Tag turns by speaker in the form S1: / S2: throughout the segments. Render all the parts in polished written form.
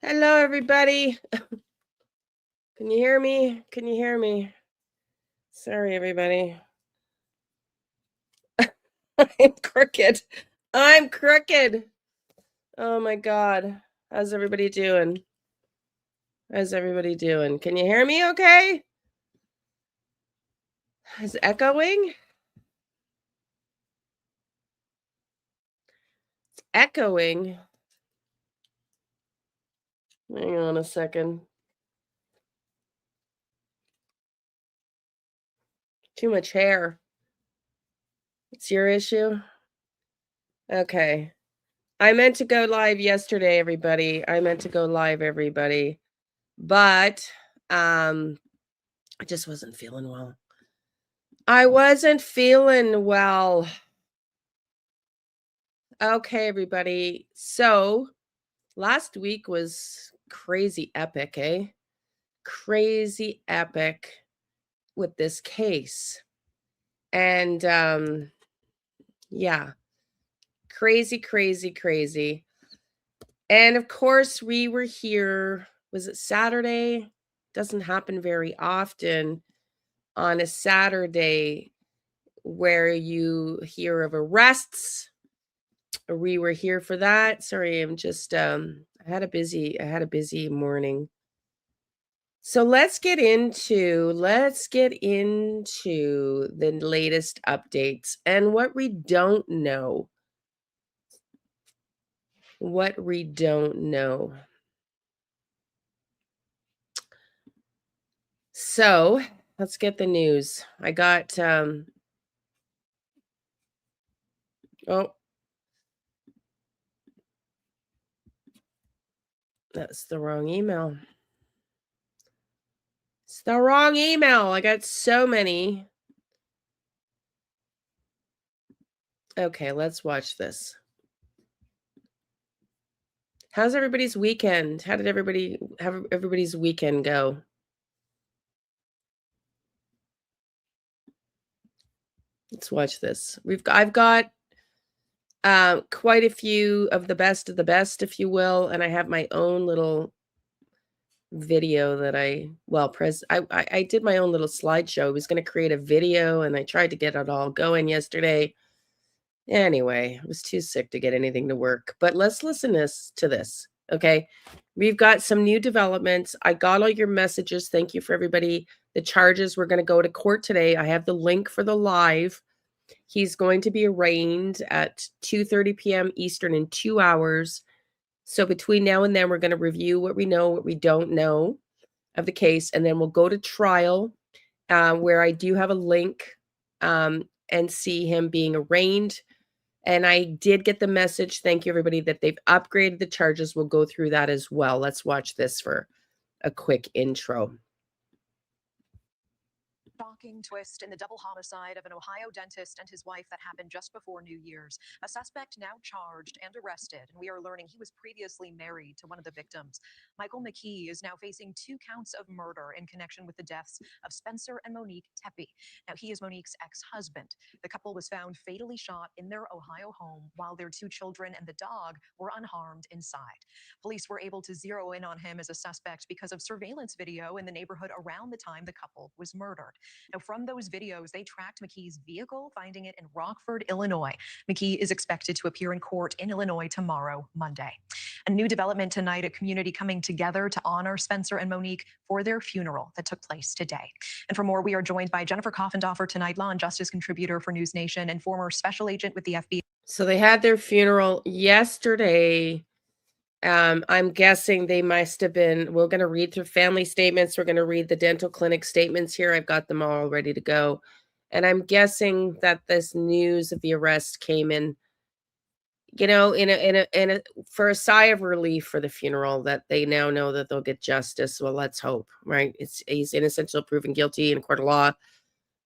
S1: Hello, everybody. Can you hear me? Can you hear me? Sorry, everybody. I'm crooked. I'm crooked. Oh my God. How's everybody doing? How's everybody doing? Can you hear me okay? Is it echoing? It's echoing. Hang on a second. Too much hair. It's your issue? Okay. I meant to go live yesterday, everybody. I meant to go live, everybody. But I just wasn't feeling well. I wasn't feeling well. Okay, everybody. So last week was crazy epic, eh? Crazy epic with this case. And yeah, crazy, crazy, crazy. And of course, we were here. Was it Saturday? Doesn't happen very often on a Saturday where you hear of arrests. We were here for that. Sorry, I'm just I had a busy morning. So let's get into the latest updates and what we don't know. What we don't know. So, let's get the news. I got oh, that's the wrong email. It's the wrong email. I got so many. Okay, let's watch this. How's everybody's weekend? How did everybody's weekend go? Let's watch this. I've got quite a few of the best, if you will, and I have my own little video that I did my own little slideshow. I was going to create a video and I tried to get it all going yesterday. Anyway, I was too sick to get anything to work. But let's listen to this. Okay. We've got some new developments. I got all your messages. Thank you for everybody. The charges, we're going to go to court today. I have the link for the live. He's going to be arraigned at 2:30 p.m. Eastern in 2 hours. So between now and then, we're going to review what we know, what we don't know of the case, and then we'll go to trial, where I do have a link, and see him being arraigned. And I did get the message, thank you everybody, that they've upgraded the charges. We'll go through that as well. Let's watch this for a quick intro.
S2: Shocking twist in the double homicide of an Ohio dentist and his wife that happened just before New Year's. A suspect now charged and arrested, and we are learning he was previously married to one of the victims. Michael McKee is now facing 2 counts of murder in connection with the deaths of Spencer and Monique Tepe. Now, he is Monique's ex-husband. The couple was found fatally shot in their Ohio home while their 2 children and the dog were unharmed inside. Police were able to zero in on him as a suspect because of surveillance video in the neighborhood around the time the couple was murdered. Now, from those videos, they tracked McKee's vehicle, finding it in Rockford, Illinois. McKee is expected to appear in court in Illinois tomorrow, Monday. A new development tonight, a community coming together to honor Spencer and Monique for their funeral that took place today. And for more, we are joined by Jennifer Coffendoffer tonight, law and justice contributor for News Nation and former special agent with the FBI.
S1: So they had their funeral yesterday. I'm guessing they must have been, we're going to read through family statements. We're going to read the dental clinic statements here. I've got them all ready to go. And I'm guessing that this news of the arrest came in, for a sigh of relief for the funeral, that they now know that they'll get justice. Well, let's hope, right? He's innocent until proven guilty in a court of law.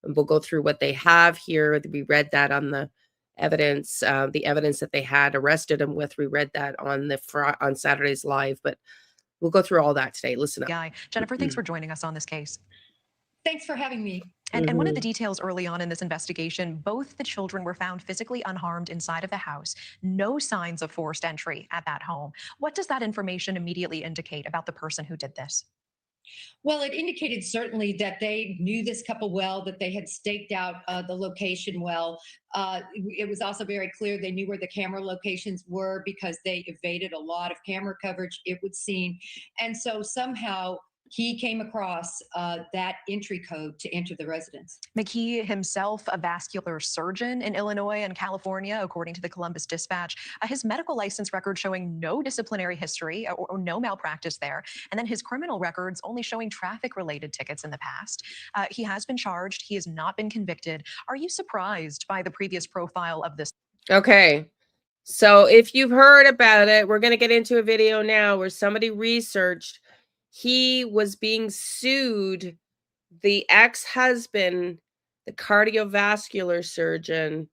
S1: And we'll go through what they have here. We read that on the evidence that they had arrested him with. We read that on Saturday's live, but we'll go through all that today. Listen up.
S2: Jennifer, thanks for joining us on this case.
S3: Thanks for having me.
S2: And one of the details early on in this investigation, both the children were found physically unharmed inside of the house. No signs of forced entry at that home. What does that information immediately indicate about the person who did this?
S3: Well, it indicated certainly that they knew this couple well, that they had staked out the location well. It was also very clear they knew where the camera locations were because they evaded a lot of camera coverage, it would seem. And so somehow he came across that entry code to enter the residence.
S2: McKee himself, a vascular surgeon in Illinois and California, according to the Columbus Dispatch. His medical license record showing no disciplinary history or no malpractice there. And then his criminal records only showing traffic related tickets in the past. He has been charged. He has not been convicted. Are you surprised by the previous profile of this?
S1: Okay. So if you've heard about it, we're going to get into a video now where somebody researched. He was being sued. The ex-husband, the cardiovascular surgeon,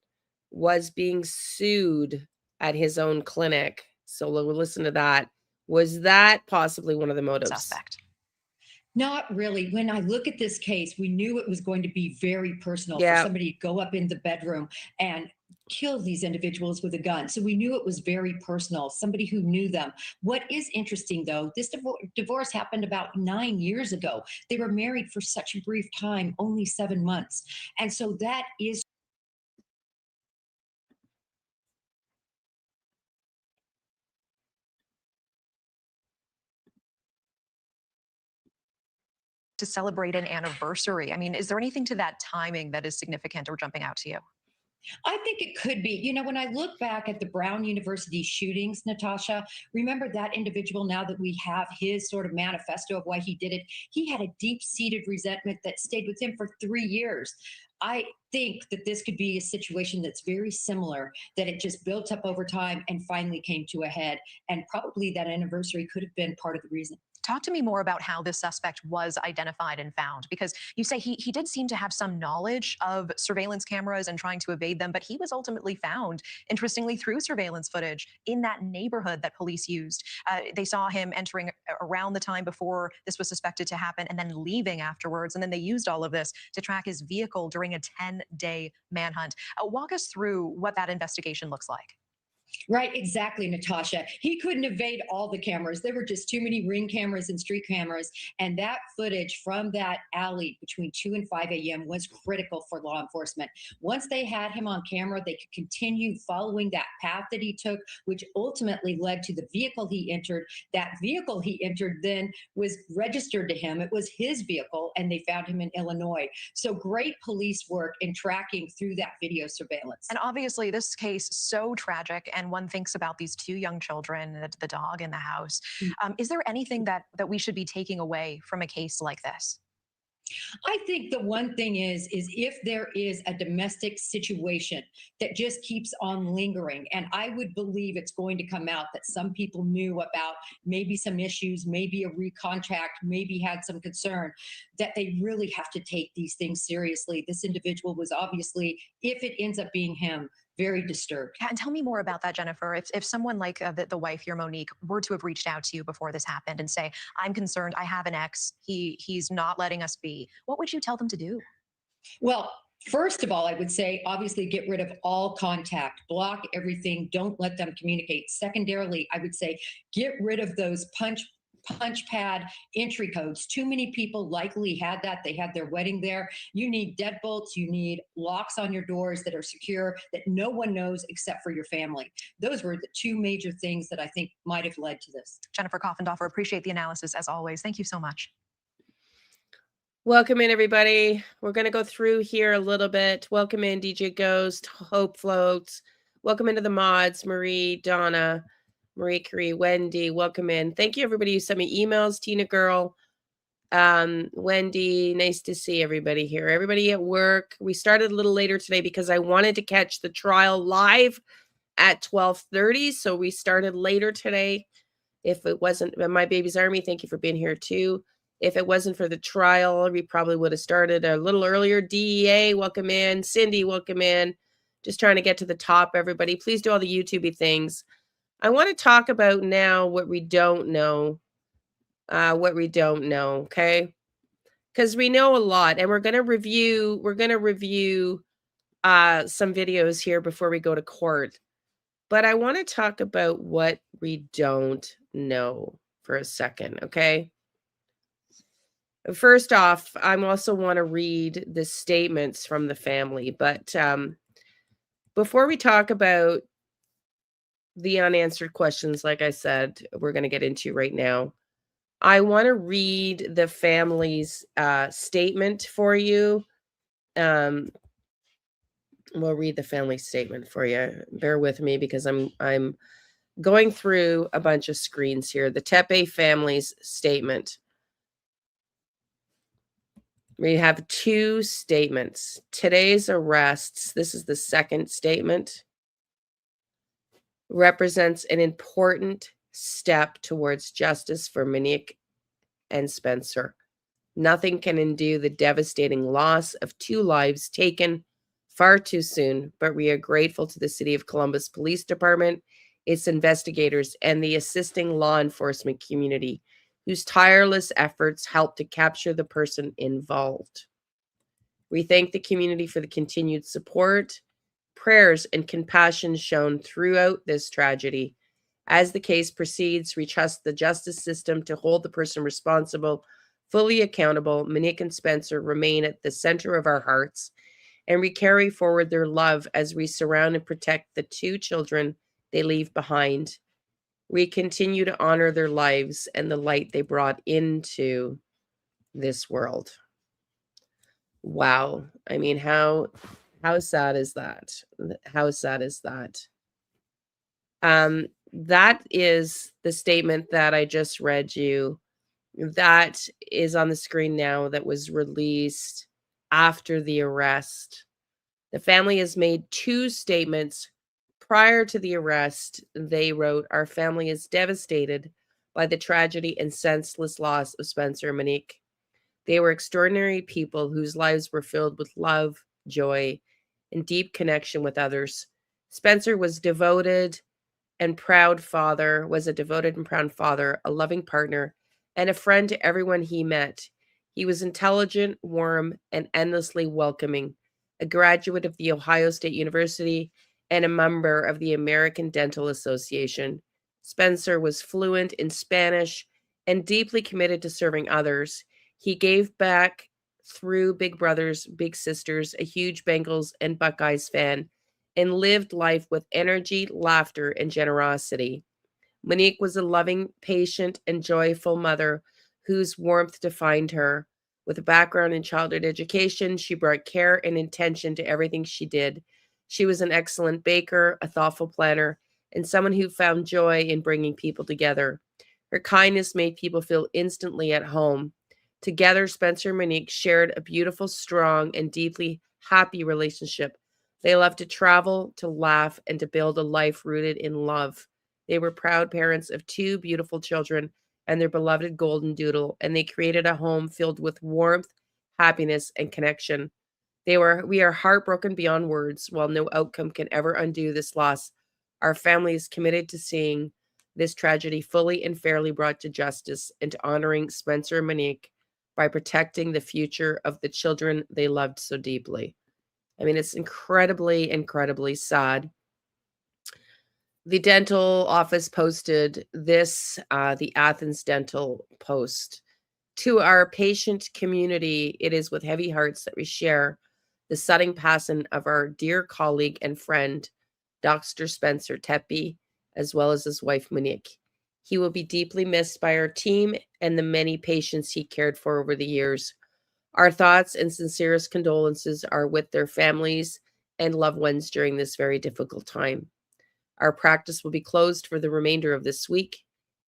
S1: was being sued at his own clinic. So we'll listen to that. Was that possibly one of the motives?
S2: Suspect.
S3: Not really. When I look at this case, we knew it was going to be very personal for somebody to go up in the bedroom and kill these individuals with a gun. So we knew it was very personal, somebody who knew them. What is interesting, though, this divorce happened about 9 years ago. They were married for such a brief time, only 7 months. And so that is
S2: to celebrate an anniversary. I mean, is there anything to that timing that is significant or jumping out to you?
S3: I think it could be. You know, when I look back at the Brown University shootings, Natasha, remember that individual, now that we have his sort of manifesto of why he did it, he had a deep-seated resentment that stayed with him for 3 years. I think that this could be a situation that's very similar, that it just built up over time and finally came to a head. And probably that anniversary could have been part of the reason.
S2: Talk to me more about how this suspect was identified and found, because you say he did seem to have some knowledge of surveillance cameras and trying to evade them, but he was ultimately found, interestingly, through surveillance footage in that neighborhood that police used. They saw him entering around the time before this was suspected to happen and then leaving afterwards. And then they used all of this to track his vehicle during a 10-day manhunt. Walk us through what that investigation looks like.
S3: Right, exactly, Natasha. He couldn't evade all the cameras. There were just too many ring cameras and street cameras. And that footage from that alley between 2 and 5 a.m. was critical for law enforcement. Once they had him on camera, they could continue following that path that he took, which ultimately led to the vehicle he entered. That vehicle he entered then was registered to him. It was his vehicle, and they found him in Illinois. So great police work in tracking through that video surveillance.
S2: And obviously, this case so tragic, and one thinks about these 2 young children, the dog in the house. Is there anything that we should be taking away from a case like this?
S3: I think the one thing is if there is a domestic situation that just keeps on lingering, and I would believe it's going to come out that some people knew about maybe some issues, maybe a recontact, maybe had some concern, that they really have to take these things seriously. This individual was obviously, if it ends up being him, very disturbed.
S2: And tell me more about that, Jennifer. If someone like the wife here, Monique, were to have reached out to you before this happened and say, I'm concerned, I have an ex, he's not letting us be, what would you tell them to do?
S3: Well, first of all, I would say, obviously, get rid of all contact, block everything, don't let them communicate. Secondarily, I would say, get rid of those punch pad entry codes. Too many people likely had that. They had their wedding there. You need deadbolts. You need locks on your doors that are secure, that no one knows except for your family. Those were the 2 major things that I think might have led to this.
S2: Jennifer Coffendorfer, appreciate the analysis as always. Thank you so much.
S1: Welcome in, everybody. We're going to go through here a little bit. Welcome in, DJ Ghost, Hope Floats. Welcome into the mods, Marie, Donna, Marie Curie, Wendy. Welcome in. Thank you, everybody who sent me emails. Tina Girl, Wendy. Nice to see everybody here. Everybody at work. We started a little later today because I wanted to catch the trial live at 12:30. So we started later today. If it wasn't My Baby's Army, thank you for being here too. If it wasn't for the trial, we probably would have started a little earlier. DEA, welcome in. Cindy, welcome in. Just trying to get to the top, everybody. Please do all the YouTubey things. I want to talk about now what we don't know. Okay? Because because we know a lot, and we're going to review some videos here before we go to court. But I want to talk about what we don't know for a second, okay? First off, I also want to read the statements from the family, but before we talk about the unanswered questions, like I said, we're going to get into right now, I want to read the family's statement for you. We'll read the family statement for you. Bear with me because I'm going through a bunch of screens here. The Tepe family's statement. We have two statements. Today's arrests, this is the second statement, represents an important step towards justice for Monique and Spencer. Nothing can undo the devastating loss of two lives taken far too soon, but we are grateful to the City of Columbus Police Department, its investigators, and the assisting law enforcement community, whose tireless efforts helped to capture the person involved. We thank the community for the continued support, prayers, and compassion shown throughout this tragedy. As the case proceeds, we trust the justice system to hold the person responsible fully accountable. Monique and Spencer remain at the center of our hearts, and we carry forward their love as we surround and protect the two children they leave behind. We continue to honor their lives and the light they brought into this world. Wow. I mean, how sad is that? How sad is that? That is the statement that I just read you. That is on the screen now, that was released after the arrest. The family has made two statements prior to the arrest. They wrote, "Our family is devastated by the tragedy and senseless loss of Spencer and Monique. They were extraordinary people whose lives were filled with love, joy, and deep connection with others. Spencer was a devoted and proud father, a loving partner, and a friend to everyone he met. He was intelligent, warm, and endlessly welcoming, a graduate of the Ohio State University and a member of the American Dental Association. Spencer was fluent in Spanish and deeply committed to serving others. He gave back through Big Brothers, Big Sisters, a huge Bengals and Buckeyes fan, and lived life with energy, laughter, and generosity. Monique was a loving, patient, and joyful mother whose warmth defined her. With a background in childhood education, she brought care and intention to everything she did. She was an excellent baker, a thoughtful planner, and someone who found joy in bringing people together. Her kindness made people feel instantly at home. Together, Spencer and Monique shared a beautiful, strong, and deeply happy relationship. They loved to travel, to laugh, and to build a life rooted in love. They were proud parents of two beautiful children and their beloved golden doodle, and they created a home filled with warmth, happiness, and connection. We are heartbroken beyond words. While no outcome can ever undo this loss, our family is committed to seeing this tragedy fully and fairly brought to justice and to honoring Spencer and Monique by protecting the future of the children they loved so deeply." I mean, it's incredibly, incredibly sad. The dental office posted this, the Athens Dental Post. "To our patient community, it is with heavy hearts that we share the sudden passing of our dear colleague and friend, Dr. Spencer Tepe, as well as his wife, Monique. He will be deeply missed by our team and the many patients he cared for over the years. Our thoughts and sincerest condolences are with their families and loved ones during this very difficult time. Our practice will be closed for the remainder of this week.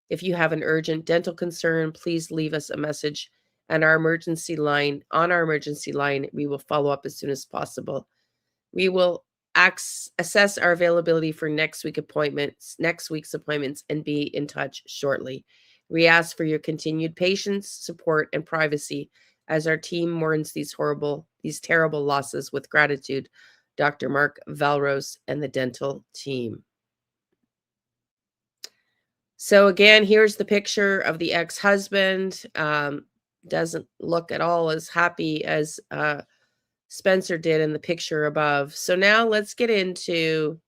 S1: If you have an urgent dental concern, please leave us a message on our emergency line. We will follow up as soon as possible. We will assess our availability for next week's appointments, and be in touch shortly. We ask for your continued patience, support, and privacy as our team mourns these terrible losses. With gratitude, Dr. Mark Valros and the dental team." So again, here's the picture of the ex-husband. doesn't look at all as happy as Spencer did in the picture above. So now let's get into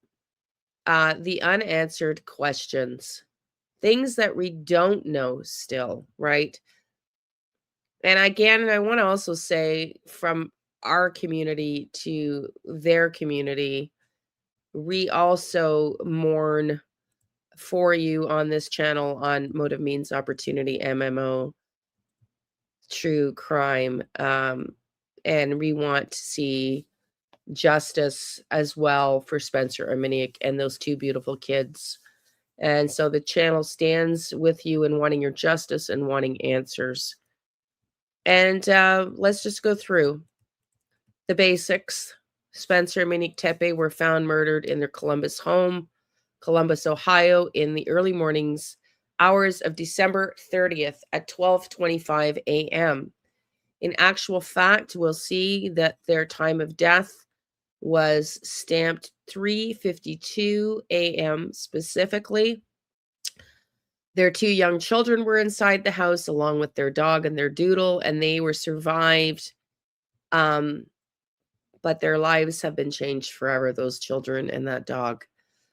S1: the unanswered questions, things that we don't know still, right? And again, I want to also say, from our community to their community, we also mourn for you on this channel on Motive.Means.Opportunity, MMO, true crime. And we want to see justice as well for Spencer and Monique and those two beautiful kids. And so the channel stands with you in wanting your justice and wanting answers. And let's just go through the basics. Spencer and Monique Tepe were found murdered in their Columbus home, Columbus, Ohio, in the early mornings hours of December 30th at 12:25 a.m. In actual fact, we'll see that their time of death was stamped 3:52 a.m. specifically. Their two young children were inside the house along with their dog and their doodle, and they were survived. But their lives have been changed forever, those children and that dog.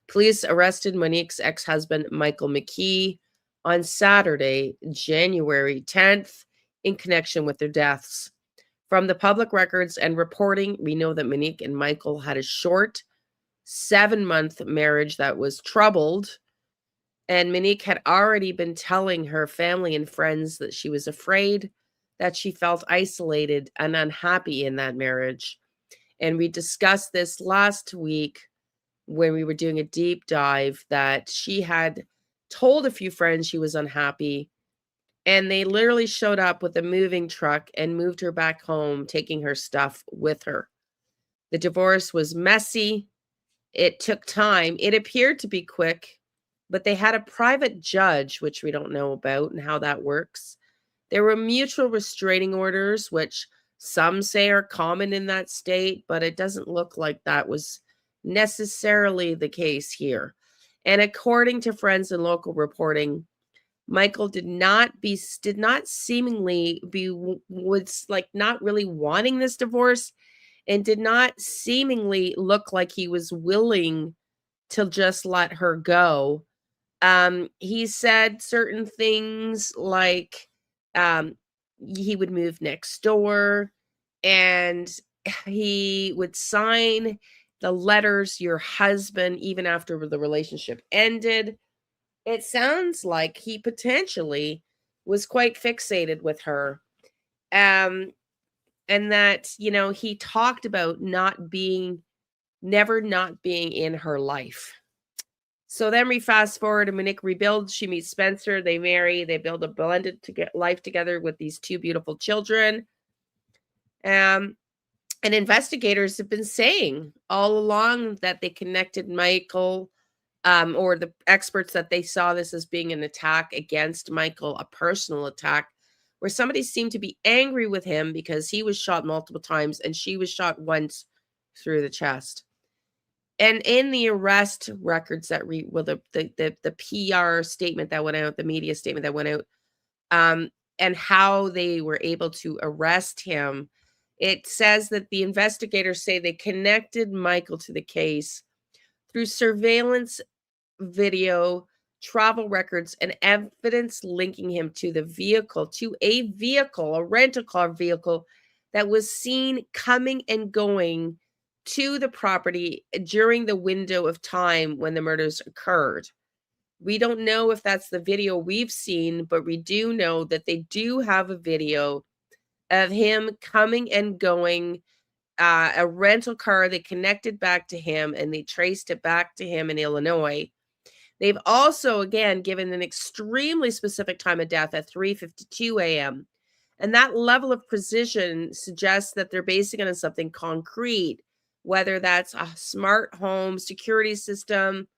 S1: Police arrested Monique's ex-husband, Michael McKee, on Saturday, January 10th, in connection with their deaths. From the public records and reporting, we know that Monique and Michael had a short 7-month marriage that was troubled. And Monique had already been telling her family and friends that she was afraid, that she felt isolated and unhappy in that marriage. And we discussed this last week when we were doing a deep dive, that she had told a few friends she was unhappy, and they literally showed up with a moving truck and moved her back home, taking her stuff with her. The divorce was messy. It took time. It appeared to be quick, but they had a private judge, which we don't know about and how that works. There were mutual restraining orders, which some say are common in that state, but it doesn't look like that was necessarily the case here. And according to friends and local reporting, Michael did not seemingly be was like not really wanting this divorce, and did not seemingly look like he was willing to just let her go. He said certain things like he would move next door, and he would sign the letters, your husband, even after the relationship ended. It sounds like he potentially was quite fixated with her. And that, he talked about never not being in her life. So then we fast forward, and Monique rebuilds. She meets Spencer. They marry. They build a blended life together with these two beautiful children. And investigators have been saying all along that they connected Michael, or the experts, that they saw this as being an attack against Michael, a personal attack, where somebody seemed to be angry with him because he was shot multiple times and she was shot once through the chest. And in the arrest records that the PR statement that went out, the media statement that went out, and how they were able to arrest him, it says that the investigators say they connected Michael to the case through surveillance video, travel records, and evidence linking him to a rental car vehicle that was seen coming and going to the property during the window of time when the murders occurred. We don't know if that's the video we've seen, but we do know that they do have a video of him coming and going, a rental car. They connected back to him, and they traced it back to him in Illinois. They've also, again, given an extremely specific time of death at 3:52 a.m. And that level of precision suggests that they're basing it on something concrete, whether that's a smart home security system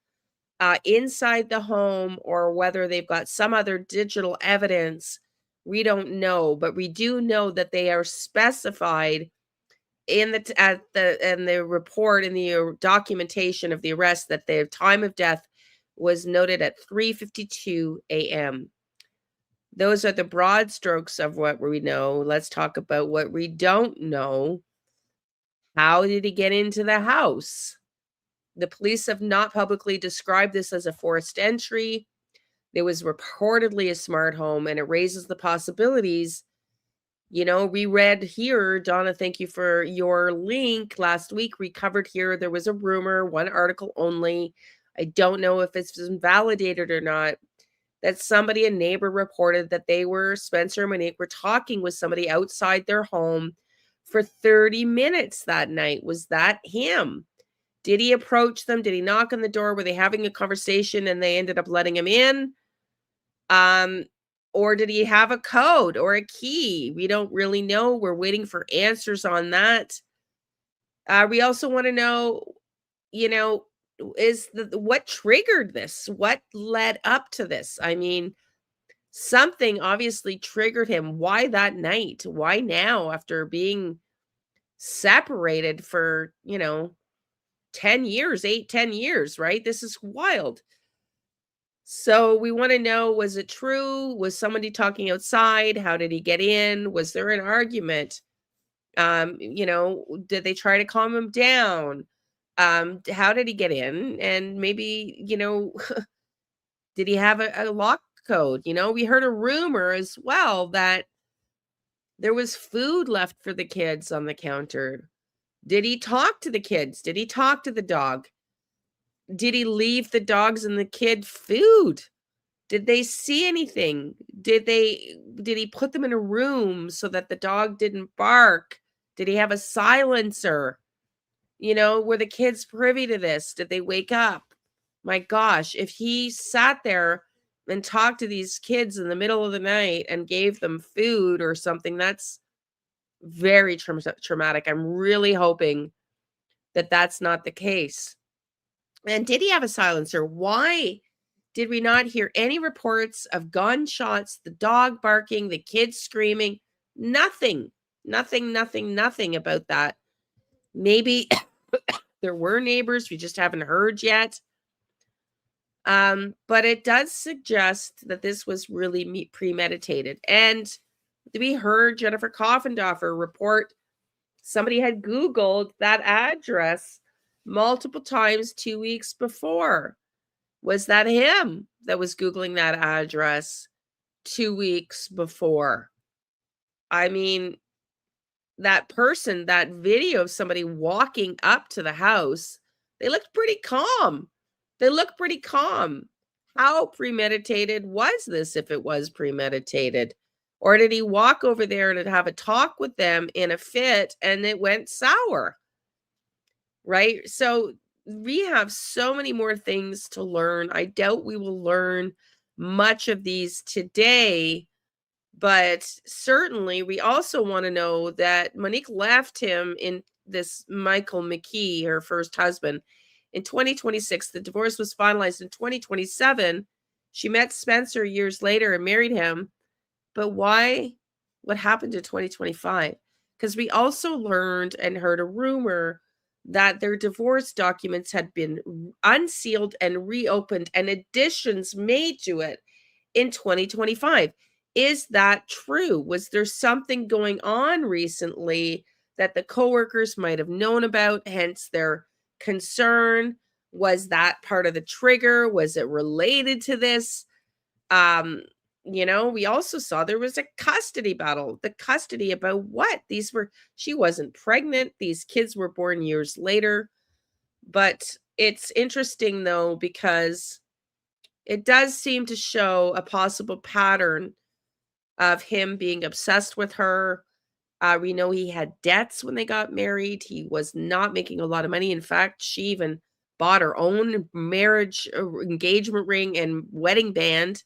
S1: inside the home, or whether they've got some other digital evidence. We don't know, but we do know that they are specified in the report, in the documentation of the arrest, that the time of death was noted at 3:52 a.m. Those are the broad strokes of what we know. Let's talk about what we don't know. How did he get into the house? The police have not publicly described this as a forced entry. There was reportedly a smart home, and it raises the possibilities. You know, we read here, Donna, thank you for your link. Last week, we covered here, there was a rumor, one article only. I don't know if it's been validated or not, that somebody, a neighbor, reported that Spencer and Monique were talking with somebody outside their home for 30 minutes that night. Was that him? Did he approach them? Did he knock on the door? Were they having a conversation and they ended up letting him in? Or did he have a code or a key? We don't really know. We're waiting for answers on that. We also want to know, you know, what triggered this? What led up to this? I mean, something obviously triggered him. Why that night? Why now, after being separated for, 10 years, 10 years, right? This is wild. So we want to know, was it true? Was somebody talking outside? How did he get in? Was there an argument? Did they try to calm him down? How did he get in? And maybe, did he have a lock code? We heard a rumor as well that there was food left for the kids on the counter. Did he talk to the kids? Did he talk to the dog? Did he leave the dogs and the kid food? Did they see anything? Did he put them in a room so that the dog didn't bark? Did he have a silencer? Were the kids privy to this? Did they wake up? My gosh, if he sat there and talked to these kids in the middle of the night and gave them food or something, that's very traumatic. I'm really hoping that that's not the case. And did he have a silencer? Why did we not hear any reports of gunshots, the dog barking, the kids screaming? Nothing about that. Maybe there were neighbors, we just haven't heard yet. But it does suggest that this was really premeditated. And we heard Jennifer Coffendorfer report somebody had Googled that address multiple times 2 weeks before. Was that him that was Googling that address 2 weeks before? I mean, that person, that video of somebody walking up to the house, they looked pretty calm. How premeditated was this, if it was premeditated? Or did he walk over there and have a talk with them in a fit and it went sour? Right? So we have so many more things to learn. I doubt we will learn much of these today, but certainly we also want to know that Monique left him in this Michael McKee, her first husband, in 2026. The divorce was finalized in 2027. She met Spencer years later and married him. But why? What happened in 2025? Because we also learned and heard a rumor that their divorce documents had been unsealed and reopened and additions made to it in 2025. Is that true? Was there something going on recently that the coworkers might have known about, hence their concern? Was that part of the trigger? Was it related to this? We also saw there was a custody battle. The custody about what? She wasn't pregnant. These kids were born years later. But it's interesting, though, because it does seem to show a possible pattern of him being obsessed with her. We know he had debts when they got married. He was not making a lot of money. In fact, she even bought her own marriage engagement ring and wedding band,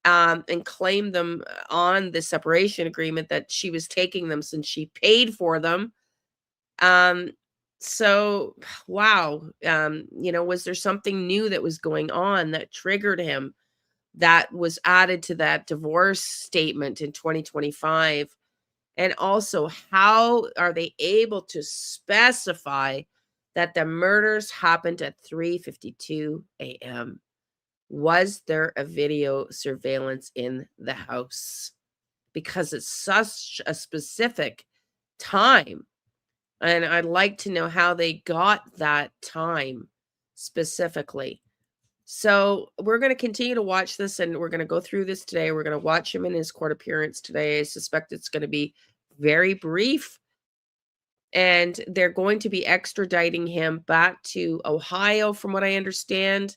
S1: and claimed them on the separation agreement that she was taking them since she paid for them. So, wow. Was there something new that was going on that triggered him that was added to that divorce statement in 2025? And also, how are they able to specify that the murders happened at 3:52 a.m.? Was there a video surveillance in the house? Because it's such a specific time. And I'd like to know how they got that time specifically. So we're going to continue to watch this, and we're going to go through this today. We're going to watch him in his court appearance today. I suspect it's going to be very brief. And they're going to be extraditing him back to Ohio, from what I understand.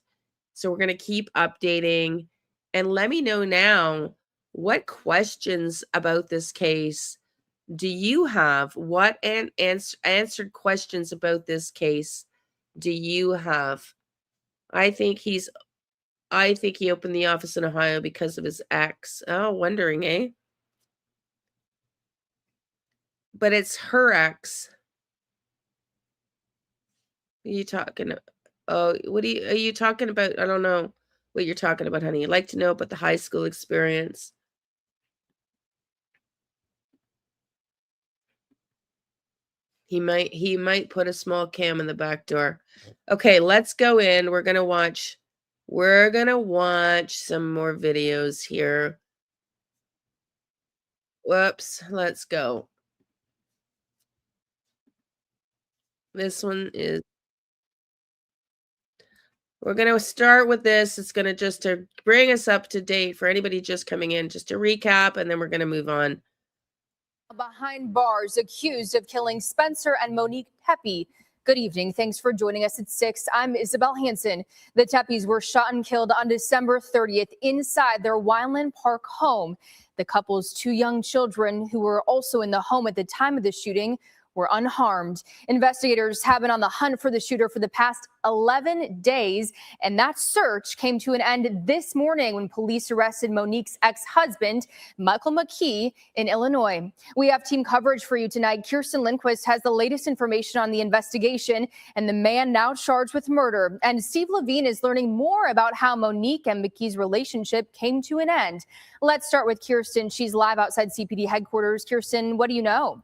S1: So we're going to keep updating. And let me know now, what questions about this case do you have? What answered questions about this case do you have? I think he opened the office in Ohio because of his ex. Oh, wondering, eh? But it's her ex. Are you talking? Oh, are you talking about? I don't know what you're talking about, honey. I'd like to know about the high school experience. He might put a small cam in the back door. Okay, let's go in. We're gonna watch some more videos here. Whoops, let's go. This one is, we're going to start with this. It's going to just to bring us up to date for anybody just coming in, just to recap, and then we're going to move on.
S4: Behind bars, accused of killing Spencer and Monique Tepe. Good evening. Thanks for joining us at 6. I'm Isabel Hansen. The Tepes were shot and killed on December 30th inside their Wineland Park home. The couple's 2 young children, who were also in the home at the time of the shooting, were unharmed. Investigators have been on the hunt for the shooter for the past 11 days, and that search came to an end this morning when police arrested Monique's ex-husband, Michael McKee, in Illinois. We have team coverage for you tonight. Kirsten Lindquist has the latest information on the investigation and the man now charged with murder. And Steve Levine is learning more about how Monique and McKee's relationship came to an end. Let's start with Kirsten. She's live outside CPD headquarters. Kirsten, what do you know?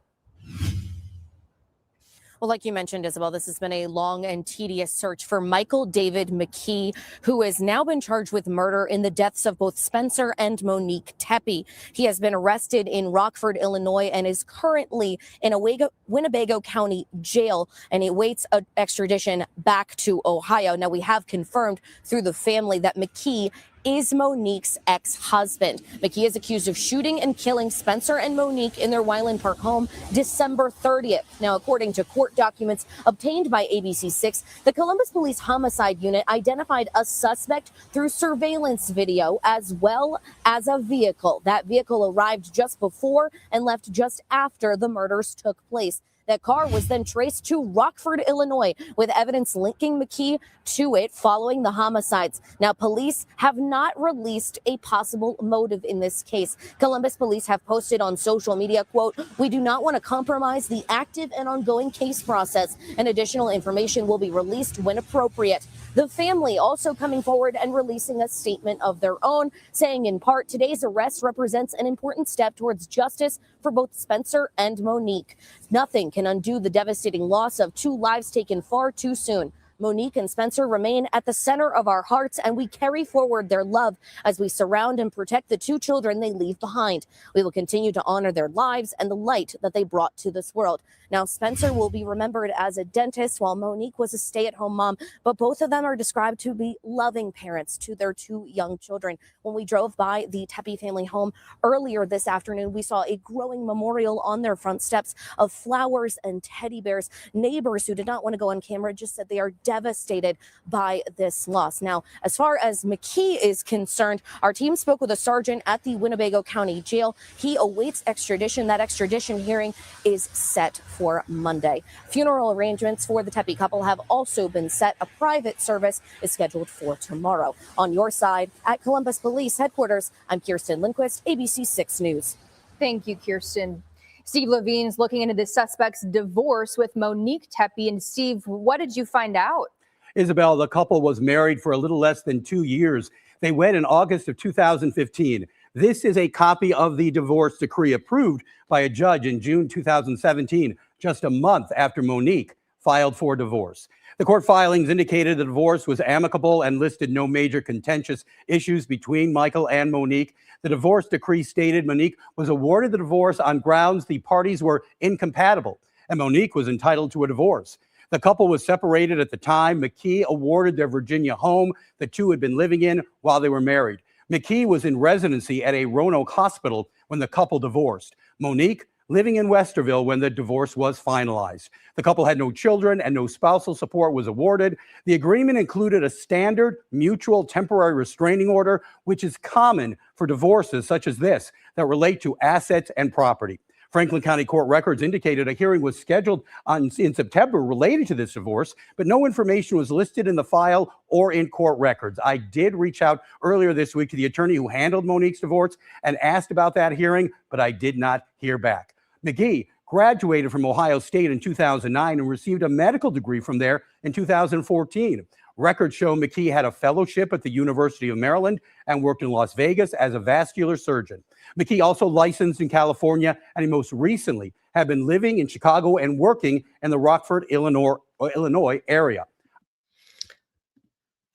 S5: Well, like you mentioned, Isabel, this has been a long and tedious search for Michael David McKee, who has now been charged with murder in the deaths of both Spencer and Monique Tepe. He has been arrested in Rockford, Illinois, and is currently in a Winnebago County jail, and he awaits an extradition back to Ohio. Now, we have confirmed through the family that McKee is Monique's ex-husband. McKee is accused of shooting and killing Spencer and Monique in their Wineland Park home December 30th. Now, according to court documents obtained by ABC6, the Columbus Police Homicide Unit identified a suspect through surveillance video as well as a vehicle. That vehicle arrived just before and left just after the murders took place. That car was then traced to Rockford, Illinois, with evidence linking McKee to it following the homicides. Now, police have not released a possible motive in this case. Columbus police have posted on social media, quote, "We do not want to compromise the active and ongoing case process, and additional information will be released when appropriate." The family also coming forward and releasing a statement of their own, saying in part, "Today's arrest represents an important step towards justice for both Spencer and Monique. Nothing can undo the devastating loss of 2 lives taken far too soon. Monique and Spencer remain at the center of our hearts, and we carry forward their love as we surround and protect the 2 children they leave behind. We will continue to honor their lives and the light that they brought to this world." Now, Spencer will be remembered as a dentist, while Monique was a stay-at-home mom, but both of them are described to be loving parents to their 2 young children. When we drove by the Tepe family home earlier this afternoon, we saw a growing memorial on their front steps of flowers and teddy bears. Neighbors who did not want to go on camera just said they are devastated by this loss. Now, as far as McKee is concerned, our team spoke with a sergeant at the Winnebago County Jail. He awaits extradition. That extradition hearing is set for Monday. Funeral arrangements for the Tepe couple have also been set. A private service is scheduled for tomorrow. On your side, at Columbus Police Headquarters, I'm Kirsten Lindquist, ABC6 News.
S4: Thank you, Kirsten. Steve Levine's looking into the suspect's divorce with Monique Tepe. And Steve, what did you find out?
S6: Isabel, the couple was married for a little less than 2 years. They wed in August of 2015. This is a copy of the divorce decree approved by a judge in June 2017, just a month after Monique filed for divorce. The court filings indicated the divorce was amicable and listed no major contentious issues between Michael and Monique. The divorce decree stated Monique was awarded the divorce on grounds the parties were incompatible, and Monique was entitled to a divorce. The couple was separated at the time. McKee awarded their Virginia home the two had been living in while they were married. McKee was in residency at a Roanoke hospital when the couple divorced. Monique living in Westerville when the divorce was finalized. The couple had no children and no spousal support was awarded. The agreement included a standard mutual temporary restraining order, which is common for divorces such as this that relate to assets and property. Franklin County Court records indicated a hearing was scheduled in September related to this divorce, but no information was listed in the file or in court records. I did reach out earlier this week to the attorney who handled Monique's divorce and asked about that hearing, but I did not hear back. McKee graduated from Ohio State in 2009 and received a medical degree from there in 2014. Records show McKee had a fellowship at the University of Maryland and worked in Las Vegas as a vascular surgeon. McKee also licensed in California, and he most recently had been living in Chicago and working in the Rockford, Illinois area.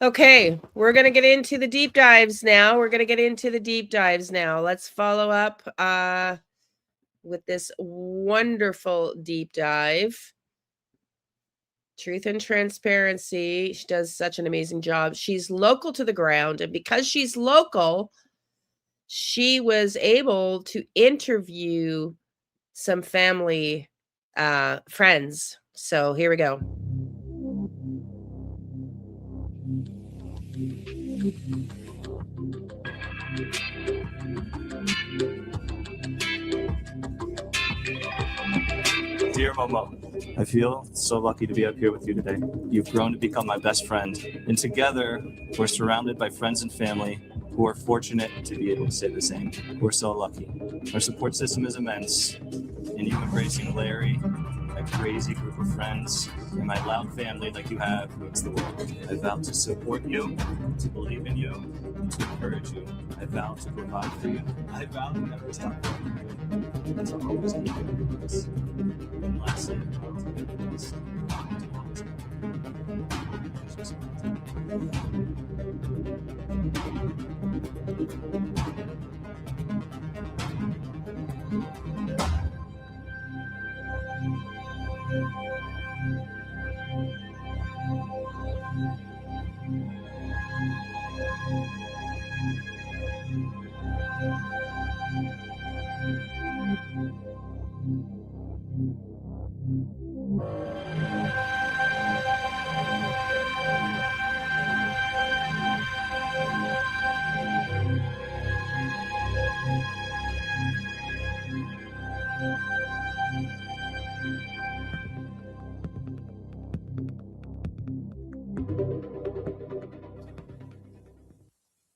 S1: Okay, we're going to get into the deep dives now. Let's follow up with this wonderful deep dive. Truth and Transparency. She does such an amazing job. She's local to the ground, and because she's local, she was able to interview some family friends. So here we go.
S7: Dear Momo, I feel so lucky to be up here with you today. You've grown to become my best friend, and together we're surrounded by friends and family who are fortunate to be able to say the same. We're so lucky. Our support system is immense, and you embracing Larry, a crazy group of friends, and my loud family like you have means the world. I vow to support you, to believe in you, and to encourage you. I vow to provide for you. I vow to never stop and to always keep you with us. And lastly, I vow to be with us.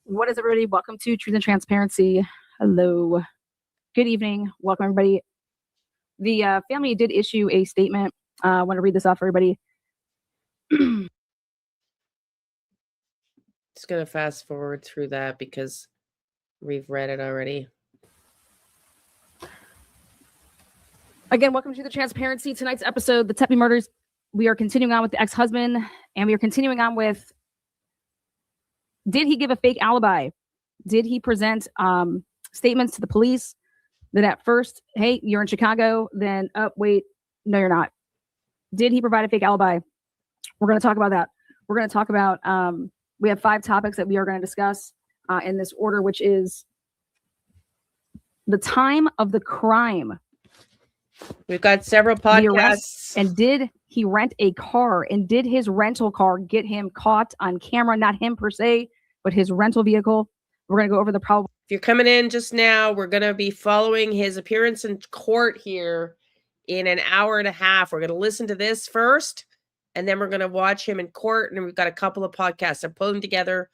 S8: What is everybody? Welcome to Truth and Transparency. Hello. Good evening. Welcome, everybody. The family did issue a statement. I want to read this off for everybody.
S1: Just going to fast forward through that because we've read it already.
S8: Again, welcome to the Transparency. Tonight's episode, the Tepe Murders. We are continuing on with the ex-husband, and we are continuing on with, did he give a fake alibi? Did he present statements to the police that at first, hey, you're in Chicago, then, oh, wait, no, you're not. Did he provide a fake alibi? We're going to talk about that. We're going to talk about, we have 5 topics that we are going to discuss in this order, which is the time of the crime.
S1: We've got several podcasts.
S8: And did he rent a car? And did his rental car get him caught on camera? Not him per se, but his rental vehicle. We're going to go over the problem.
S1: If you're coming in just now, we're going to be following his appearance in court here in an hour and a half. We're going to listen to this first, and then we're going to watch him in court. And we've got a couple of podcasts. I'm pulling together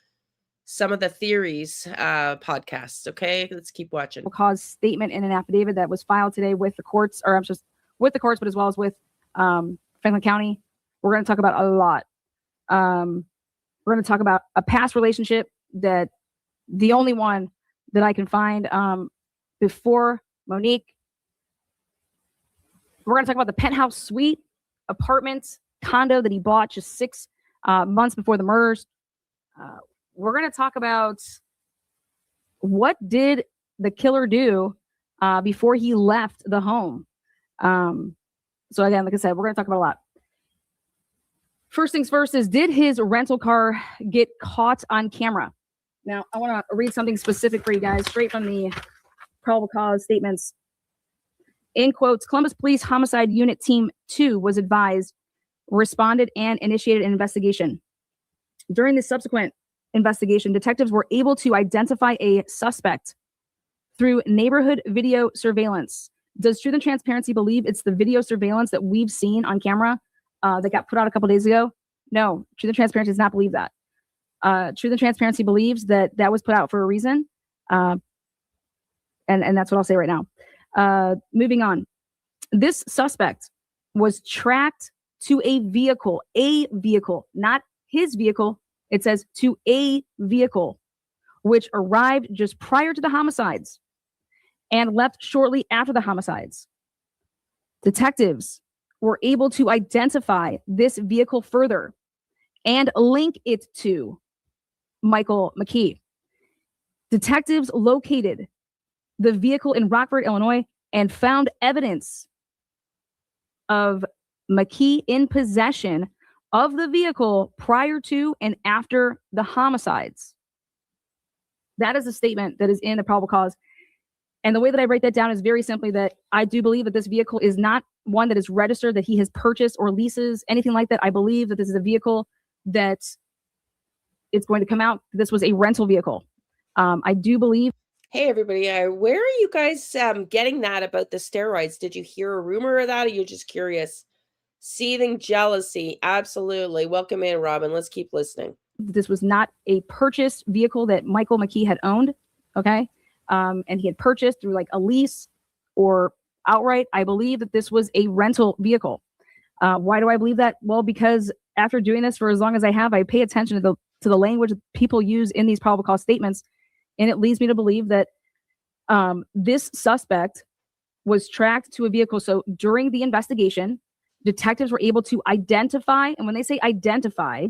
S1: some of the theories podcasts. Okay, let's keep watching.
S8: Cause statement in an affidavit that was filed today with the courts, or I'm just with the courts, but as well as with Franklin County. We're going to talk about a lot. We're going to talk about a past relationship that the only one that I can find before Monique. We're going to talk about the penthouse suite apartment condo that he bought just 6 months before the murders. We're going to talk about what did the killer do before he left the home. So again, like I said, we're going to talk about a lot. First things first is, did his rental car get caught on camera? Now, I want to read something specific for you guys, straight from the probable cause statements. In quotes, Columbus Police Homicide Unit Team 2 was advised, responded, and initiated an investigation. During the subsequent investigation, detectives were able to identify a suspect through neighborhood video surveillance. Does Truth and Transparency believe it's the video surveillance that we've seen on camera that got put out a couple days ago? No, Truth and Transparency does not believe that. Truth and Transparency believes that that was put out for a reason. And that's what I'll say right now. Moving on. This suspect was tracked to a vehicle, not his vehicle. It says to a vehicle, which arrived just prior to the homicides and left shortly after the homicides. Detectives were able to identify this vehicle further and link it to Michael McKee. Detectives located the vehicle in Rockford, Illinois, and found evidence of McKee in possession of the vehicle prior to and after the homicides. That is a statement that is in the probable cause. And the way that I break that down is very simply that I do believe that this vehicle is not one that is registered, that he has purchased or leases, anything like that. I believe that this is a vehicle that it's going to come out. This was a rental vehicle. I do believe.
S1: Hey, everybody. Where are you guys getting that about the steroids? Did you hear a rumor of that, or you're just curious? Seething jealousy. Absolutely. Welcome in, Robin. Let's keep listening.
S8: This was not a purchased vehicle that Michael McKee had owned. Okay. And he had purchased through like a lease or outright. I believe that this was a rental vehicle. Why do I believe that? Well, because after doing this for as long as I have, I pay attention to the language that people use in these probable cause statements. And it leads me to believe that this suspect was tracked to a vehicle. So during the investigation, detectives were able to identify, and when they say identify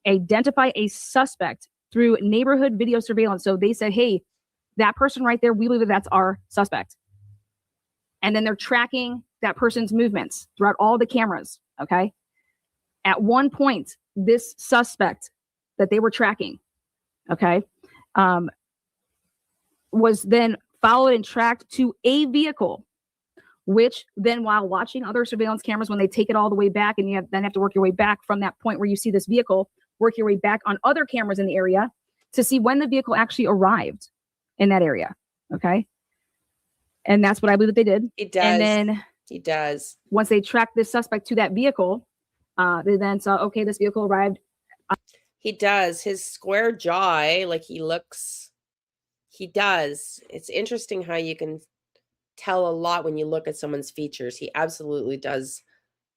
S8: a suspect through neighborhood video surveillance. So they said, hey, that person right there, we believe that that's our suspect. And then they're tracking that person's movements throughout all the cameras, okay? At one point, this suspect that they were tracking, okay, was then followed and tracked to a vehicle, which then, while watching other surveillance cameras, when they take it all the way back, and you then have to work your way back from that point where you see this vehicle, work your way back on other cameras in the area to see when the vehicle actually arrived in that area. Okay. And that's what I believe that they did.
S1: It does.
S8: And then
S1: he does.
S8: Once they tracked this suspect to that vehicle, they then saw, okay, this vehicle arrived.
S1: He does. His square jaw, like he looks, he does. It's interesting how you can tell a lot when you look at someone's features. He absolutely does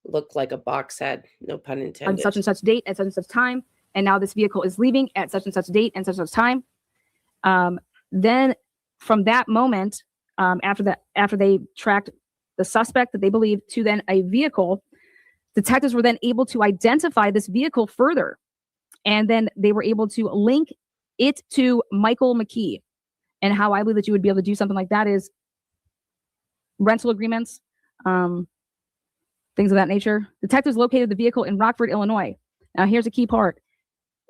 S1: look like a box head. No pun intended.
S8: On such and such date at such and such time. And now this vehicle is leaving at such and such date and such and such time. Then from that moment, after they tracked the suspect that they believed to then a vehicle, detectives were then able to identify this vehicle further. And then they were able to link it to Michael McKee. And how I believe that you would be able to do something like that is rental agreements, things of that nature. Detectives located the vehicle in Rockford, Illinois. Now, here's a key part.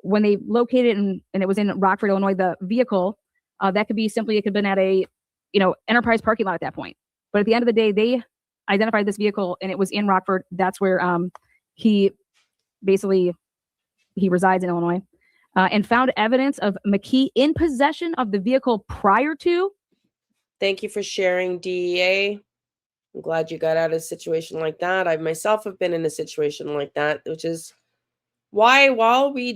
S8: When they located it and it was in Rockford, Illinois, the vehicle, that could be simply, it could have been at a, Enterprise parking lot at that point. But at the end of the day, they identified this vehicle and it was in Rockford. That's where he resides in Illinois, and found evidence of McKee in possession of the vehicle prior to.
S1: Thank you for sharing, DEA. I'm glad you got out of a situation like that. I myself have been in a situation like that, which is why, while we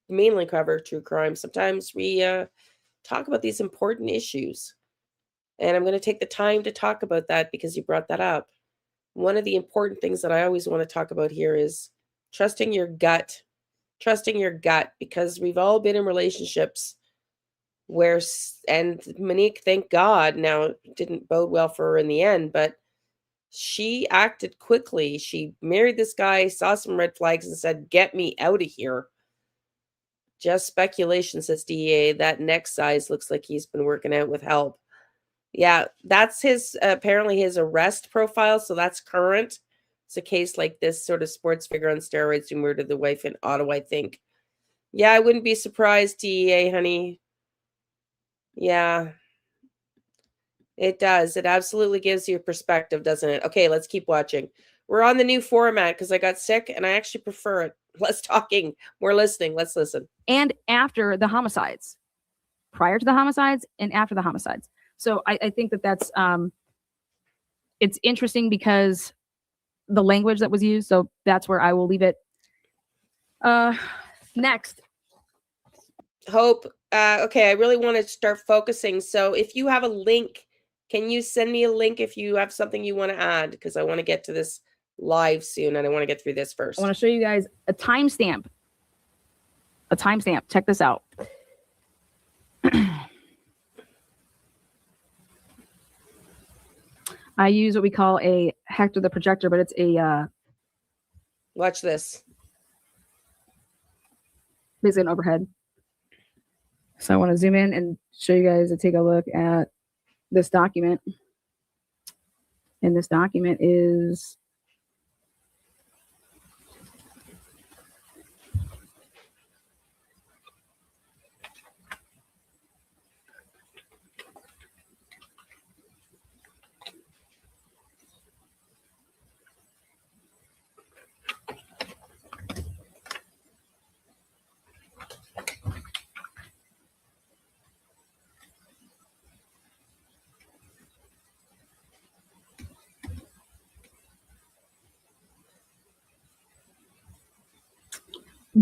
S1: mainly cover true crime, sometimes we talk about these important issues. And I'm going to take the time to talk about that because you brought that up. One of the important things that I always want to talk about here is trusting your gut, because we've all been in relationships where, and Monique, thank God, now it didn't bode well for her in the end, but She acted quickly. She married this guy, saw some red flags, and said, "Get me out of here." Just speculation, says DEA. That neck size looks like he's been working out with help. Yeah, that's his apparently his arrest profile, so that's current. It's a case like this sort of sports figure on steroids who murdered the wife in Ottawa, I think. Yeah, I wouldn't be surprised, DEA, honey. Yeah, it does. It absolutely gives you a perspective, doesn't it? Okay, let's keep watching. We're on the new format because I got sick and I actually prefer it. Less talking, more listening. Let's listen.
S8: And after the homicides, prior to the homicides and after the homicides. So I think that's it's interesting because the language that was used. So that's where I will leave it. Next.
S1: Hope. Okay, I really want to start focusing. So if you have a link, can you send me a link if you have something you want to add? Because I want to get to this live soon and I want to get through this first.
S8: I want to show you guys a timestamp. A timestamp. Check this out. I use what we call a Hector the projector, but it's a
S1: watch this.
S8: Basically an overhead. So I want to zoom in and show you guys to take a look at this document. And this document is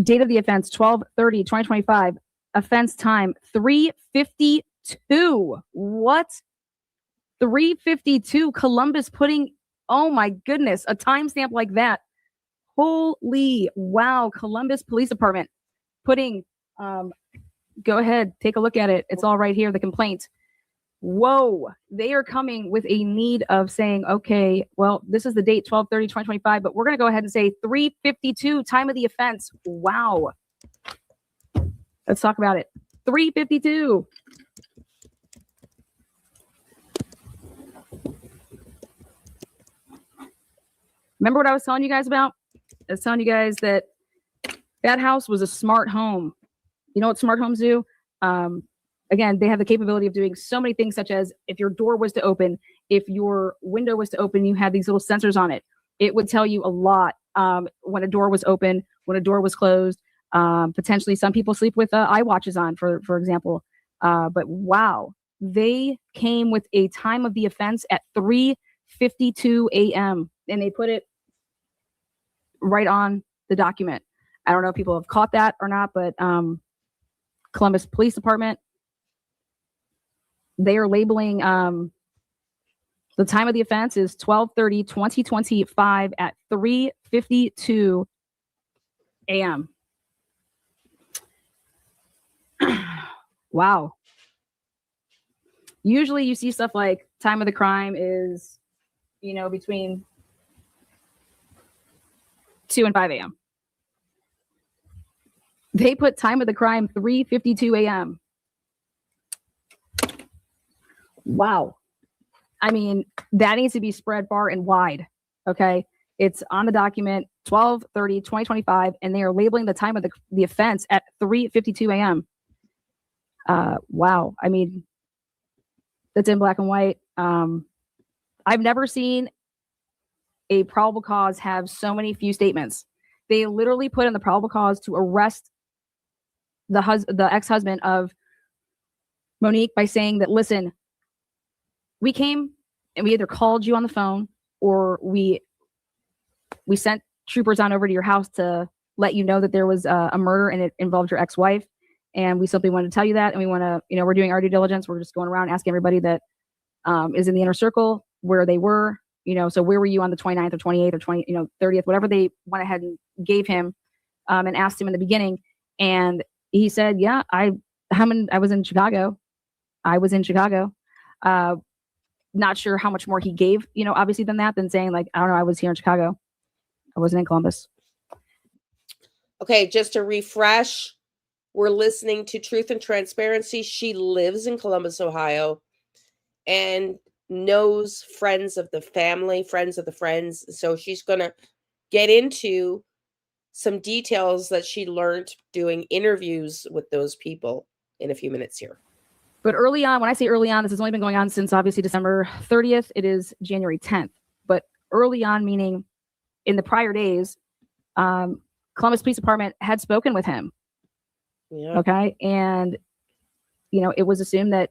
S8: date of the offense 12/30/2025. Offense time 3:52. What? 3:52. Columbus putting, oh my goodness, a timestamp like that. Holy wow. Columbus Police Department putting, go ahead, take a look at it. It's all right here, the complaint. Whoa, they are coming with a need of saying, okay, well, this is the date 12/30/2025, but we're going to go ahead and say 3:52, time of the offense. Wow. Let's talk about it. 3:52. Remember what I was telling you guys about? I was telling you guys that that house was a smart home. You know what smart homes do? Again, they have the capability of doing so many things, such as if your door was to open, if your window was to open, you had these little sensors on it. It would tell you a lot when a door was open, when a door was closed. Potentially, some people sleep with eye watches on, for example. But wow, they came with a time of the offense at 3:52 a.m. and they put it right on the document. I don't know if people have caught that or not, but Columbus Police Department, they are labeling the time of the offense is 12/30/2025 at 3:52 a.m. Wow. Usually you see stuff like time of the crime is, you know, between 2 and 5 a.m. They put time of the crime 3:52 a.m. Wow. I mean, that needs to be spread far and wide. Okay. It's on the document 12/30/2025, and they are labeling the time of the offense at 3:52 a.m. Wow. I mean, that's in black and white. I've never seen a probable cause have so many few statements. They literally put in the probable cause to arrest the ex-husband of Monique by saying that, listen, we came and we either called you on the phone or we sent troopers on over to your house to let you know that there was a murder and it involved your ex-wife. And we simply wanted to tell you that. And we want to, you know, we're doing our due diligence. We're just going around asking everybody that is in the inner circle where they were, you know, so where were you on the 29th or 28th or 30th, whatever they went ahead and gave him and asked him in the beginning. And he said, yeah, I was in Chicago. I was in Chicago. not sure how much more he gave, obviously than that, than saying like, I don't know, I was here in Chicago. I wasn't in Columbus.
S1: Okay, just to refresh, we're listening to Truth and Transparency. She lives in Columbus, Ohio, and knows friends of the family, friends of the friends. So she's going to get into some details that she learned doing interviews with those people in a few minutes here.
S8: But early on, when I say early on, this has only been going on since obviously December 30th. It is January 10th. But early on, meaning in the prior days, Columbus Police Department had spoken with him.
S1: Yeah.
S8: Okay. And, it was assumed that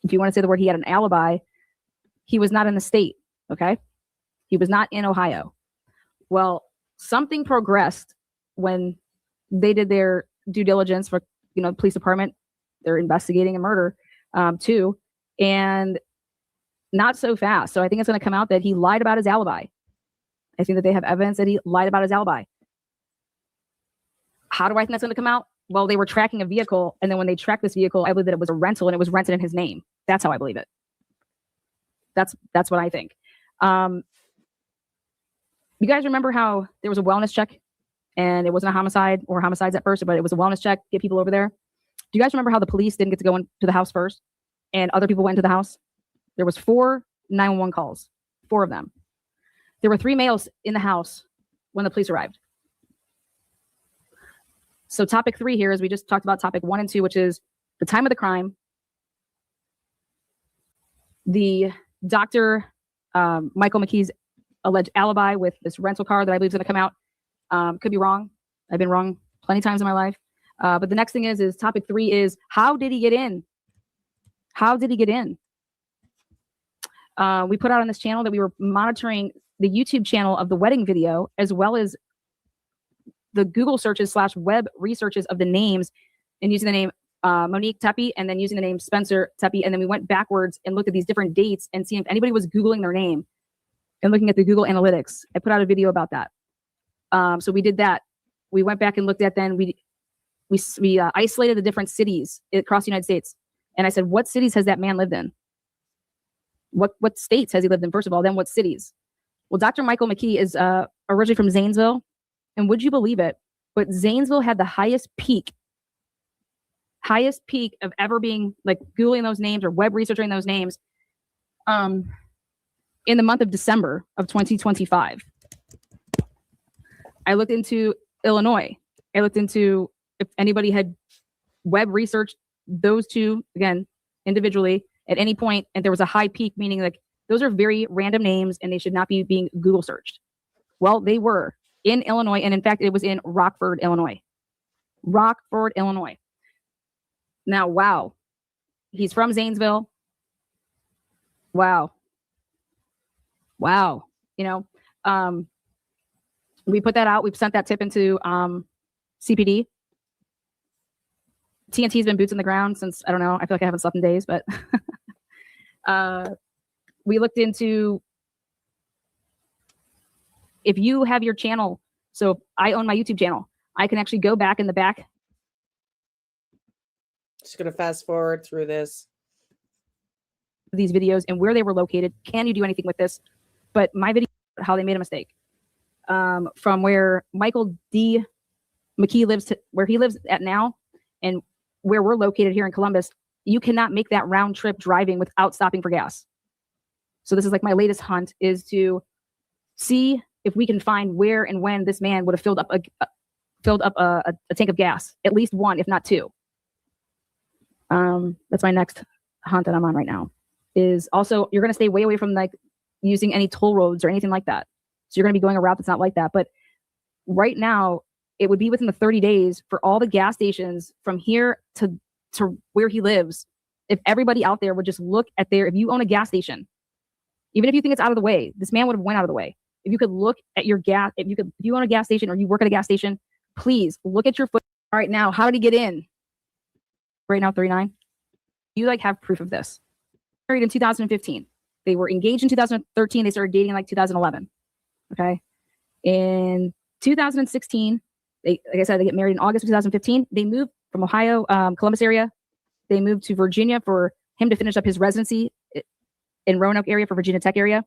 S8: if you want to say the word, he had an alibi, he was not in the state. Okay. He was not in Ohio. Well, something progressed when they did their due diligence for, the police department. They're investigating a murder, too. And not so fast. So I think it's going to come out that he lied about his alibi. I think that they have evidence that he lied about his alibi. How do I think that's going to come out? Well, they were tracking a vehicle, and then when they tracked this vehicle, I believe that it was a rental, and it was rented in his name. That's how I believe it. That's what I think. You guys remember how there was a wellness check, and it wasn't a homicide or homicides at first, but it was a wellness check, get people over there? Do you guys remember how the police didn't get to go into the house first, and other people went into the house? There was 4 911 calls, 4 of them. There were 3 males in the house when the police arrived. So topic 3 here is we just talked about topic 1 and 2, which is the time of the crime, the Dr. Michael McKee's alleged alibi with this rental car that I believe is going to come out. Could be wrong. I've been wrong plenty of times in my life. But the next thing is topic 3 is how did he get in? How did he get in? We put out on this channel that we were monitoring the YouTube channel of the wedding video, as well as the Google searches / web researches of the names, and using the name Monique Tepe, and then using the name Spencer Tepe. And then we went backwards and looked at these different dates and seeing if anybody was Googling their name and looking at the Google Analytics. I put out a video about that. So we did that. We went back and looked at then we isolated the different cities across the United States. And I said, what cities has that man lived in? What states has he lived in, first of all, then what cities? Well, Dr. Michael McKee is originally from Zanesville. And would you believe it? But Zanesville had the highest peak of ever being like Googling those names or web researching those names in the month of December of 2025. I looked into Illinois. I looked into if anybody had web researched those two, again, individually at any point, and there was a high peak, meaning like those are very random names and they should not be being Google searched. Well, they were in Illinois, and in fact, it was in Rockford, Illinois. Rockford, Illinois. Now, wow. He's from Zanesville. Wow. Wow. We put that out. We've sent that tip into CPD. TNT's been boots on the ground since, I don't know, I feel like I haven't slept in days, but we looked into if you have your channel. So if I own my YouTube channel, I can actually go back in the back.
S1: Just going to fast forward through this.
S8: These videos and where they were located. Can you do anything with this? But my video, how they made a mistake. From where Michael D. McKee lives to where he lives at now, and where we're located here in Columbus, you cannot make that round trip driving without stopping for gas. So this is like my latest hunt, is to see if we can find where and when this man would have filled up a tank of gas, at least 1, if not 2. That's my next hunt that I'm on right now. Is also, you're going to stay way away from like using any toll roads or anything like that. So you're going to be going a route that's not like that. But right now, it would be within the 30 days for all the gas stations from here to where he lives. If everybody out there would just look at if you own a gas station, even if you think it's out of the way, this man would have went out of the way. If you could look at your gas, if you own a gas station or you work at a gas station, please look at your foot. All right, now, how did he get in? Right now, 39. You have proof of this. Married in 2015. They were engaged in 2013. They started dating like 2011. Okay. In 2016, like I said, they get married in August of 2015. They moved from Ohio, Columbus area. They moved to Virginia for him to finish up his residency in Roanoke area for Virginia Tech area.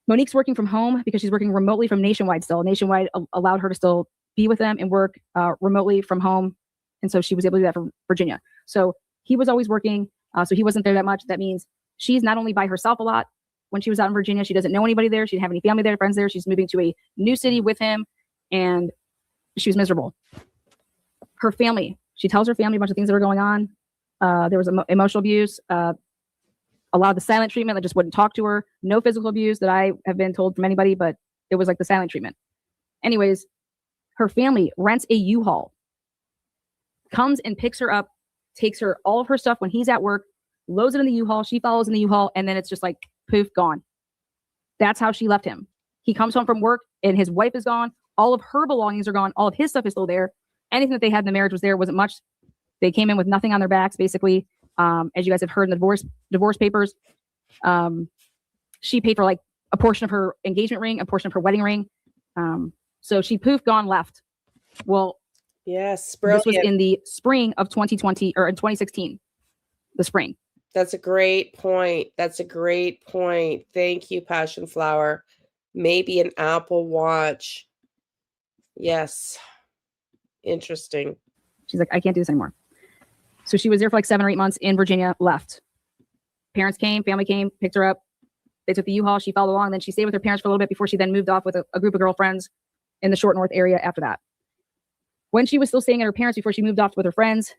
S8: Monique's working from home because she's working remotely from Nationwide still. Nationwide allowed her to still be with them and work remotely from home. And so she was able to do that from Virginia. So he was always working. So he wasn't there that much. That means she's not only by herself a lot. When she was out in Virginia, she doesn't know anybody there. She didn't have any family there, friends there. She's moving to a new city with him, and she was miserable. Her family, she tells her family a bunch of things that were going on. There was emotional abuse, a lot of the silent treatment that just wouldn't talk to her. No physical abuse that I have been told from anybody, but it was like the silent treatment. Anyways, her family rents a U-Haul, comes and picks her up, takes her all of her stuff when he's at work, loads it in the U-Haul. She follows in the U-Haul, and then it's just like poof, gone. That's how she left him. He comes home from work and his wife is gone. All of her belongings are gone. All of his stuff is still there. Anything that they had in the marriage was there. Wasn't much. They came in with nothing on their backs, basically. As you guys have heard in the divorce papers, she paid for like a portion of her engagement ring, a portion of her wedding ring. So she poof, gone, left. Well,
S1: yes,
S8: brilliant. This was in the spring of 2020 or in 2016, the spring.
S1: That's a great point. That's a great point. Thank you, Passion Flower. Maybe an Apple Watch. Yes. Interesting.
S8: She's like, I can't do this anymore. So she was there for like 7 or 8 months in Virginia, left. Parents came, family came, picked her up. They took the U-Haul. She followed along. Then she stayed with her parents for a little bit before she then moved off with a group of girlfriends in the Short North area after that. When she was still staying at her parents before she moved off with her friends,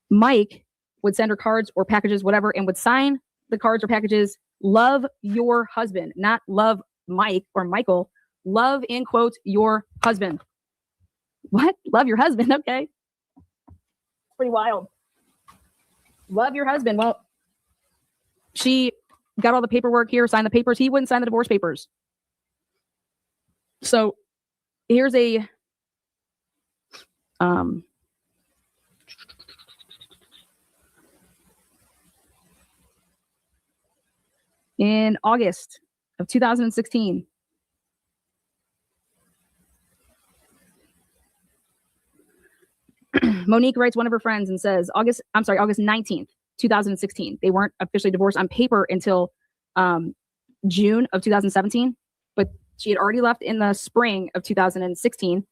S8: Mike would send her cards or packages, whatever, and would sign the cards or packages, love your husband, not love Mike or Michael, love in quotes your husband. What? Love your husband? Okay. Pretty wild. Love your husband. Well, she got all the paperwork here, signed the papers. He wouldn't sign the divorce papers. So here's a in August of 2016, Monique writes one of her friends and says, August 19th, 2016. They weren't officially divorced on paper until June of 2017, but she had already left in the spring of 2016.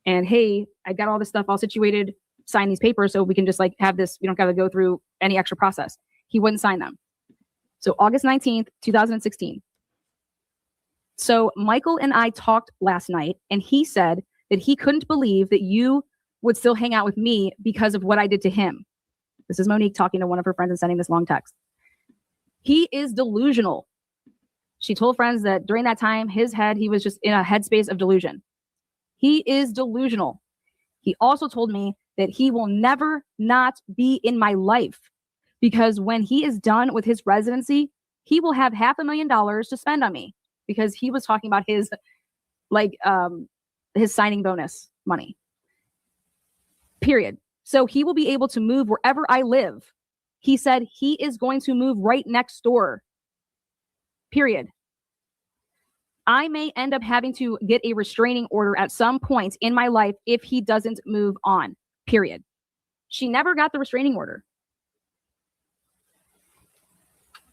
S8: And hey, I got all this stuff all situated, sign these papers so we can just like have this, we don't got to go through any extra process. He wouldn't sign them. So August 19th, 2016. So Michael and I talked last night, and he said that he couldn't believe that you would still hang out with me because of what I did to him. This is Monique talking to one of her friends and sending this long text. He is delusional. She told friends that during that time, he was just in a headspace of delusion. He is delusional. He also told me that he will never not be in my life because when he is done with his residency, he will have $500,000 to spend on me, because he was talking about his signing bonus money. Period. So he will be able to move wherever I live. He said he is going to move right next door. Period. I may end up having to get a restraining order at some point in my life if he doesn't move on. Period. She never got the restraining order.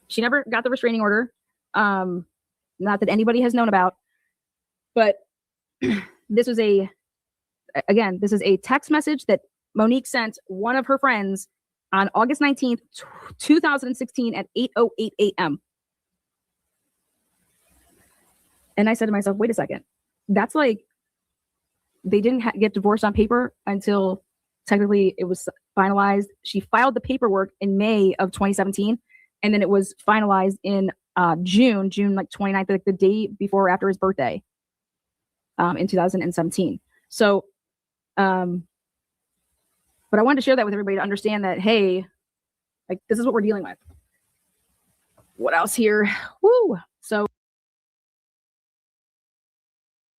S8: She never got the restraining order. Not that anybody has known about, but this is a text message that Monique sent one of her friends on August 19th, 2016 at 8:08 a.m. And I said to myself, wait a second. That's like, they didn't get divorced on paper until technically it was finalized. She filed the paperwork in May of 2017. And then it was finalized in June like 29th, like the day before or after his birthday in 2017. So, but I wanted to share that with everybody to understand that, hey, like this is what we're dealing with. What else here? Woo. So.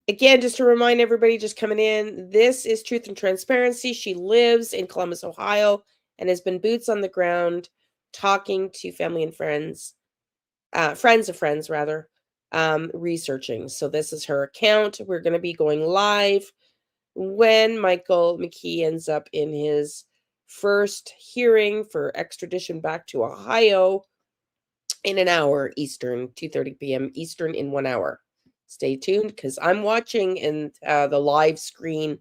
S1: Again, just to remind everybody just coming in, this is Truth and Transparency. She lives in Columbus, Ohio, and has been boots on the ground talking to family and friends, friends of friends, rather, researching. So this is her account. We're going to be going live when Michael McKee ends up in his first hearing for extradition back to Ohio. in an hour Eastern, 2:30 p.m. Eastern in 1 hour. Stay tuned because I'm watching in the live screen.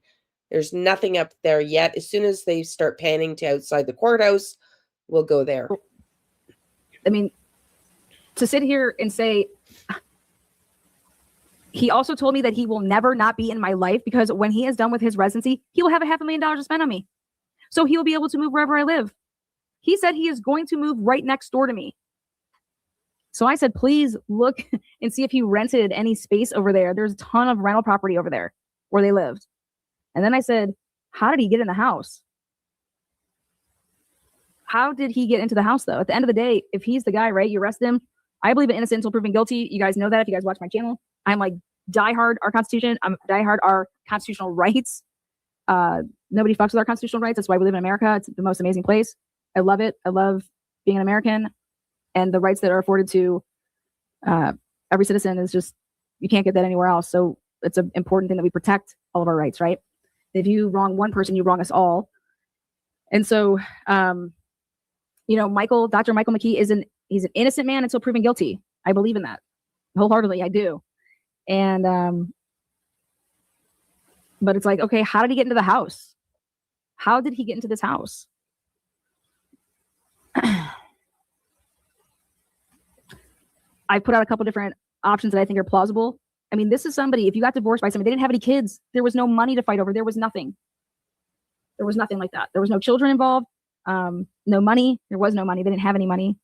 S1: There's nothing up there yet. As soon as they start panning to outside the courthouse, we'll go there.
S8: I mean, to sit here and say, he also told me that he will never not be in my life because when he is done with his residency, he will have $500,000 to spend on me. So he'll be able to move wherever I live. He said he is going to move right next door to me. So I said, please look and see if he rented any space over there. There's a ton of rental property over there where they lived. And then I said, how did he get in the house? How did he get into the house, though? At the end of the day, if he's the guy, right, you arrest him. I believe in innocent until proven guilty. You guys know that if you guys watch my channel. I'm like diehard our Constitution. I'm diehard our constitutional rights. Nobody fucks with our constitutional rights. That's why we live in America. It's the most amazing place. I love it. I love being an American. And the rights that are afforded to every citizen is just, you can't get that anywhere else. So it's an important thing that we protect all of our rights, right? If you wrong one person, you wrong us all. And so, you know, Dr. Michael McKee he's an innocent man until proven guilty. I believe in that wholeheartedly. I do. And, but it's like, okay, how did he get into the house? How did he get into this house? I put out a couple different options that I think are plausible. I mean, this is somebody, if you got divorced by somebody, they didn't have any kids. There was no money to fight over. There was nothing. There was nothing like that. There was no children involved. No money. There was no money. They didn't have any money.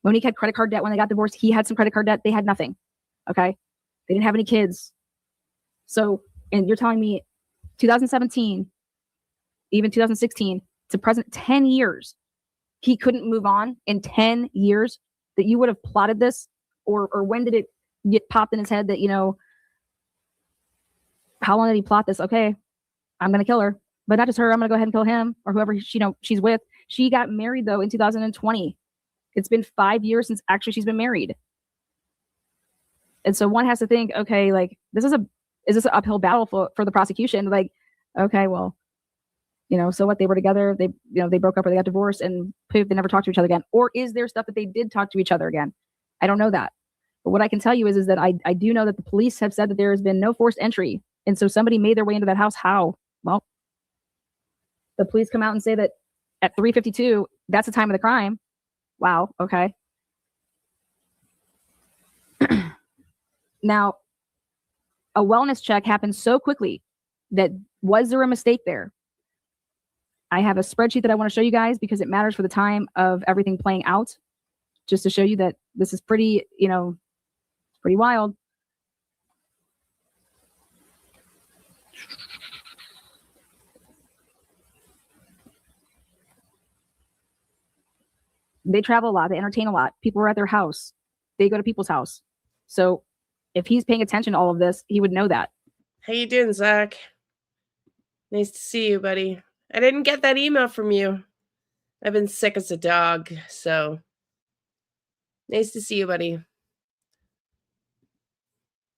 S8: Monique had credit card debt when they got divorced. He had some credit card debt. They had nothing. Okay. They didn't have any kids. So, and you're telling me 2017, even 2016 to present, 10 years, he couldn't move on in 10 years, that you would have plotted this? Or when did it get popped in his head that, you know, how long did he plot this? Okay, I'm going to kill her, but not just her. I'm going to go ahead and kill him or whoever she's with. She got married though in 2020. It's been 5 years since actually she's been married. And so one has to think, okay, like is this an uphill battle for the prosecution? Like, okay, well, you know, so what, they were together, they broke up or they got divorced and they never talked to each other again. Or is there stuff that they did talk to each other again? I don't know that. But what I can tell you is that I do know that the police have said that there has been no forced entry. And so somebody made their way into that house. How? Well, the police come out and say that at 3:52, that's the time of the crime. Wow. Okay. Now, a wellness check happened so quickly that was there a mistake there? I have a spreadsheet that I want to show you guys because it matters for the time of everything playing out, just to show you that this is pretty, you know, pretty wild. They travel a lot. They entertain a lot. People are at their house. They go to people's house. So if he's paying attention to all of this, he would know that.
S1: How you doing, Zach? Nice to see you, buddy. I didn't get that email from you. I've been sick as a dog, so nice to see you, buddy.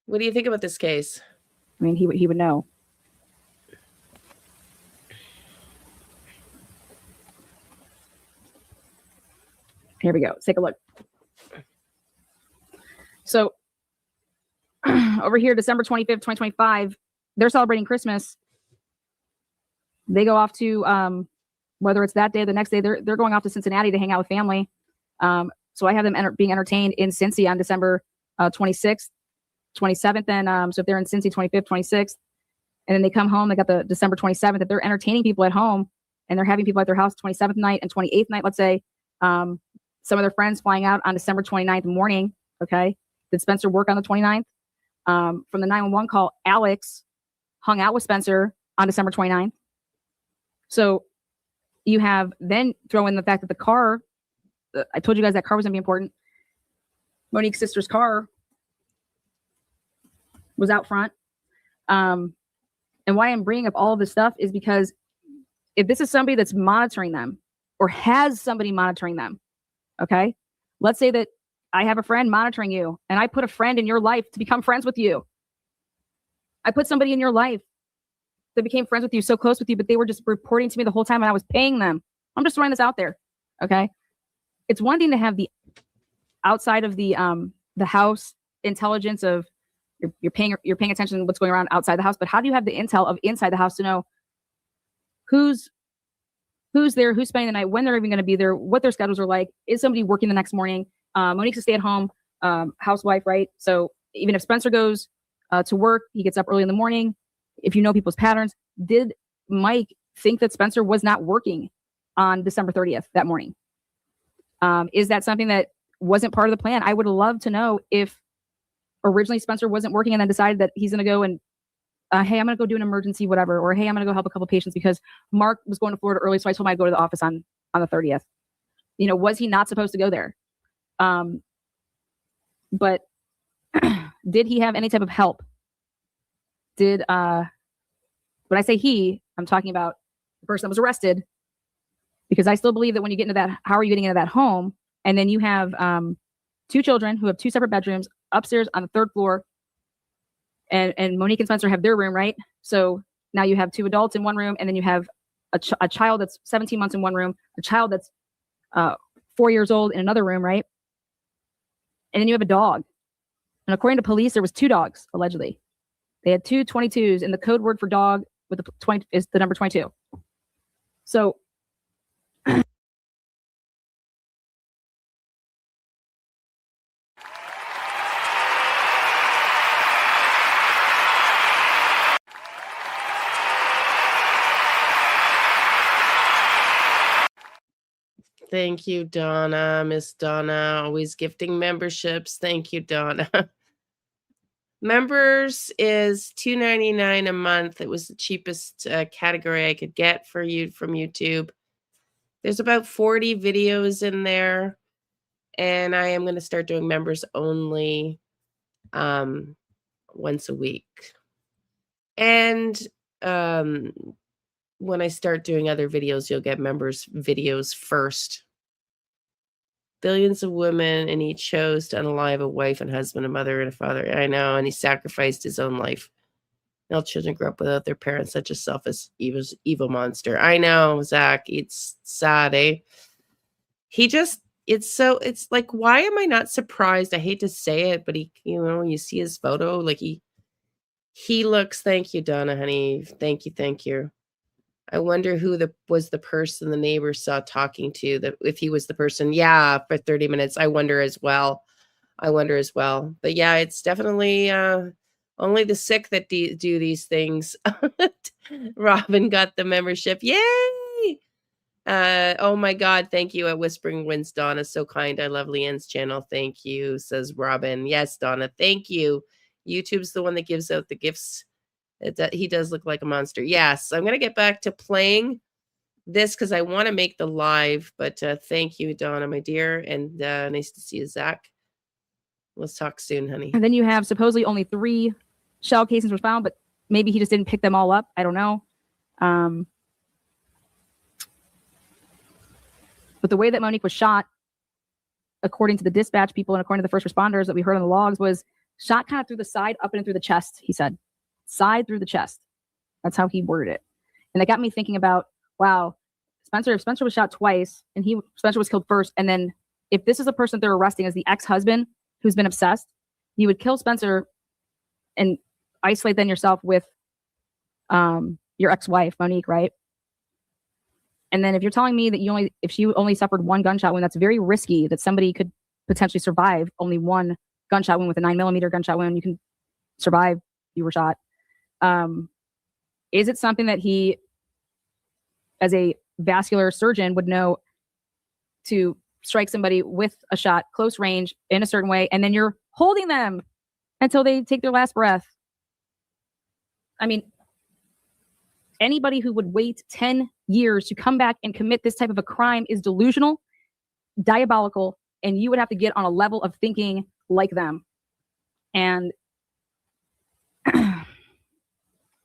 S1: What do you think about this case?
S8: I mean, he would know. Here we go. Let's take a look. So over here, December 25th, 2025, they're celebrating Christmas. They go off to, whether it's that day or the next day, they're going off to Cincinnati to hang out with family. So I have them being entertained in Cincy on December 26th, 27th. And so if they're in Cincy 25th, 26th, and then they come home, they got the December 27th. If they're entertaining people at home and they're having people at their house 27th night and 28th night, let's say, some of their friends flying out on December 29th morning. Okay. Did Spencer work on the 29th? From the 911 call, Alex hung out with Spencer on December 29th. So you have then throw in the fact that the car, I told you guys that car was going to be important. Monique's sister's car was out front. And why I'm bringing up all of this stuff is because if this is somebody that's monitoring them or has somebody monitoring them, okay, let's say that I have a friend monitoring you and I put a friend in your life to become friends with you. I put somebody in your life that became friends with you, so close with you, but they were just reporting to me the whole time and I was paying them. I'm just throwing this out there. Okay. It's one thing to have the outside of the house intelligence of you're paying attention to what's going on outside the house, but how do you have the intel of inside the house to know who's there, who's spending the night, when they're even going to be there, what their schedules are like? Is somebody working the next morning? Monique's a stay-at-home housewife, right? So even if Spencer goes to work, he gets up early in the morning. If you know people's patterns, did Mike think that Spencer was not working on December 30th that morning? Is that something that wasn't part of the plan? I would love to know if originally Spencer wasn't working and then decided that he's going to go and, hey, I'm going to go do an emergency, whatever. Or, hey, I'm going to go help a couple patients because Mark was going to Florida early. So I told him I'd go to the office on the 30th. You know, was he not supposed to go there? But did he have any type of help? When I say he, I'm talking about the person that was arrested, because I still believe that when you get into that, how are you getting into that home? And then you have 2 children who have 2 separate bedrooms upstairs on the 3rd floor. And Monique and Spencer have their room, right? So now you have 2 adults in one room, and then you have a child that's 17 months in one room, a child that's 4 years old in another room, right? And then you have a dog. And according to police, there was 2 dogs, allegedly. They had 2 22s, and the code word for dog with the 20 is the number 22. So
S1: Thank you, Donna. Miss Donna, always gifting memberships. Thank you, Donna. Members is $2.99 a month. It was the cheapest category I could get for you from YouTube. There's about 40 videos in there, and I am going to start doing members only once a week. And when I start doing other videos, you'll get members videos first. Billions of women, and he chose to unalive a wife and husband, a mother and a father. I know, and he sacrificed his own life. All children grow up without their parents, such a selfish, evil monster. I know, Zach. It's sad, eh? It's like, why am I not surprised? I hate to say it, but you see his photo, like he looks, thank you, Donna, honey. Thank you. I wonder who was the person the neighbor saw talking to, that if he was the person. Yeah, for 30 minutes. I wonder as well. But yeah, it's definitely only the sick that do these things. Robin got the membership. Yay! Oh my God. Thank you at Whispering Winds, Donna. So kind. I love Liane's channel. Thank you, says Robin. Yes, Donna. Thank you. YouTube's the one that gives out the gifts. He does look like a monster. Yes, I'm going to get back to playing this because I want to make the live. But thank you, Donna, my dear. And nice to see you, Zach. Let's talk soon, honey.
S8: And then you have supposedly only 3 shell casings were found, but maybe he just didn't pick them all up. I don't know. But the way that Monique was shot, according to the dispatch people and according to the first responders that we heard on the logs, was shot kind of through the side, up and through the chest, he said. Side through the chest. That's how he worded it. And that got me thinking about, wow, if Spencer was shot twice and Spencer was killed first, and then if this is a person they're arresting as the ex-husband who's been obsessed, you would kill Spencer and isolate then yourself with your ex-wife, Monique, right? And then if you're telling me that if she only suffered 1 gunshot wound, that's very risky that somebody could potentially survive only 1 gunshot wound with a 9mm gunshot wound. You can survive, you were shot. Is it something that he, as a vascular surgeon, would know to strike somebody with a shot close range in a certain way, and then you're holding them until they take their last breath? I mean, anybody who would wait 10 years to come back and commit this type of a crime is delusional, diabolical, and you would have to get on a level of thinking like them. And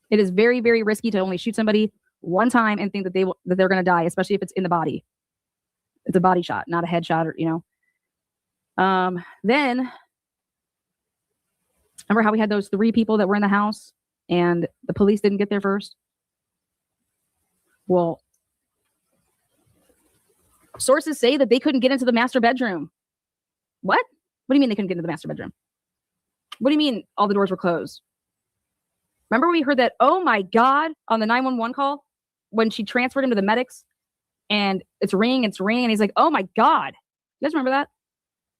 S8: it is very, very risky to only shoot somebody 1 time and think that they're going to die, especially if it's in the body. It's a body shot, not a head shot, or Then remember how we had those 3 people that were in the house and the police didn't get there first? Well, sources say that they couldn't get into the master bedroom. What? What do you mean they couldn't get into the master bedroom? What do you mean all the doors were closed? Remember we heard that, oh my God, on the 911 call when she transferred him to the medics and it's ringing. And he's like, oh my God. You guys remember that?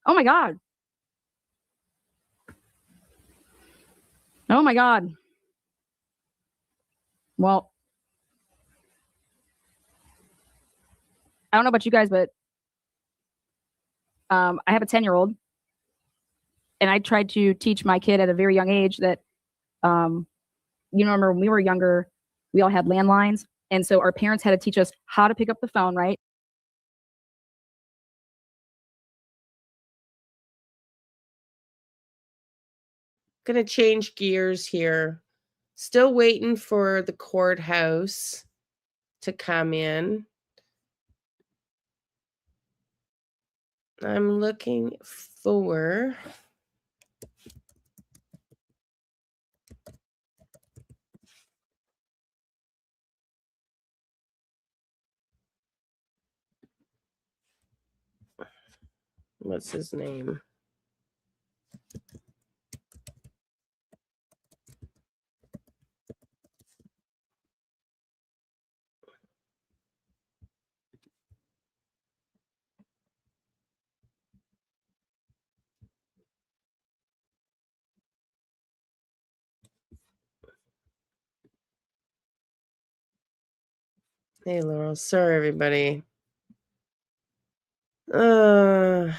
S8: Oh my God. Oh my God. Well, I don't know about you guys, but I have a 10-year-old, and I tried to teach my kid at a very young age that, remember when we were younger, we all had landlines. And so our parents had to teach us how to pick up the phone, right?
S1: Gonna change gears here. Still waiting for the courthouse to come in. I'm looking for what's his name? Hey, Laurel. Sorry, everybody. I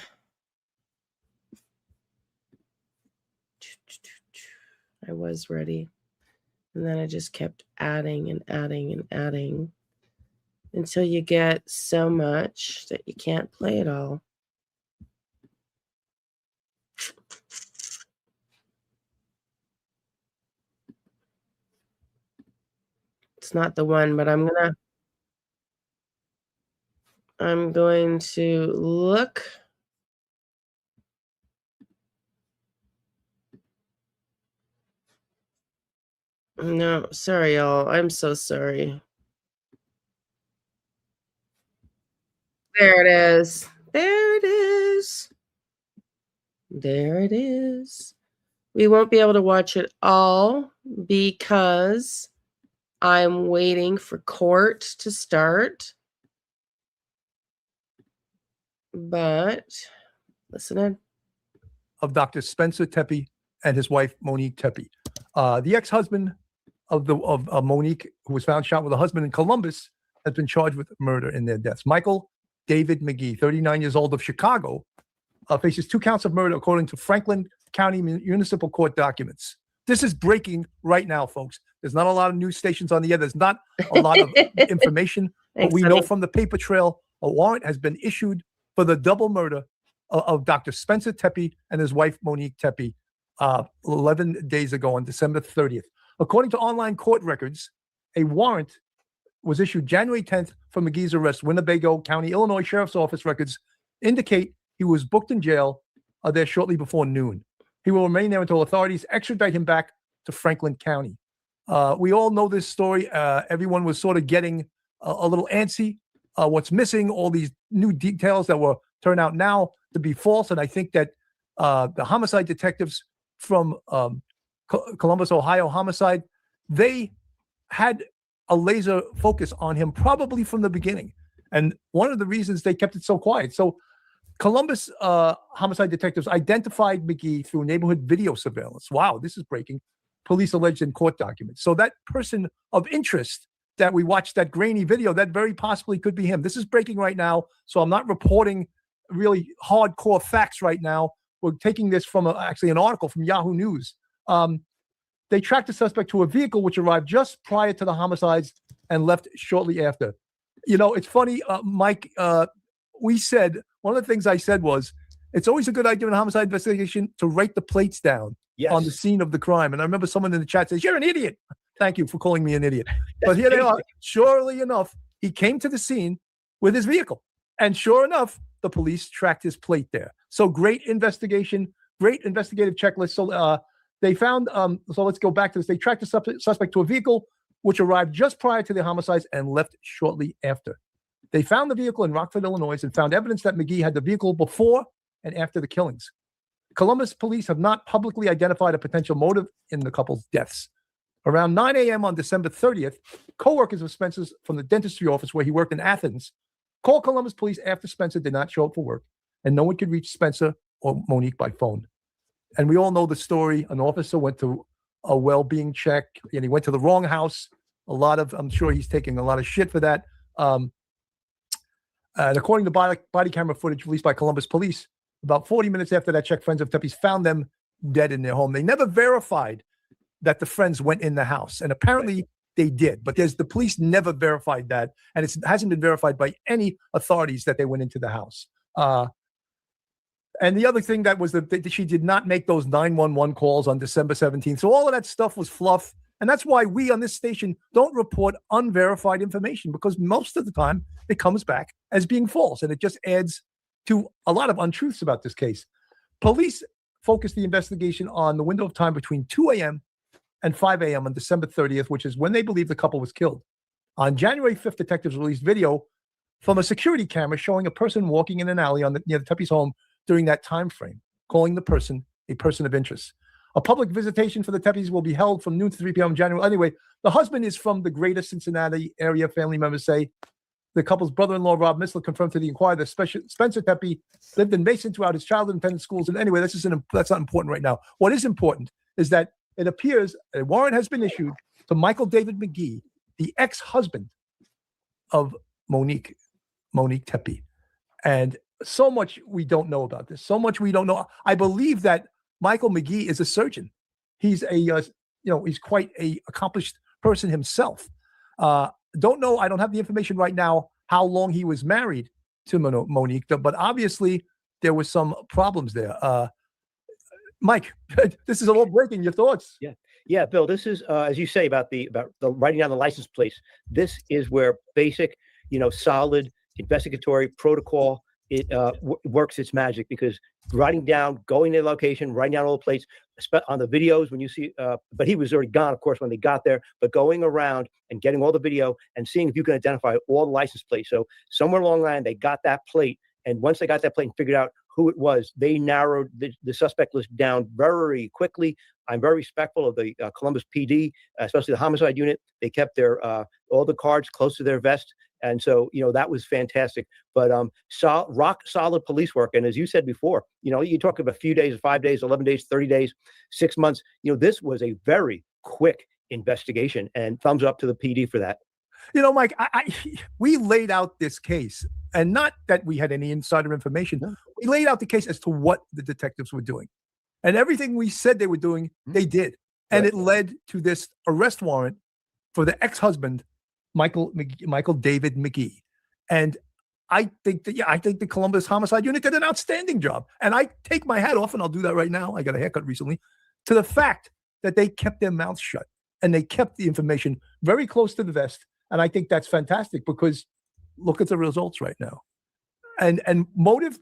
S1: was ready. And then I just kept adding and adding and adding until you get so much that you can't play it all. It's not the one, but I'm going to look. No, sorry, y'all. I'm so sorry. There it is. There it is. There it is. We won't be able to watch it all because I'm waiting for court to start. But listen in.
S9: Of Dr. Spencer Tepe and his wife, Monique Tepe. The ex-husband of Monique, who was found shot with a husband in Columbus, has been charged with murder in their deaths. Michael David McKee, 39 years old, of Chicago, faces 2 counts of murder according to Franklin County Municipal Court documents. This is breaking right now, folks. There's not a lot of news stations on the air. There's not a lot of information, but we know from the paper trail a warrant has been issued for the double murder of Dr. Spencer Tepe and his wife, Monique Tepe, 11 days ago on December 30th. According to online court records, a warrant was issued January 10th for McGee's arrest. Winnebago County, Illinois Sheriff's Office records indicate he was booked in jail there shortly before noon. He will remain there until authorities extradite him back to Franklin County. We all know this story. Everyone was sort of getting a little antsy. What's missing? All these new details that were turned out now to be false. And I think that the homicide detectives from Columbus, Ohio homicide, they had a laser focus on him probably from the beginning. And one of the reasons they kept it so quiet. So Columbus homicide detectives identified McKee through neighborhood video surveillance. Wow, this is breaking. Police alleged in court documents. So that person of interest that we watched that grainy video, that very possibly could be him. This is breaking right now. So I'm not reporting really hardcore facts right now. We're taking this from actually an article from Yahoo News. They tracked the suspect to a vehicle which arrived just prior to the homicides and left shortly after. You know, it's funny, Mike, we said, one of the things I said was, it's always a good idea in a homicide investigation to write the plates down on the scene of the crime. And I remember someone in the chat says, "You're an idiot." Thank you for calling me an idiot. But here they are. Surely enough, he came to the scene with his vehicle. And sure enough, the police tracked his plate there. So great investigation, great investigative checklist. So they found, so let's go back to this. They tracked the suspect to a vehicle which arrived just prior to the homicides and left shortly after. They found the vehicle in Rockford, Illinois, and found evidence that McGee had the vehicle before and after the killings. Columbus police have not publicly identified a potential motive in the couple's deaths. Around 9 a.m. on December 30th, co-workers of Spencer's from the dentistry office where he worked in Athens called Columbus police after Spencer did not show up for work, and no one could reach Spencer or Monique by phone. And we all know the story. An officer went to a well-being check, and he went to the wrong house. I'm sure he's taking a lot of shit for that. And according to body camera footage released by Columbus police, about 40 minutes after that check, friends of Tepe's found them dead in their home. They never verified that the friends went in the house, and apparently they did, but the police never verified that, and it hasn't been verified by any authorities that they went into the house. And the other thing that was that she did not make those 911 calls on December 17th. So all of that stuff was fluff, and that's why we on this station don't report unverified information, because most of the time it comes back as being false, and it just adds to a lot of untruths about this case. Police focused the investigation on the window of time between 2 a.m. and 5 a.m. on December 30th, which is when they believe the couple was killed. On January 5th, detectives released video from a security camera showing a person walking in an alley near the Tepe's home during that time frame, calling the person a person of interest. A public visitation for the Tepes will be held from noon to 3 p.m. in January. Anyway, the husband is from the greater Cincinnati area, family members say. The couple's brother-in-law, Rob Missler, confirmed to the Inquirer that Spencer Tepe lived in Mason throughout his childhood and attended schools. And anyway, that's not important right now. What is important is that it appears a warrant has been issued to Michael David McKee, the ex-husband of Monique Tepe. And so much we don't know about this. So much we don't know. I believe that Michael McKee is a surgeon. He's he's quite a accomplished person himself. Don't know. I don't have the information right now how long he was married to Monique, but obviously there was some problems there. Mike, this is all breaking. Your thoughts?
S10: Yeah, Bill. This is as you say about the writing down the license plates. This is where basic, solid investigatory protocol works its magic, because writing down, going to the location, writing down all the plates on the videos when you see. But he was already gone, of course, when they got there. But going around and getting all the video and seeing if you can identify all the license plates. So somewhere along the line, they got that plate, and once they got that plate and figured out who it was, they narrowed the suspect list down very quickly. I'm very respectful of the Columbus PD, especially the homicide unit. They kept their all the cards close to their vest. And so, that was fantastic. But rock solid police work. And as you said before, you talk about a few days, 5 days, 11 days, 30 days, 6 months. This was a very quick investigation, and thumbs up to the PD for that.
S9: Mike, we laid out this case, and not that we had any insider information. No. We laid out the case as to what the detectives were doing. And everything we said they were doing, they did. And it led to this arrest warrant for the ex-husband, Michael David McKee. And I think the Columbus Homicide Unit did an outstanding job. And I take my hat off, and I'll do that right now. I got a haircut recently, to the fact that they kept their mouths shut and they kept the information very close to the vest. And I think that's fantastic, because look at the results right now. And motive,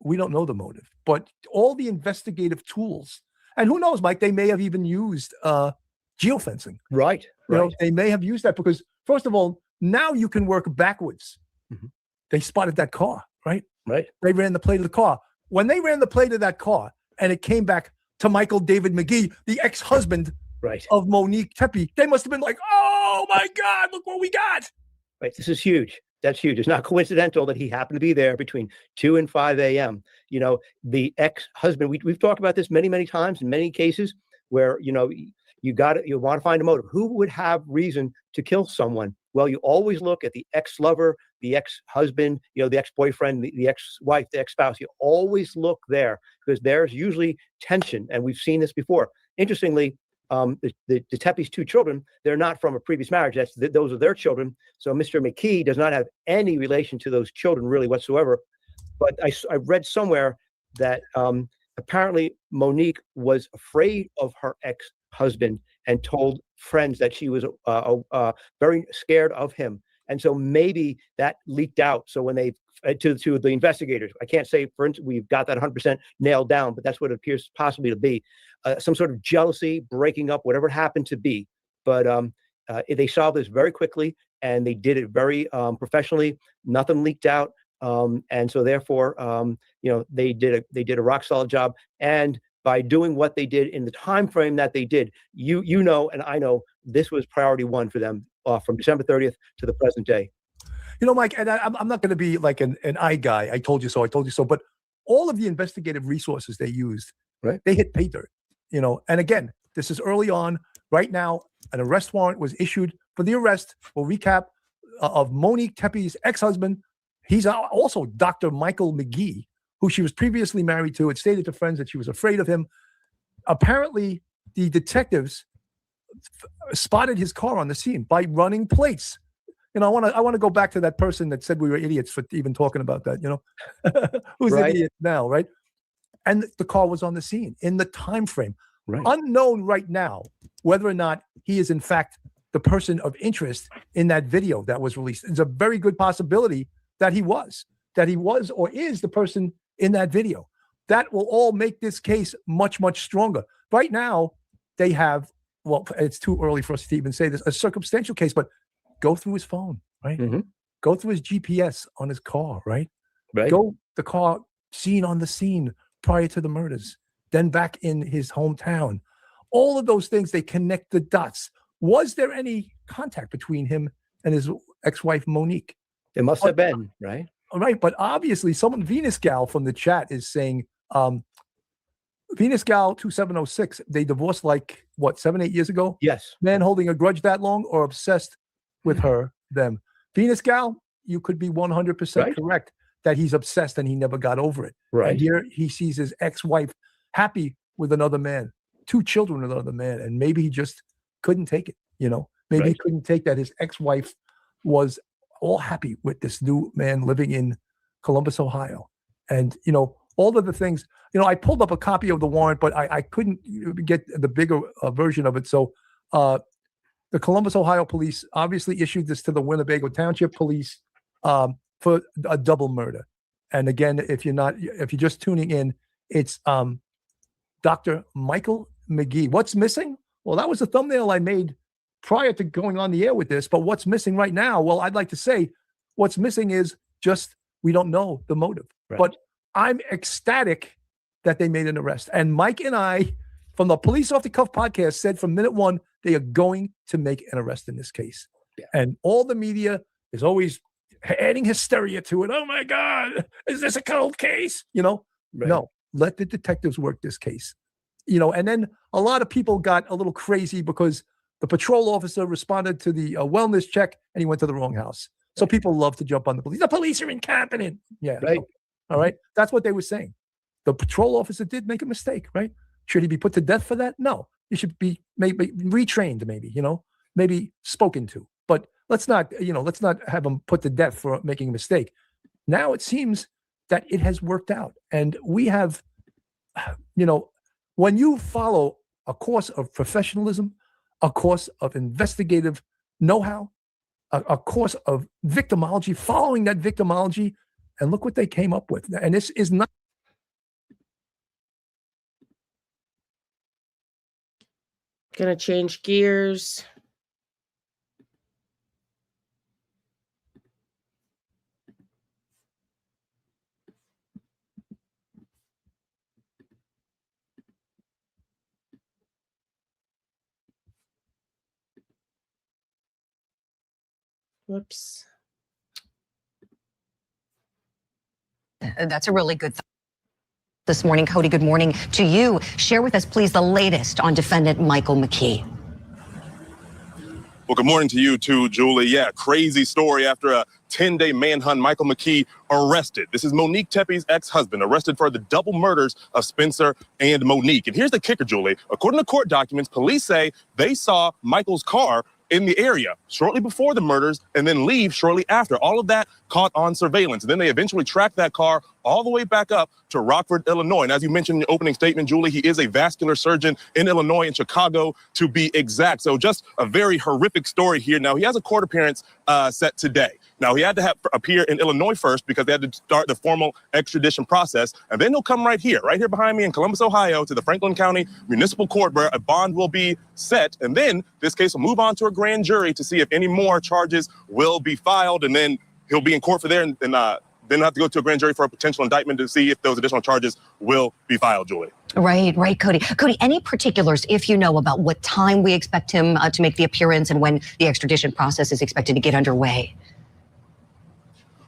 S9: we don't know the motive, but all the investigative tools, and who knows, Mike, they may have even used geofencing.
S10: Right.
S9: They may have used that, because first of all, now you can work backwards. Mm-hmm. They spotted that car, right?
S10: Right.
S9: They ran the plate of the car. When they ran the plate of that car and it came back to Michael David McKee, the ex-husband of Monique Tepe, they must have been like, oh my God, look what we got.
S10: Right. This is huge. That's huge. It's not coincidental that he happened to be there between 2 and 5 a.m. The ex-husband, we've talked about this many, many times in many cases where, you want to find a motive. Who would have reason to kill someone? Well, you always look at the ex-lover, the ex-husband, the ex-boyfriend, the ex-wife, the ex-spouse. You always look there, because there's usually tension. And we've seen this before. Interestingly, the Tepe's 2 children, they're not from a previous marriage. Those are their children. So Mr. McKee does not have any relation to those children really whatsoever. But I read somewhere that apparently Monique was afraid of her ex-husband and told friends that she was very scared of him. And so maybe that leaked out. So when they to the investigators, I can't say for instance we've got that 100% nailed down, but that's what it appears possibly to be. Some sort of jealousy, breaking up, whatever it happened to be. But they solved this very quickly, and they did it very professionally. Nothing leaked out. And so therefore, they did a rock solid job. And by doing what they did in the time frame that they did, you know, and I know this was priority one for them from December 30th to the present day.
S9: Mike, and I'm not going to be like an I guy. I told you so. But all of the investigative resources they used,
S10: right?
S9: They hit pay dirt, And again, this is early on. Right now, an arrest warrant was issued for the arrest. We'll recap of Monique Tepe's ex-husband. He's also Dr. Michael McKee, who she was previously married to. It stated to friends that she was afraid of him. Apparently, the detectives spotted his car on the scene by running plates. I want to go back to that person that said we were idiots for even talking about that, who's
S10: right.
S9: an idiot now, right? And the car was on the scene in the time frame.
S10: Right.
S9: Unknown right now whether or not he is in fact the person of interest in that video that was released. It's a very good possibility that he was or is the person in that video. That will all make this case much, much stronger. Right now, they have, well, it's too early for us to even say this, a circumstantial case, but go through his phone, right?
S10: Mm-hmm.
S9: Go through his GPS on his car, right?
S10: Right.
S9: Go the car seen on the scene prior to the murders, then back in his hometown. All of those things, they connect the dots. Was there any contact between him and his ex-wife, Monique?
S10: There must have been, right?
S9: All right, but obviously someone, Venus Gal from the chat is saying, Venus Gal 2706, they divorced like, 7-8 years ago?
S10: Yes.
S9: Man holding a grudge that long or obsessed with them. Venus Gal, you could be 100% correct that he's obsessed and he never got over it.
S10: Right.
S9: And here he sees his ex-wife happy with another man, 2 children with another man, and maybe he just couldn't take it, Maybe he couldn't take that his ex-wife was all happy with this new man living in Columbus, Ohio. And, all of the things, I pulled up a copy of the warrant, but I couldn't get the bigger version of it. So the Columbus, Ohio police obviously issued this to the Winnebago Township Police for a double murder. And again, if you're just tuning in, it's Dr. Michael McKee. What's missing? Well, that was the thumbnail I made prior to going on the air with this, but what's missing right now? Well, I'd like to say what's missing is just, we don't know the motive, but I'm ecstatic that they made an arrest. And Mike and I, from the Police Off the Cuff podcast, said from minute one, they are going to make an arrest in this case. Yeah. And all the media is always adding hysteria to it. Oh my God, is this a cold case? No, let the detectives work this case. And then a lot of people got a little crazy because the patrol officer responded to the wellness check and he went to the wrong house. So people love to jump on the police. The police are incompetent. Yeah.
S10: Right.
S9: All right. That's what they were saying. The patrol officer did make a mistake, right? Should he be put to death for that? No. He should be maybe retrained, maybe spoken to. But let's not have him put to death for making a mistake. Now it seems that it has worked out. And we have, when you follow a course of professionalism, a course of investigative know-how, a course of victimology, following that victimology, and look what they came up with. And this is not.
S1: Gonna change gears. Whoops.
S2: That's a really good this morning. Cody, good morning to you. Share with us, please, the latest on defendant Michael McKee.
S11: Well, good morning to you too, Julie. Yeah, crazy story after a 10-day manhunt. Michael McKee arrested. This is Monique Tepe's ex-husband, arrested for the double murders of Spencer and Monique. And here's the kicker, Julie. According to court documents, police say they saw Michael's car in the area shortly before the murders and then leave shortly after. All of that caught on surveillance. And then they eventually tracked that car all the way back up to Rockford, Illinois. And as you mentioned in your opening statement, Julie, he is a vascular surgeon in Illinois, in Chicago, to be exact. So just a very horrific story here. Now, he has a court appearance set today. Now, he had to appear in Illinois first because they had to start the formal extradition process. And then he'll come right here behind me in Columbus, Ohio, to the Franklin County Municipal Court, where a bond will be set. And then this case will move on to a grand jury to see if any more charges will be filed. And then he'll be in court for there. And then have to go to a grand jury for a potential indictment to see if those additional charges will be filed, Julie.
S12: Right, Cody. Cody, any particulars, if you know, about what time we expect him to make the appearance and when the extradition process is expected to get underway?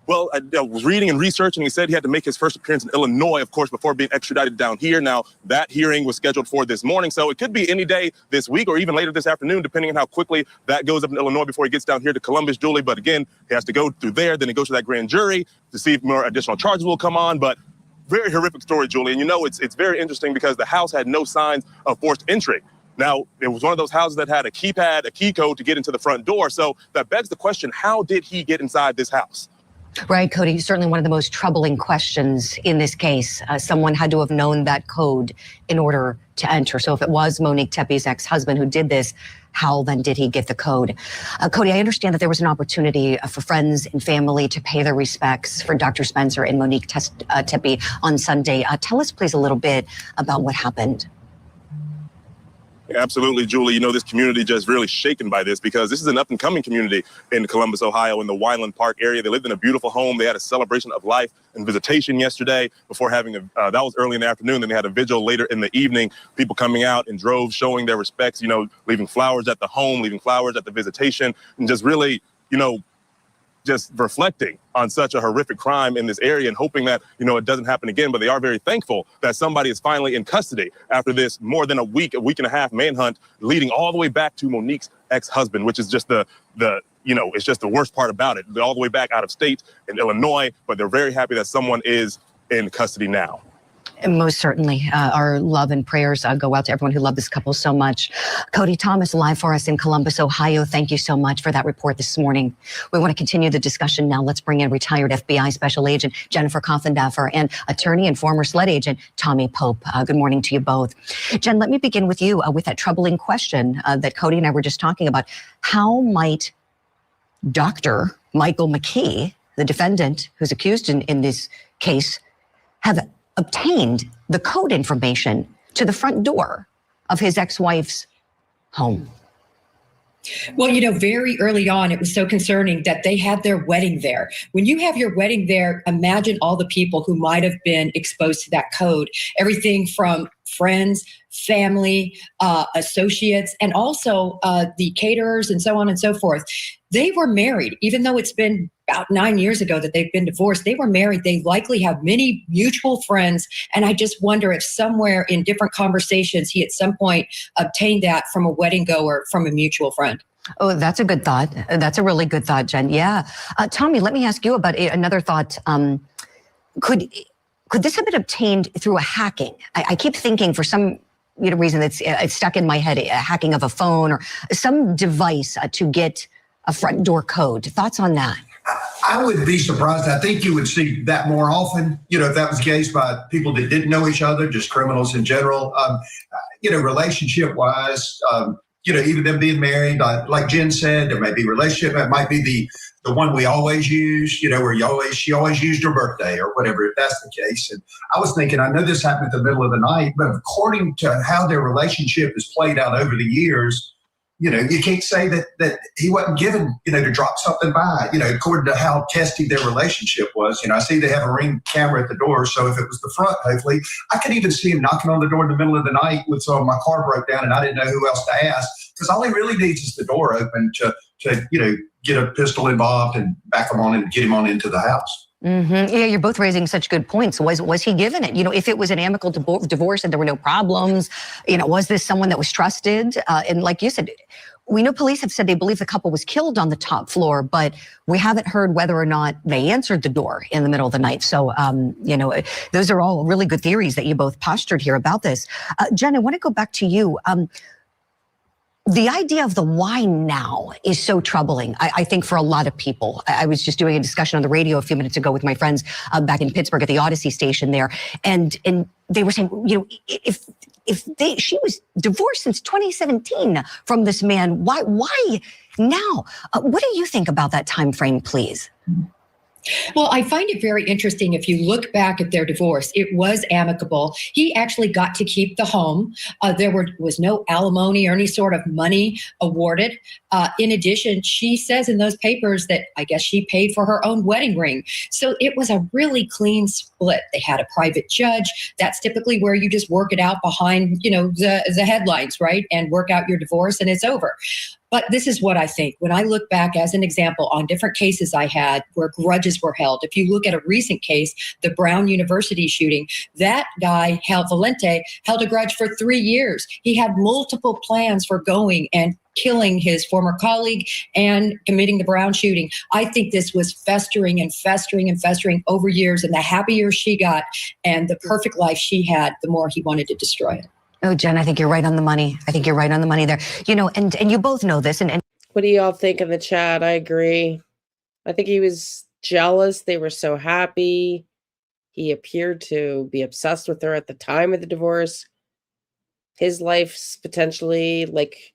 S11: Well, I was reading and researching. He said he had to make his first appearance in Illinois, of course, before being extradited down here. Now, that hearing was scheduled for this morning, so it could be any day this week or even later this afternoon, depending on how quickly that goes up in Illinois before he gets down here to Columbus, Julie. But again, he has to go through there, then he goes to that grand jury to see if more additional charges will come on. But very horrific story, Julie. And you know, it's very interesting because the house had no signs of forced entry. Now, it was one of those houses that had a keypad, a key code to get into the front door. So that begs the question, how did he get inside this house?
S12: Right, Cody, certainly one of the most troubling questions in this case. Someone had to have known that code in order to enter. So if it was Monique Tepe's ex-husband who did this, how then did he get the code? Cody, I understand that there was an opportunity for friends and family to pay their respects for Dr. Spencer and Monique Tepe on Sunday. Tell us, please, a little bit about what happened.
S11: Absolutely, Julie. You know, this community just really shaken by this because this is an up-and-coming community in Columbus, Ohio, in the Wyland Park area. They lived in a beautiful home. They had a celebration of life and visitation yesterday before having that was early in the afternoon. Then they had a vigil later in the evening, people coming out in droves, showing their respects, you know, leaving flowers at the home, leaving flowers at the visitation, and just really, you know, just reflecting on such a horrific crime in this area and hoping that, you know, it doesn't happen again. But they are very thankful that somebody is finally in custody after this more than a week and a half manhunt leading all the way back to Monique's ex-husband, which is just the you know, it's just the worst part about it. They're all the way back out of state in Illinois, but they're very happy that someone is in custody now.
S12: And most certainly, our love and prayers go out to everyone who loved this couple so much. Cody Thomas, live for us in Columbus, Ohio. Thank you so much for that report this morning. We want to continue the discussion now. Let's bring in retired FBI Special Agent Jennifer Coffendaffer and attorney and former SLED agent Tommy Pope. Good morning to you both. Jen, let me begin with you with that troubling question that Cody and I were just talking about. How might Dr. Michael McKee, the defendant who's accused in this case, have obtained the code information to the front door of his ex-wife's home?
S3: Well, you know, very early on, it was so concerning that they had their wedding there. When you have your wedding there, imagine all the people who might have been exposed to that code. Everything from friends, family, associates, and also the caterers and so on and so forth. They were married, even though it's been about 9 years ago that they've been divorced. They were married. They likely have many mutual friends. And I just wonder if somewhere in different conversations, he at some point obtained that from a wedding goer, from a mutual friend.
S12: Oh, that's a good thought. That's a really good thought, Jen. Yeah. Tommy, let me ask you about another thought. Could this have been obtained through a hacking? I keep thinking for some reason it's stuck in my head, a hacking of a phone or some device to get a front door code. Thoughts on that?
S13: I would be surprised. I think you would see that more often, if that was the case by people that didn't know each other, just criminals in general. Relationship wise, even them being married, like Jen said, there may be relationship. It might be the one we always use, where she always used her birthday or whatever, if that's the case. And I was thinking, I know this happened at the middle of the night, but according to how their relationship has played out over the years, you can't say that he wasn't given, to drop something by, according to how testy their relationship was. I see they have a Ring camera at the door. So if it was the front, hopefully, I could even see him knocking on the door in the middle of the night with my car broke down and I didn't know who else to ask. Because all he really needs is the door open to get a pistol involved and back him on and get him on into the house.
S12: Mm-hmm. Yeah, you're both raising such good points. Was he given it? If it was an amicable divorce and there were no problems, was this someone that was trusted? And like you said, we know police have said they believe the couple was killed on the top floor, but we haven't heard whether or not they answered the door in the middle of the night. So, those are all really good theories that you both postured here about this. Jen, I want to go back to you. The idea of the why now is so troubling, I think, for a lot of people. I was just doing a discussion on the radio a few minutes ago with my friends back in Pittsburgh at the Odyssey station there. And they were saying, she was divorced since 2017 from this man. Why now? What do you think about that time frame, please?
S3: Well, I find it very interesting. If you look back at their divorce, it was amicable. He actually got to keep the home. There was no alimony or any sort of money awarded. In addition, she says in those papers that I guess she paid for her own wedding ring. So it was a really clean split. They had a private judge. That's typically where you just work it out behind, the headlines, right? And work out your divorce and it's over. But this is what I think. When I look back as an example on different cases I had where grudges were held, if you look at a recent case, the Brown University shooting, that guy, Valente, held a grudge for 3 years. He had multiple plans for going and killing his former colleague and committing the Brown shooting. I think this was festering and festering and festering over years. And the happier she got and the perfect life she had, the more he wanted to destroy it.
S12: Oh, Jen, I think you're right on the money. I think you're right on the money there. And you both know this. And
S1: What do y'all think in the chat? I agree. I think he was jealous. They were so happy. He appeared to be obsessed with her at the time of the divorce. His life's potentially like,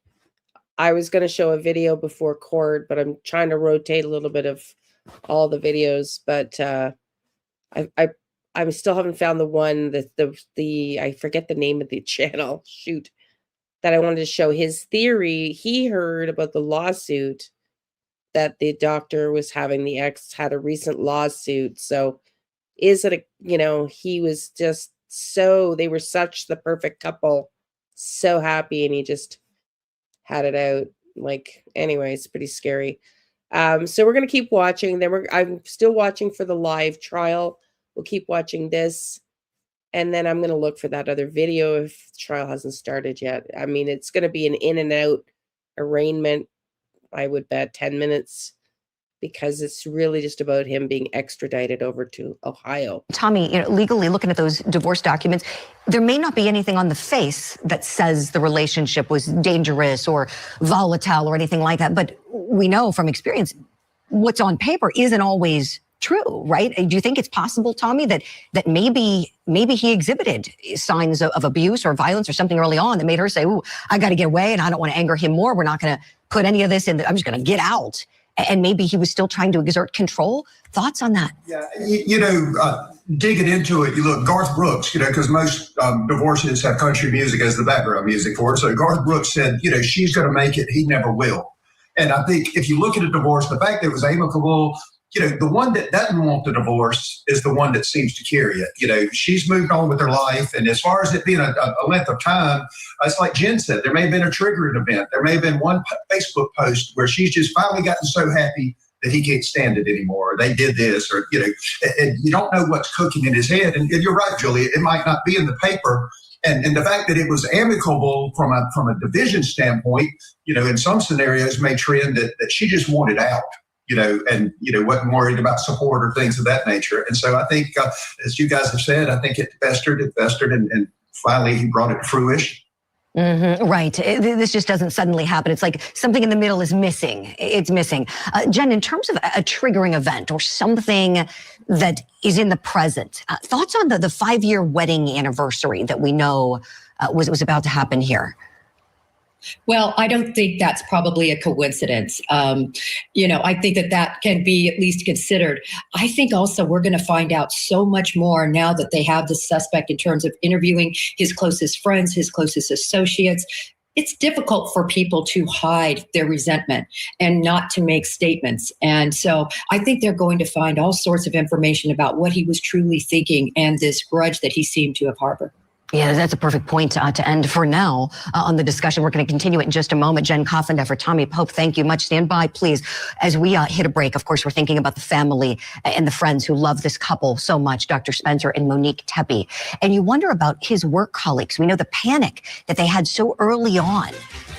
S1: I was going to show a video before court, but I'm trying to rotate a little bit of all the videos. But I still haven't found the one that the I forget the name of the channel. Shoot, that I wanted to show his theory. He heard about the lawsuit that the doctor was having. The ex had a recent lawsuit. So is it he was just they were such the perfect couple, so happy, and he just had it out. Anyway, it's pretty scary. So we're gonna keep watching. I'm still watching for the live trial. We'll keep watching this, and then I'm going to look for that other video if the trial hasn't started yet. I mean, it's going to be an in and out arraignment, I would bet 10 minutes, because it's really just about him being extradited over to Ohio.
S12: Tommy, legally looking at those divorce documents, there may not be anything on the face that says the relationship was dangerous or volatile or anything like that. But we know from experience, what's on paper isn't always true, right? Do you think it's possible, Tommy, that maybe he exhibited signs of abuse or violence or something early on that made her say, "Ooh, I got to get away, and I don't want to anger him more. We're not going to put any of this in. I'm just going to get out." And maybe he was still trying to exert control. Thoughts on that?
S13: Yeah, digging into it, you look, Garth Brooks, because most divorces have country music as the background music for it. So Garth Brooks said, she's going to make it, he never will. And I think if you look at a divorce, the fact that it was amicable, the one that doesn't want the divorce is the one that seems to carry it. She's moved on with her life. And as far as it being a length of time, it's like Jen said, there may have been a triggering event. There may have been one Facebook post where she's just finally gotten so happy that he can't stand it anymore. Or they did this, or, and you don't know what's cooking in his head. And you're right, Julia, it might not be in the paper. And the fact that it was amicable from a division standpoint, in some scenarios may trend that she just wanted out. And wasn't worried about support or things of that nature. And so I think, as you guys have said, I think it festered, and finally he brought it to fruition.
S12: Mm-hmm, right. This just doesn't suddenly happen. It's like something in the middle is missing. It's missing. Jen, in terms of a triggering event or something that is in the present, thoughts on the 5-year wedding anniversary that we know was about to happen here?
S3: Well, I don't think that's probably a coincidence. I think that can be at least considered. I think also we're going to find out so much more now that they have the suspect in terms of interviewing his closest friends, his closest associates. It's difficult for people to hide their resentment and not to make statements. And so I think they're going to find all sorts of information about what he was truly thinking and this grudge that he seemed to have harbored.
S12: Yeah, that's a perfect point to end for now on the discussion. We're going to continue it in just a moment. Jen Coffin, Tommy Pope, thank you much. Stand by, please. As we hit a break, of course, we're thinking about the family and the friends who love this couple so much, Dr. Spencer and Monique Tepe. And you wonder about his work colleagues. We know the panic that they had so early on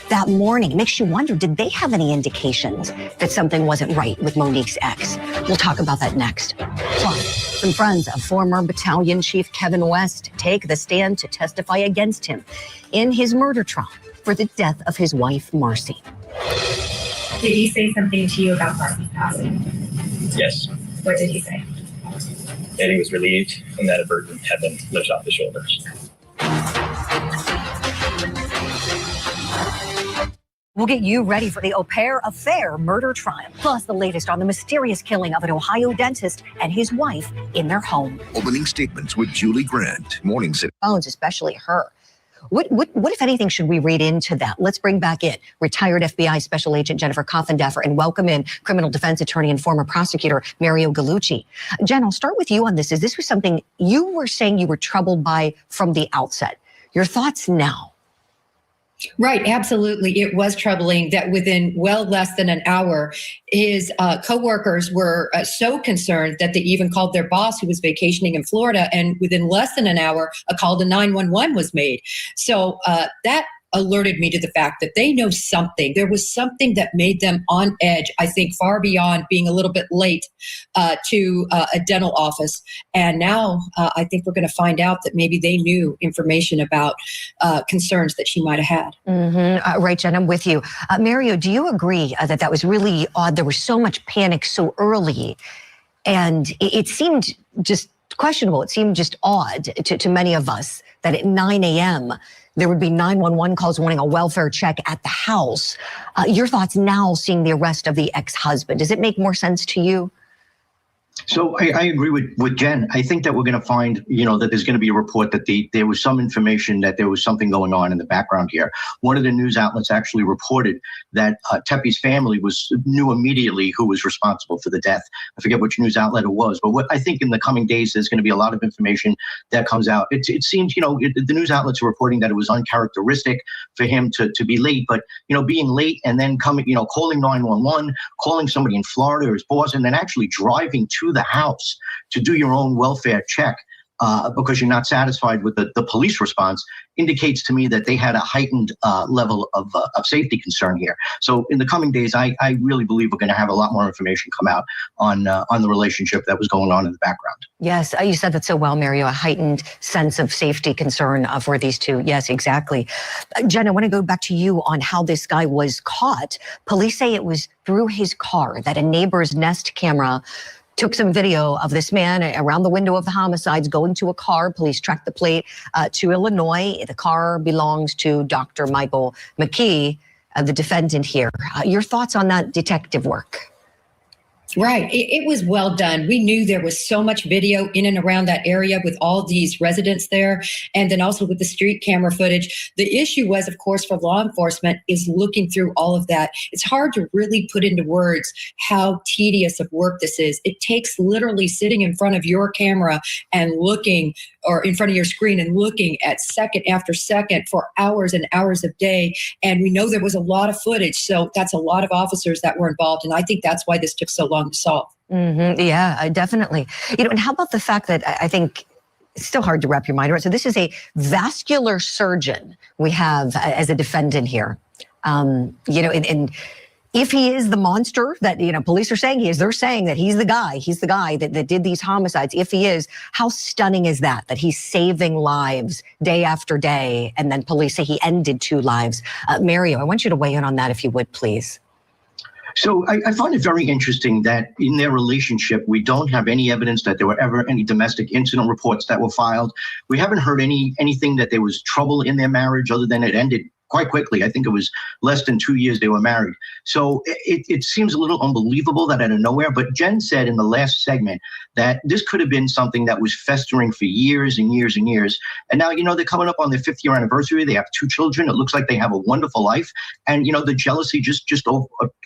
S12: that morning. It makes you wonder, did they have any indications that something wasn't right with Monique's ex? We'll talk about that next. Plus, some friends of former battalion chief Kevin West take the stand to testify against him in his murder trial for the death of his wife, Marcy.
S14: Did he say something to you about Marcy's passing?
S15: Yes.
S14: What did he say?
S15: That he was relieved and that a burden had been lifted off his shoulders.
S12: We'll get you ready for the au pair affair murder trial, plus the latest on the mysterious killing of an Ohio dentist and his wife in their home.
S16: Opening statements with Julie Grant. Morning City.
S12: Phones, especially her. What, if anything, should we read into that? Let's bring back in retired FBI Special Agent Jennifer Coffindaffer and welcome in criminal defense attorney and former prosecutor Mario Gallucci. Jen, I'll start with you on this. Is this was something you were saying you were troubled by from the outset? Your thoughts now?
S3: Right, absolutely. It was troubling that within well less than an hour, his coworkers were so concerned that they even called their boss who was vacationing in Florida. And within less than an hour, a call to 911 was made. So that alerted me to the fact that they know something. There was something that made them on edge, I think, far beyond being a little bit late to a dental office. And now I think we're going to find out that maybe they knew information about concerns that she might have had.
S12: Right, Jen, I'm with you. Mario, do you agree that that was really odd? There was so much panic so early, and it seemed just questionable. It seemed just odd to many of us that at 9 a.m., there would be 911 calls wanting a welfare check at the house. Your thoughts now seeing the arrest of the ex-husband. Does it make more sense to you?
S10: So I agree with Jen. I think that we're going to find, that there's going to be a report that there was some information that there was something going on in the background here. One of the news outlets actually reported that Tepe's family knew immediately who was responsible for the death. I forget which news outlet it was, but what I think in the coming days, there's going to be a lot of information that comes out. It seems, the news outlets are reporting that it was uncharacteristic for him to be late, but, being late and then coming, calling 911, calling somebody in Florida or his boss, and then actually driving to the house to do your own welfare check because you're not satisfied with the police response indicates to me that they had a heightened level of safety concern here. So in the coming days, I really believe we're going to have a lot more information come out on the relationship that was going on in the background.
S12: Yes, you said that so well, Mario, a heightened sense of safety concern for these two. Yes, exactly. Jen, I want to go back to you on how this guy was caught. Police say it was through his car, that a neighbor's Nest camera took some video of this man around the window of the homicides going to a car. Police tracked the plate to Illinois. The car belongs to Dr. Michael McKee, the defendant here. Your thoughts on that detective work?
S3: Right. It was well done. We knew there was so much video in and around that area with all these residents there, and then also with the street camera footage. The issue was, of course, for law enforcement is looking through all of that. It's hard to really put into words how tedious of work this is. It takes literally sitting in front of your camera and looking, or in front of your screen and looking at second after second for hours and hours of day. And we know there was a lot of footage. So that's a lot of officers that were involved. And I think that's why this took so long to solve.
S12: Yeah, definitely. And how about the fact that I think it's still hard to wrap your mind around. So this is a vascular surgeon we have as a defendant here. And if he is the monster that, police are saying he is, they're saying that he's the guy that did these homicides. If he is, how stunning is that he's saving lives day after day, and then police say he ended 2 lives. Mario, I want you to weigh in on that if you would, please.
S10: So I find it very interesting that in their relationship, we don't have any evidence that there were ever any domestic incident reports that were filed. We haven't heard anything that there was trouble in their marriage other than it ended quite quickly. I think it was less than 2 years they were married. So it seems a little unbelievable that out of nowhere. But Jen said in the last segment that this could have been something that was festering for years and years and years. And now, they're coming up on their 5th year anniversary. They have 2 children. It looks like they have a wonderful life. And, the jealousy just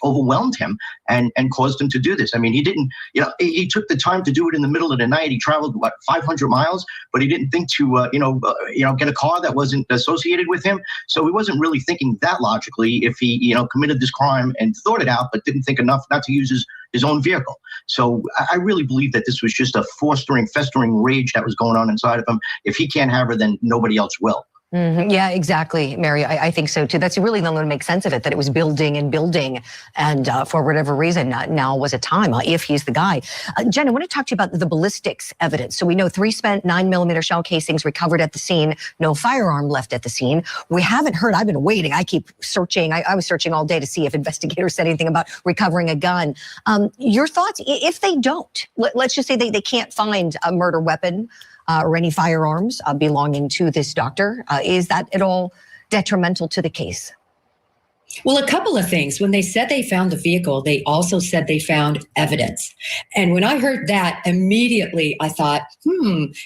S10: overwhelmed him and caused him to do this. I mean, he didn't, he took the time to do it in the middle of the night. He traveled, 500 miles, but he didn't think to, get a car that wasn't associated with him. So he wasn't really thinking that logically if he, committed this crime and thought it out, but didn't think enough not to use his own vehicle. So I really believe that this was just a festering rage that was going on inside of him. If he can't have her, then nobody else will.
S12: Yeah, exactly, Mary. I think so too. That's really the only way to make sense of it, that it was building and building. And for whatever reason, now was a time, if he's the guy. Jen, I want to talk to you about the ballistics evidence. So we know 3 spent 9mm shell casings recovered at the scene, no firearm left at the scene. We haven't heard, I've been waiting. I keep searching. I was searching all day to see if investigators said anything about recovering a gun. Your thoughts, if they don't, let's just say they can't find a murder weapon, or any firearms belonging to this doctor. Is that at all detrimental to the case?
S3: Well, a couple of things. When they said they found the vehicle, they also said they found evidence. And when I heard that, immediately I thought,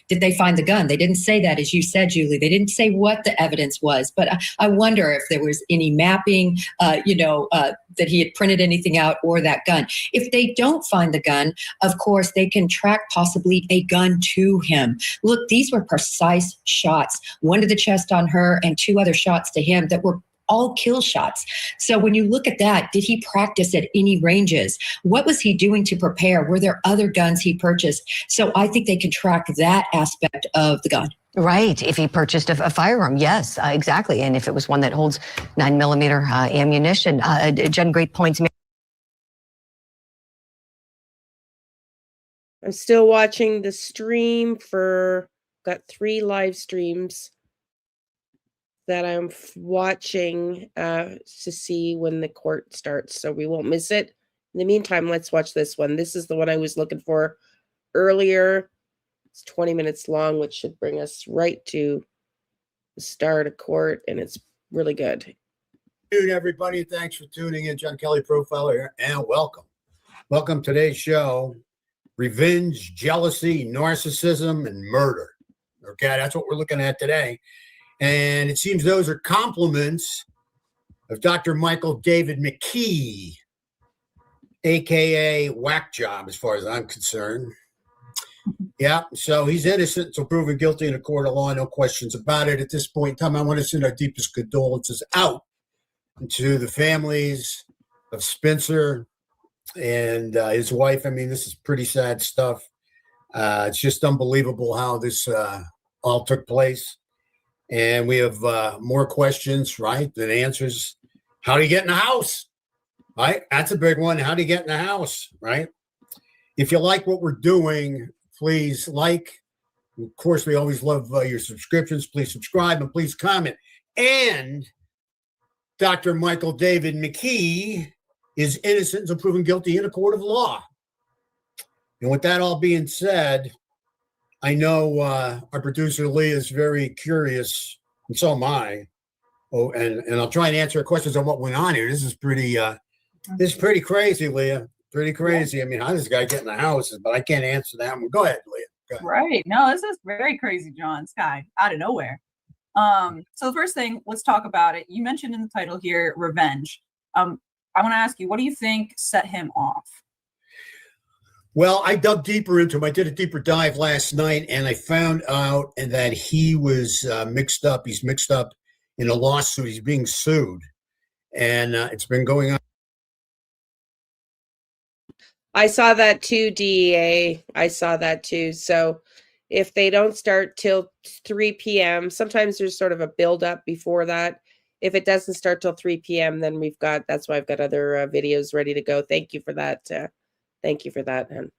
S3: did they find the gun? They didn't say that, as you said, Julie. They didn't say what the evidence was. But I wonder if there was any mapping, that he had printed anything out, or that gun. If they don't find the gun, of course, they can track possibly a gun to him. Look, these were precise shots, one to the chest on her and 2 other shots to him that were all kill shots. So when you look at that, did he practice at any ranges? What was he doing to prepare? Were there other guns he purchased? So I think they can track that aspect of the gun.
S12: Right. If he purchased a firearm, yes, exactly. And if it was one that holds 9mm ammunition. Jen, great points.
S1: I'm still watching the stream got 3 live streams that I'm watching to see when the court starts, so we won't miss it. In the meantime, let's watch this one. This is the one I was looking for earlier. It's 20 minutes long, which should bring us right to the start of court, and it's really good.
S17: Good afternoon, everybody. Thanks for tuning in. John Kelly, Profiler here, and welcome. Welcome to today's show, Revenge, Jealousy, Narcissism, and Murder. Okay, that's what we're looking at today. And it seems those are compliments of Dr. Michael David McKee, a.k.a. Whack Job, as far as I'm concerned. Yeah, so he's innocent until proven guilty in a court of law, no questions about it. At this point in time, I want to send our deepest condolences out to the families of Spencer and his wife. I mean, this is pretty sad stuff. It's just unbelievable how this all took place. And we have more questions, right, than answers. How do you get in the house? Right? That's a big one. How do you get in the house? Right? If you like what we're doing, please like. Of course, we always love your subscriptions. Please subscribe and please comment. And Dr. Michael David McKee is innocent until proven guilty in a court of law. And with that all being said, I know our producer Lee is very curious, and so am I. Oh, and I'll try and answer questions on what went on here. This is pretty crazy, Leah. Pretty crazy. I mean, how does this guy get in the house? But I can't answer that one. Go ahead, Leah. Go ahead.
S18: Right. No, this is very crazy, John. This guy out of nowhere. So the first thing, let's talk about it. You mentioned in the title here, revenge. I want to ask you, what do you think set him off?
S17: Well, I dug deeper into him. I did a deeper dive last night, and I found out that he was mixed up. He's mixed up in a lawsuit. He's being sued, and it's been going on.
S1: I saw that too, DEA. I saw that too. So if they don't start till 3 p.m., sometimes there's sort of a build-up before that. If it doesn't start till 3 p.m., then that's why I've got other videos ready to go. Thank you for that. Thank you for that, and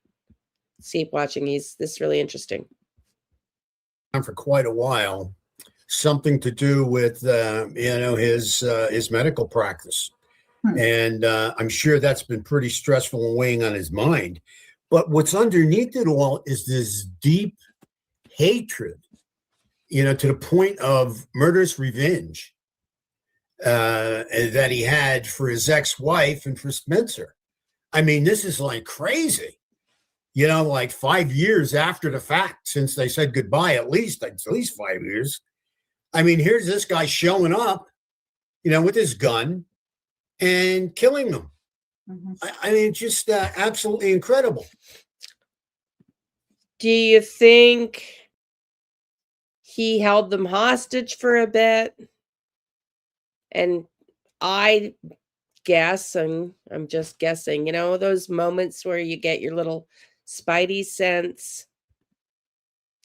S1: keep watching. This is really interesting.
S17: For quite a while, something to do with his medical practice, and I'm sure that's been pretty stressful and weighing on his mind. But what's underneath it all is this deep hatred, to the point of murderous revenge that he had for his ex-wife and for Spencer. I mean, this is like crazy, like 5 years after the fact, since they said goodbye, at least 5 years. I mean, here's this guy showing up, with his gun and killing them. I mean, just absolutely incredible.
S1: Do you think he held them hostage for a bit? And I guess, and I'm just guessing, those moments where you get your little spidey sense.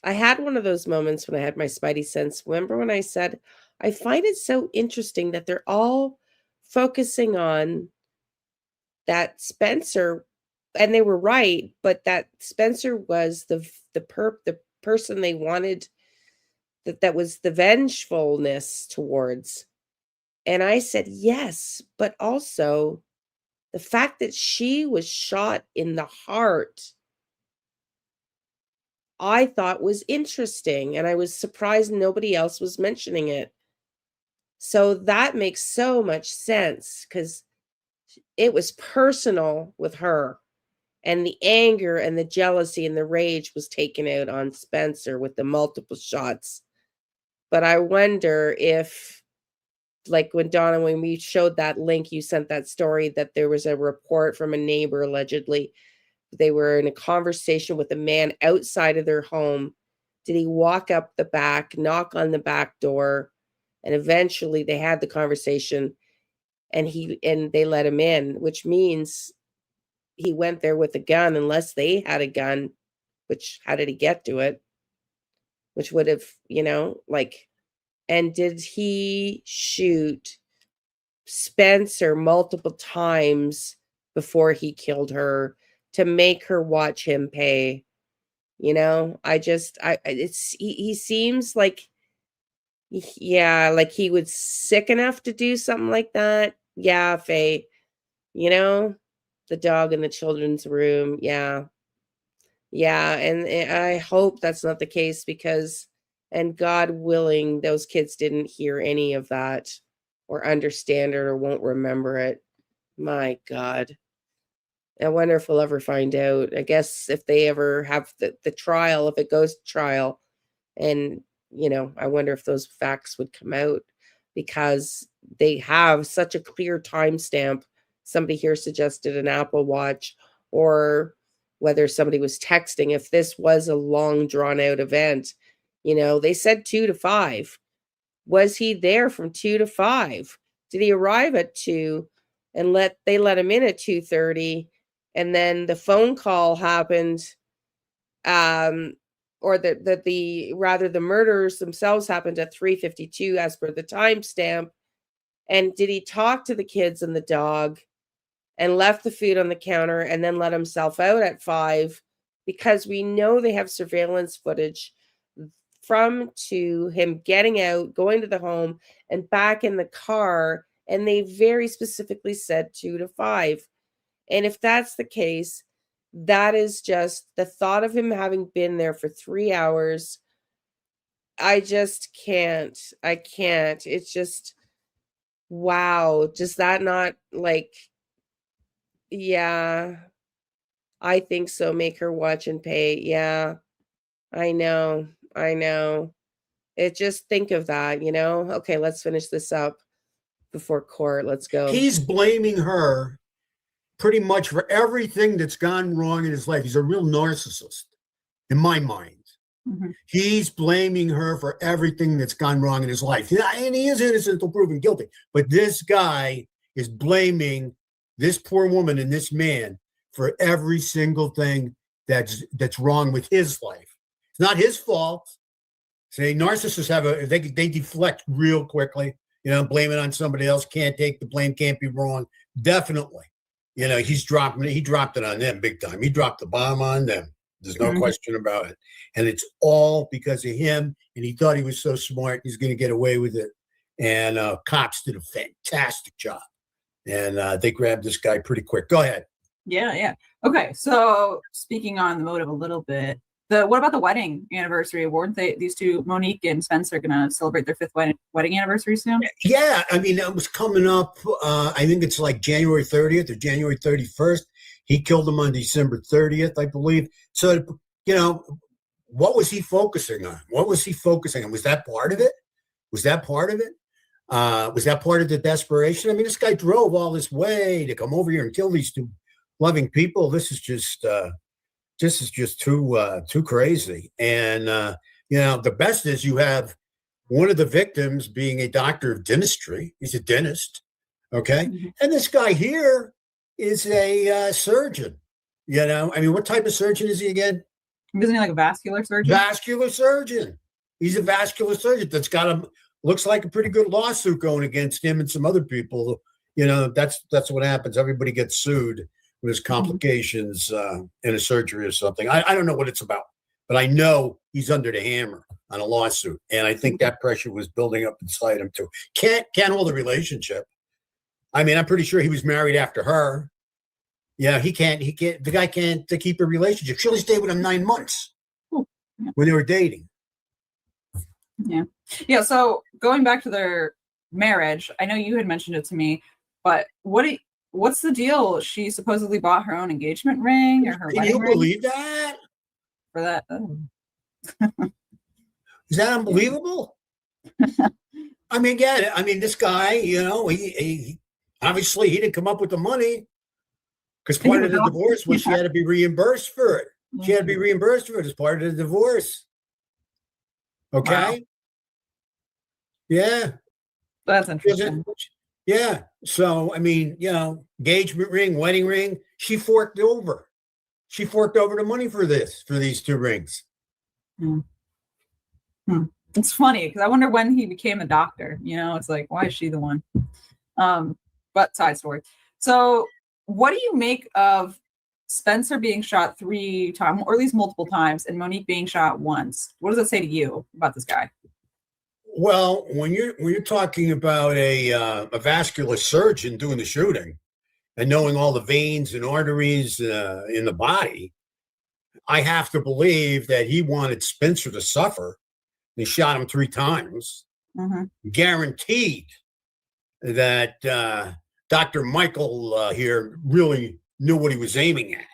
S1: I had one of those moments when I had my spidey sense. Remember when I said, I find it so interesting that they're all focusing on that Spencer, and they were right, but that Spencer was the person they wanted, that was the vengefulness towards. And I said, yes, but also the fact that she was shot in the heart, I thought was interesting. And I was surprised nobody else was mentioning it. So that makes so much sense because it was personal with her. And the anger and the jealousy and the rage was taken out on Spencer with the multiple shots. But I wonder if, like when Donna, when we showed that link, you sent that story that there was a report from a neighbor allegedly. They were in a conversation with a man outside of their home. Did he walk up the back, knock on the back door, and eventually they had the conversation and they let him in, which means he went there with a gun unless they had a gun, which how did he get to it? Which would have, like, and did he shoot Spencer multiple times before he killed her to make her watch him pay? He seems like, yeah, like he was sick enough to do something like that. Yeah, Faye, the dog in the children's room. Yeah. Yeah. And I hope that's not the case because, and God willing, those kids didn't hear any of that or understand it or won't remember it. My God. I wonder if we'll ever find out. I guess if they ever have the trial, if it goes to trial, and, I wonder if those facts would come out because they have such a clear timestamp. Somebody here suggested an Apple Watch or whether somebody was texting. If this was a long drawn out event, they said 2 to 5. Was he there from 2 to 5? Did he arrive at 2 and they let him in at 2:30? And then the phone call happened, or the murders themselves happened at 3:52 as per the timestamp. And did he talk to the kids and the dog and left the food on the counter and then let himself out at 5? Because we know they have surveillance footage from to him getting out, going to the home and back in the car. And they very specifically said 2 to 5. And if that's the case, that is just the thought of him having been there for 3 hours. I just can't. I can't. It's just, wow. Does that not yeah, I think so. Make her watch and pay. Yeah, I know. Just think of that, Okay, let's finish this up before court. Let's go.
S17: He's blaming her pretty much for everything that's gone wrong in his life. He's a real narcissist, in my mind.
S18: Mm-hmm.
S17: He's blaming her for everything that's gone wrong in his life. And he is innocent until proven guilty. But this guy is blaming this poor woman and this man for every single thing that's wrong with his life. It's not his fault. See, narcissists they deflect real quickly. Blame it on somebody else. Can't take the blame. Can't be wrong. Definitely. He dropped it on them big time. He dropped the bomb on them. There's no question about it. And it's all because of him. And he thought he was so smart, he's going to get away with it. And cops did a fantastic job. And they grabbed this guy pretty quick. Go ahead.
S18: Yeah. Okay. So speaking on the motive a little bit, what about the wedding anniversary? Weren't these two, Monique and Spencer, are going to celebrate their 5th wedding anniversary soon?
S17: Yeah. I mean, that was coming up. I think it's like January 30th or January 31st. He killed him on December 30th, I believe. So, what was he focusing on? Was that part of it? Was that part of the desperation? I mean, this guy drove all this way to come over here and kill these two loving people. This is just too crazy. And the best is you have one of the victims being a doctor of dentistry. He's a dentist, okay, and this guy here is a surgeon. I mean, what type of surgeon is he again?
S18: Isn't he like a vascular surgeon?
S17: Vascular surgeon. He's a vascular surgeon that's got looks like a pretty good lawsuit going against him and some other people. That's what happens. Everybody gets sued when there's complications in a surgery or something. I don't know what it's about, but I know he's under the hammer on a lawsuit. And I think that pressure was building up inside him too. Can't hold a relationship. I mean, I'm pretty sure he was married after her. Yeah, the guy can't keep a relationship. She only stayed with him 9 months when they were dating.
S18: Yeah. So going back to marriage. I know you had mentioned it to me, but what's the deal? She supposedly bought her own engagement ring or her
S17: Can
S18: wedding
S17: you
S18: ring
S17: believe that?
S18: for that. Oh.
S17: Is that unbelievable? I mean, yeah, I mean, this guy, you know, he obviously he didn't come up with the money because part of the divorce was she had to be reimbursed for it. She had to be reimbursed for it as part of the divorce. Okay.
S18: Wow.
S17: Yeah.
S18: That's interesting.
S17: Yeah. So, I mean, you know, engagement ring, wedding ring, she forked over. She forked over the money for these two rings.
S18: It's funny because I wonder when he became a doctor. You know, it's like, why is she the one? But side story. So, what do you make of Spencer being shot 3 times, or at least multiple times, and Monique being shot once? What does that say to you about this guy?
S17: Well, when you're talking about a vascular surgeon doing the shooting and knowing all the veins and arteries in the body, I have to believe that he wanted Spencer to suffer. He shot him 3 times. Guaranteed that Dr. Michael here really knew what he was aiming at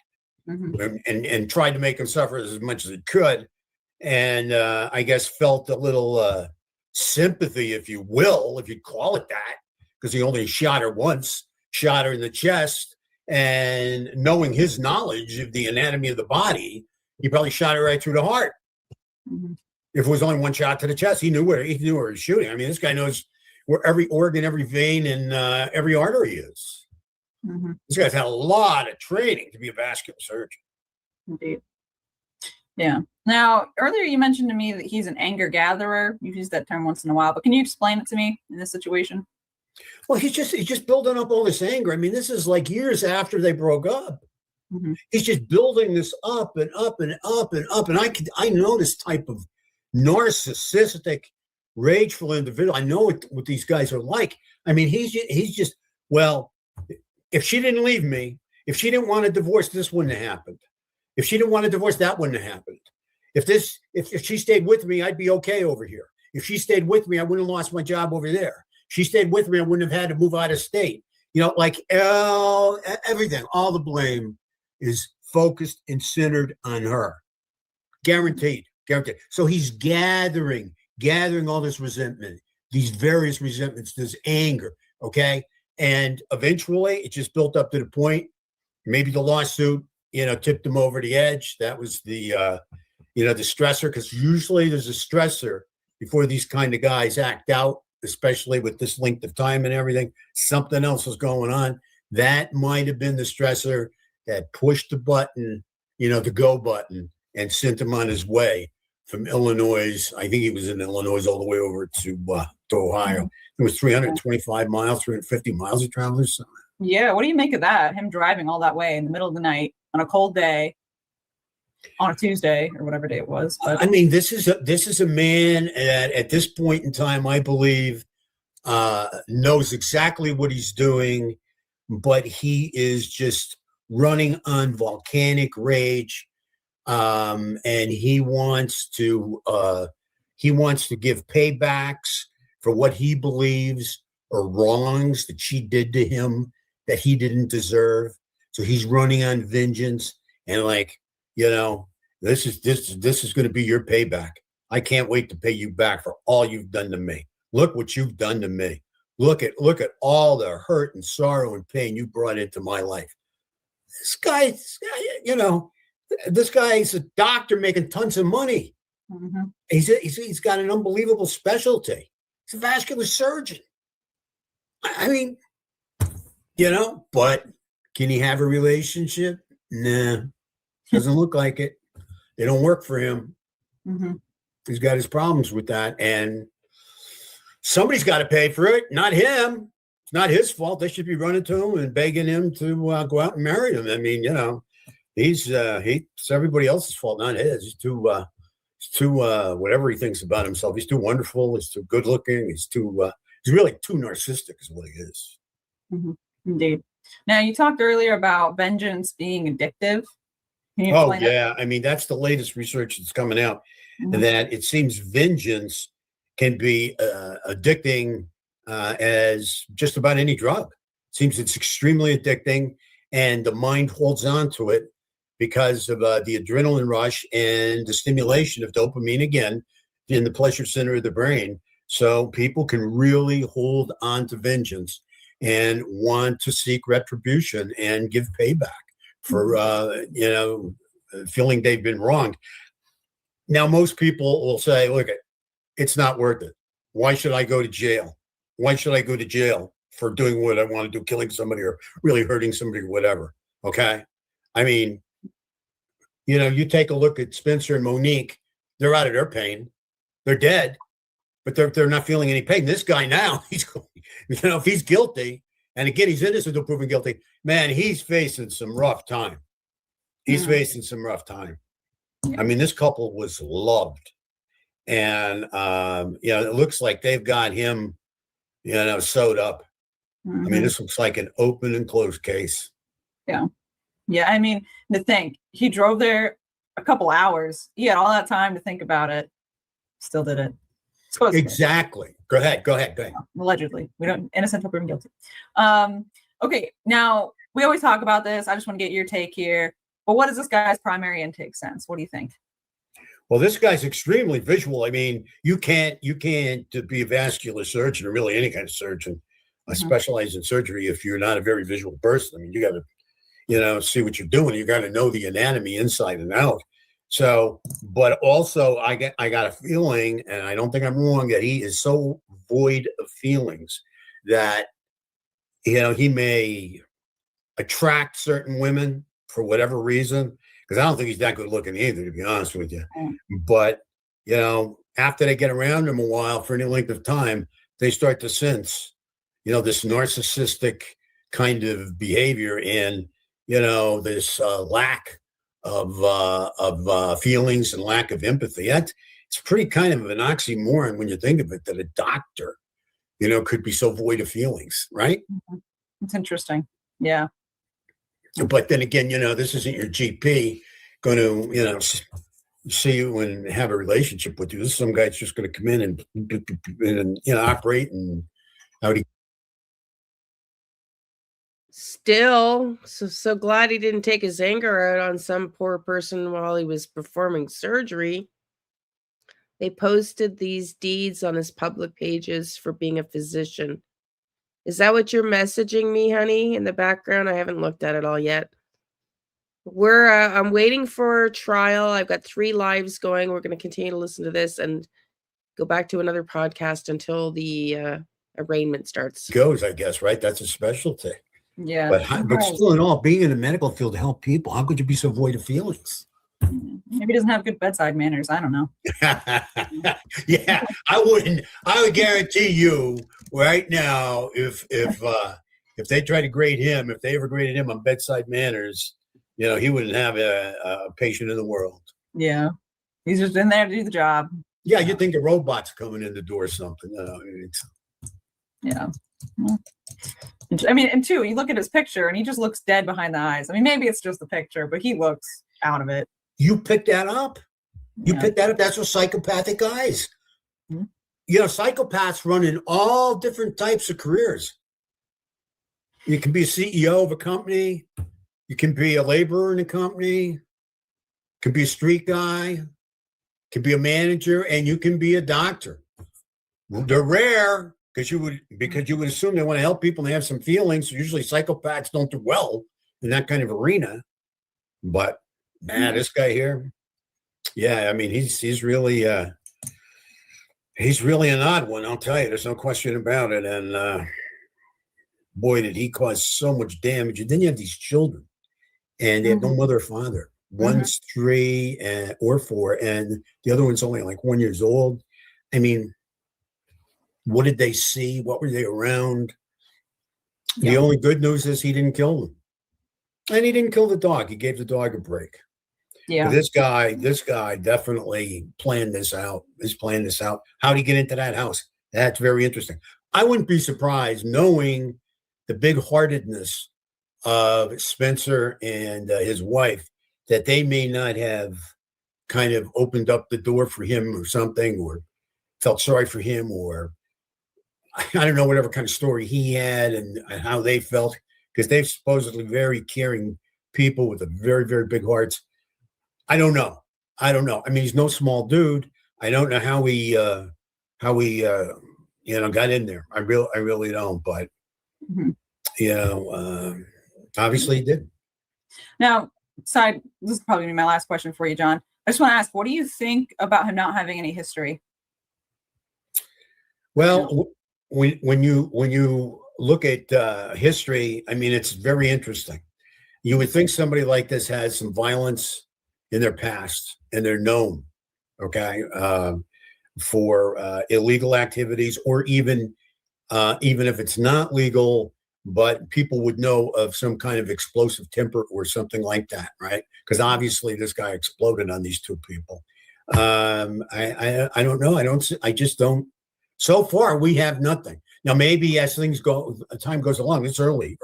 S17: and tried to make him suffer as much as he could. And I guess felt a little sympathy, if you will, if you call it that, because he only shot her once, shot her in the chest. And knowing his knowledge of the anatomy of the body, he probably shot her right through the heart. If it was only one shot to the chest, he knew where he was shooting. I mean, this guy knows where every organ, every vein, and every artery is. This guy's had a lot of training to be a vascular surgeon.
S18: Indeed. Yeah. Now, earlier you mentioned to me that he's an anger gatherer. You've used that term once in a while, but can you explain it to me in this situation?
S17: Well, he's just building up all this anger. I mean, this is like years after they broke up. He's just building this up and up and up and up. And I know this type of narcissistic, rageful individual. I know what these guys are like. I mean, he's just, well, if she didn't leave me, if she didn't want a divorce, this wouldn't have happened. If she didn't want a divorce, that wouldn't have happened. If she stayed with me, I'd be okay over here. If she stayed with me, I wouldn't have lost my job over there. If she stayed with me, I wouldn't have had to move out of state. You know, like everything, all the blame is focused and centered on her. Guaranteed. So he's gathering all this resentment, these various resentments, this anger, okay? And eventually it just built up to the point, maybe the lawsuit, tipped him over the edge. That was the stressor, because usually there's a stressor before these kind of guys act out, especially with this length of time and everything. Something else was going on. That might have been the stressor that pushed the button, the go button, and sent him on his way from Illinois. I think he was in Illinois all the way over to Ohio. It was 325 miles, 350 miles he traveled or something.
S18: Yeah. What do you make of that? Him driving all that way in the middle of the night on a cold day, on a Tuesday or whatever day it was. But
S17: I mean, this is a man that at this point in time, I believe, knows exactly what he's doing, but he is just running on volcanic rage, and he wants to give paybacks for what he believes are wrongs that she did to him that he didn't deserve. So he's running on vengeance, and this is going to be your payback. I can't wait to pay you back for all you've done to me. Look what you've done to me. Look at all the hurt and sorrow and pain you brought into my life. This guy's a doctor making tons of money. He's got an unbelievable specialty. He's a vascular surgeon. I mean, but can he have a relationship? Nah, doesn't look like it. They don't work for him. He's got his problems with that, and somebody's got to pay for it. Not him. It's not his fault. They should be running to him and begging him to go out and marry him. I mean, it's everybody else's fault, not his. He's too whatever he thinks about himself. He's too wonderful. He's too good looking. He's really too narcissistic, is what he is.
S18: Indeed. Now, you talked earlier about vengeance being addictive.
S17: Oh, yeah. I mean, that's the latest research that's coming out, that it seems vengeance can be addicting as just about any drug. Seems it's extremely addicting, and the mind holds on to it because of the adrenaline rush and the stimulation of dopamine, again, in the pleasure center of the brain. So people can really hold on to vengeance and want to seek retribution and give payback for, feeling they've been wronged. Now, most people will say, look, it's not worth it. Why should I go to jail? Why should I go to jail for doing what I want to do, killing somebody or really hurting somebody or whatever? Okay. I mean, you take a look at Spencer and Monique, they're out of their pain. They're dead, but they're not feeling any pain. This guy now, if he's guilty, and again, he's innocent until proven guilty, man, he's facing some rough time. He's facing some rough time. I mean, this couple was loved. And, it looks like they've got him, sewed up. I mean, this looks like an open and closed case.
S18: Yeah. Yeah. I mean, to think, he drove there a couple hours. He had all that time to think about it. Still did it.
S17: Exactly. Go ahead.
S18: Allegedly. We don't, innocent until proven guilty. Okay. Now, we always talk about this. I just want to get your take here. But what is this guy's primary intake sense? What do you think?
S17: Well, this guy's extremely visual. I mean, you can't be a vascular surgeon or really any kind of surgeon, specialized in surgery if you're not a very visual person. I mean, you got to, see what you're doing. You got to know the anatomy inside and out. So, but also I got a feeling, and I don't think I'm wrong, that he is so void of feelings that, he may attract certain women for whatever reason, because I don't think he's that good looking either, to be honest with you. But, after they get around him a while for any length of time, they start to sense, this narcissistic kind of behavior and, this lack of feelings and lack of empathy. It's pretty kind of an oxymoron when you think of it, that a doctor, could be so void of feelings, right?
S18: It's interesting. Yeah.
S17: But then again, this isn't your GP going to, see you and have a relationship with you. This is some guy's just going to come in and operate and how do you.
S1: Still, so glad he didn't take his anger out on some poor person while he was performing surgery. They posted these deeds on his public pages for being a physician. Is that what you're messaging me, honey, in the background? I haven't looked at it all yet. I'm waiting for trial. I've got 3 lives going. We're going to continue to listen to this and go back to another podcast until the arraignment starts.
S17: Goes, I guess, right? That's a specialty.
S18: Yeah.
S17: But still in all, being in the medical field to help people, how could you be so void of feelings?
S18: Maybe he doesn't have good bedside manners. I don't know.
S17: Yeah, I would guarantee you right now, if they try to grade him, if they ever graded him on bedside manners, he wouldn't have a patient in the world.
S18: Yeah. He's just in there to do the job.
S17: Yeah, you'd think a robot's coming in the door or something.
S18: Yeah. I mean, and two, you look at his picture and he just looks dead behind the eyes. I mean, maybe it's just the picture, but he looks out of it.
S17: You picked that up. Picked that up. That's what psychopathic eyes. Psychopaths run in all different types of careers. You can be a CEO of a company. You can be a laborer in a company. You can be a street guy. You can be a manager, and you can be a doctor. They're rare because you would assume they want to help people and they have some feelings. Usually psychopaths don't do well in that kind of arena. But man, this guy here, yeah, I mean, he's really an odd one. I'll tell you, there's no question about it. And boy, did he cause so much damage. And then you have these children, and they have no mother or father. One's 3 or 4, and the other one's only like 1 year old. I mean, what did they see? What were they around? Yeah. The only good news is he didn't kill them. And he didn't kill the dog. He gave the dog a break. Yeah. But this guy definitely planned this out. How did he get into that house? That's very interesting. I wouldn't be surprised, knowing the big-heartedness of Spencer and his wife, that they may not have kind of opened up the door for him or something, or felt sorry for him, or I don't know whatever kind of story he had and how they felt, because they're supposedly very caring people with a very, very big hearts. I don't know. I mean, he's no small dude. I don't know how he got in there. I really don't. But obviously he did.
S18: Now, this is probably my last question for you, John. I just want to ask, what do you think about him not having any history?
S17: Well, when you look at history, I mean, it's very interesting. You would think somebody like this has some violence in their past, and they're known, okay, for illegal activities, or even if it's not legal, but people would know of some kind of explosive temper or something like that, right? Because obviously this guy exploded on these two people. I don't know. I just don't. So far, we have nothing. Now, maybe as time goes along, it's early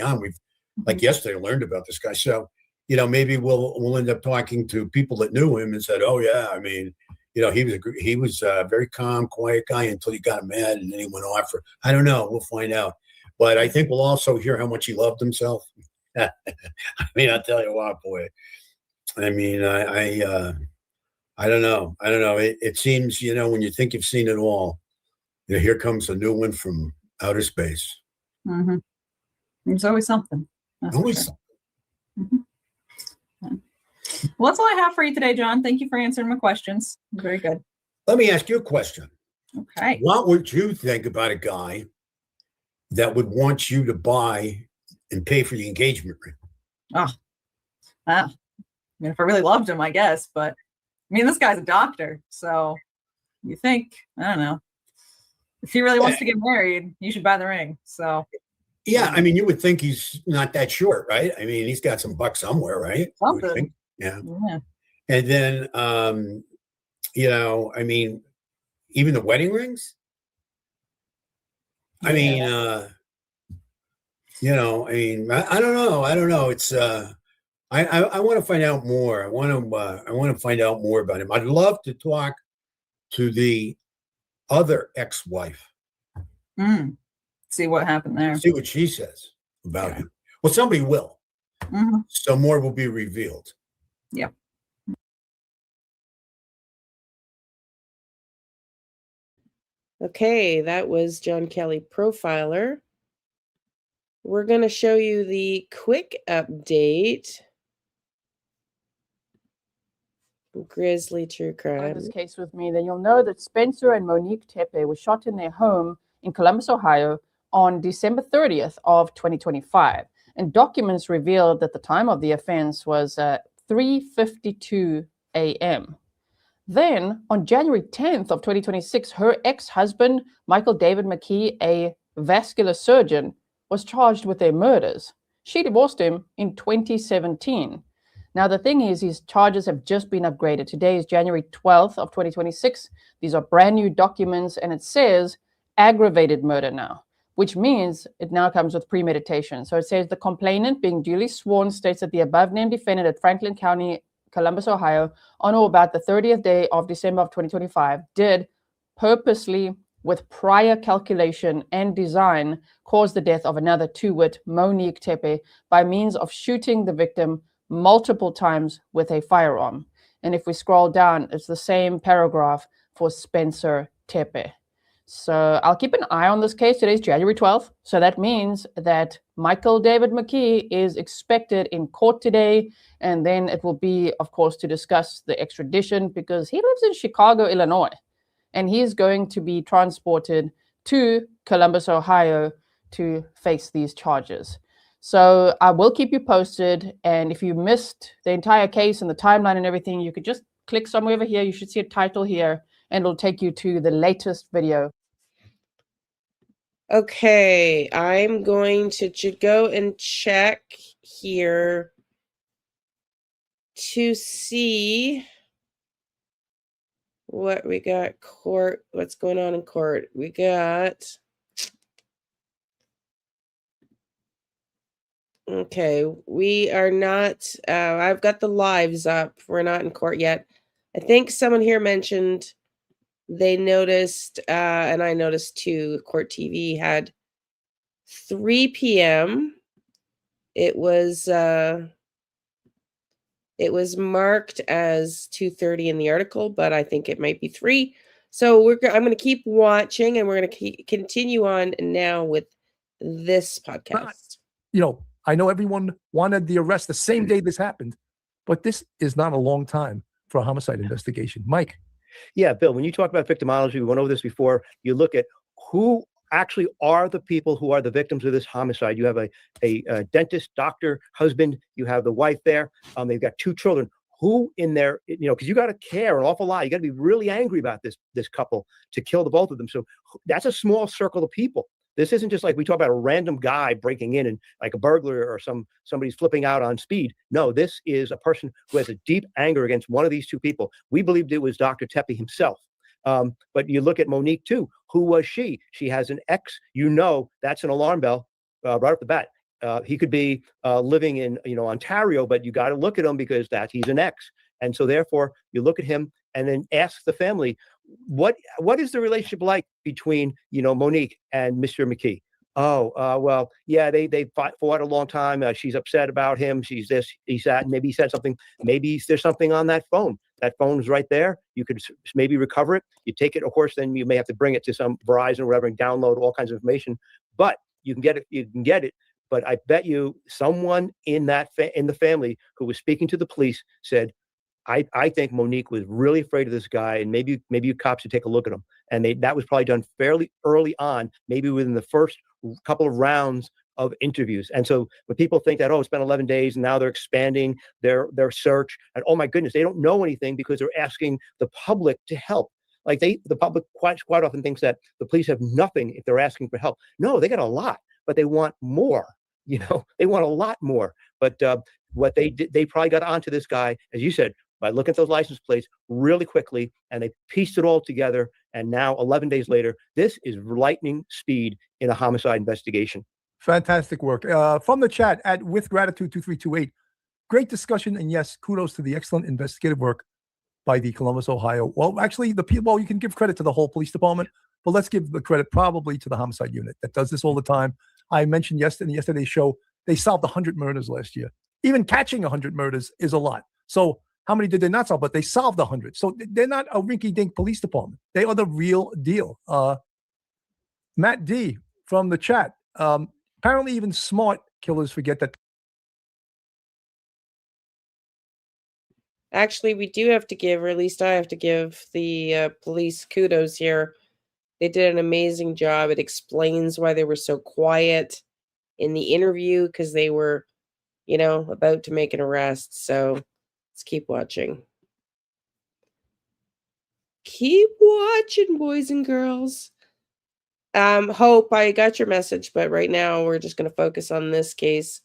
S17: on. We've, like yesterday, learned about this guy. So, maybe we'll end up talking to people that knew him and said, "Oh yeah, I mean, he was a very calm, quiet guy until he got mad, and then he went off." I don't know. We'll find out. But I think we'll also hear how much he loved himself. I mean, I'll tell you what, boy. I mean, I don't know. It seems, when you think you've seen it all, here comes a new one from outer space.
S18: Mm-hmm. There's always something. Always something. Mm-hmm. Well, that's all I have for you today, John. Thank you for answering my questions. Very good.
S17: Let me ask you a question.
S18: Okay.
S17: What would you think about a guy that would want you to buy and pay for the engagement ring?
S18: Oh, I mean, if I really loved him, I guess. But I mean, this guy's a doctor, so you think, I don't know, if he really wants to get married, you should buy the ring. So
S17: yeah, I mean, you would think he's not that short, right? I mean, he's got some bucks somewhere, right?
S18: Something.
S17: Yeah. And then, I mean, even the wedding rings. I mean, I don't know. It's I want to find out more. I want to find out more about him. I'd love to talk to the other ex-wife.
S18: See what happened there.
S17: See what she says about him. Well, somebody will.
S18: Mm-hmm.
S17: So more will be revealed.
S18: Yep.
S1: Okay, that was John Kelly Profiler. We're going to show you the quick update. Grisly true crime.
S19: This case with me, then you'll know that Spencer and Monique Tepe were shot in their home in Columbus, Ohio on December 30th of 2025. And documents revealed that the time of the offense was 3:52 a.m. Then, on January 10th of 2026, her ex-husband, Michael David McKee, a vascular surgeon, was charged with their murders. She divorced him in 2017. Now, the thing is, his charges have just been upgraded. Today is January 12th of 2026. These are brand new documents, and it says aggravated murder now, which means it now comes with premeditation. So it says the complainant, being duly sworn, states that the above-named defendant at Franklin County, Columbus, Ohio, on or about the 30th day of December of 2025, did purposely, with prior calculation and design, cause the death of another two-wit, Monique Tepe, by means of shooting the victim multiple times with a firearm. And if we scroll down, it's the same paragraph for Spencer Tepe. So I'll keep an eye on this case. Today's January 12th. So that means that Michael David McKee is expected in court today. And then it will be, of course, to discuss the extradition, because he lives in Chicago, Illinois. And he is going to be transported to Columbus, Ohio to face these charges. So I will keep you posted. And if you missed the entire case and the timeline and everything, you could just click somewhere over here. You should see a title here, and it'll take you to the latest video.
S1: Okay, I'm going to go and check here to see what we got court, what's going on in court. We got, okay, we are not, I've got the lives up. We're not in court yet. I think someone here mentioned they noticed, and I noticed too, Court TV had 3 p.m. It was marked as 2:30 in the article, but I think it might be 3. So I'm going to keep watching, and we're going to continue on now with this podcast.
S9: You know, I know everyone wanted the arrest the same day this happened, but this is not a long time for a homicide investigation. Mike.
S10: Yeah, Bill, when you talk about victimology, we went over this before. You look at who actually are the people who are the victims of this homicide. You have a dentist, doctor, husband. You have the wife there. They've got 2 children. Who in there, you know, because you got to care an awful lot. You got to be really angry about this couple to kill the both of them. So that's a small circle of people. This isn't just like we talk about a random guy breaking in and like a burglar or somebody's flipping out on speed. No, this is a person who has a deep anger against one of these 2 people. We believed it was Dr. Tepe himself. But you look at Monique too. Who was she? She has an ex. You know, that's an alarm bell right off the bat. He could be living in Ontario, but you got to look at him because he's an ex. And so therefore you look at him and then ask the family, what is the relationship like between Monique and Mr. McKee? Well, yeah, they fought a long time. She's upset about him. She's this, he's that. Maybe he said something. Maybe there's something on that phone. That phone's right there. You could maybe recover it. You take it, of course, then you may have to bring it to some Verizon or whatever and download all kinds of information. But you can get it. You can get it. But I bet you someone in in the family who was speaking to the police said, I think Monique was really afraid of this guy, and maybe you cops should take a look at him. And that was probably done fairly early on, maybe within the first couple of rounds of interviews. And so when people think that, it's been 11 days and now they're expanding their search, and oh my goodness, they don't know anything because they're asking the public to help. Like the public quite often thinks that the police have nothing if they're asking for help. No, they got a lot, but they want more. They want a lot more. But what they did, they probably got onto this guy, as you said, by looking at those license plates really quickly, and they pieced it all together. And now 11 days later, this is lightning speed in a homicide investigation.
S9: Fantastic work. From the chat at With Gratitude 2328, great discussion. And yes, kudos to the excellent investigative work by the Columbus, Ohio. Well, actually, you can give credit to the whole police department, but let's give the credit probably to the homicide unit that does this all the time. I mentioned in yesterday's show, they solved 100 murders last year. Even catching 100 murders is a lot. So how many did they not solve? But they solved 100. So they're not a rinky-dink police department. They are the real deal. Matt D from the chat. Apparently even smart killers forget that.
S1: Actually, we do have to give, or at least I have to give the police kudos here. They did an amazing job. It explains why they were so quiet in the interview, because they were, about to make an arrest. So let's keep watching. Keep watching, boys and girls. Hope, I got your message, but right now we're just going to focus on this case.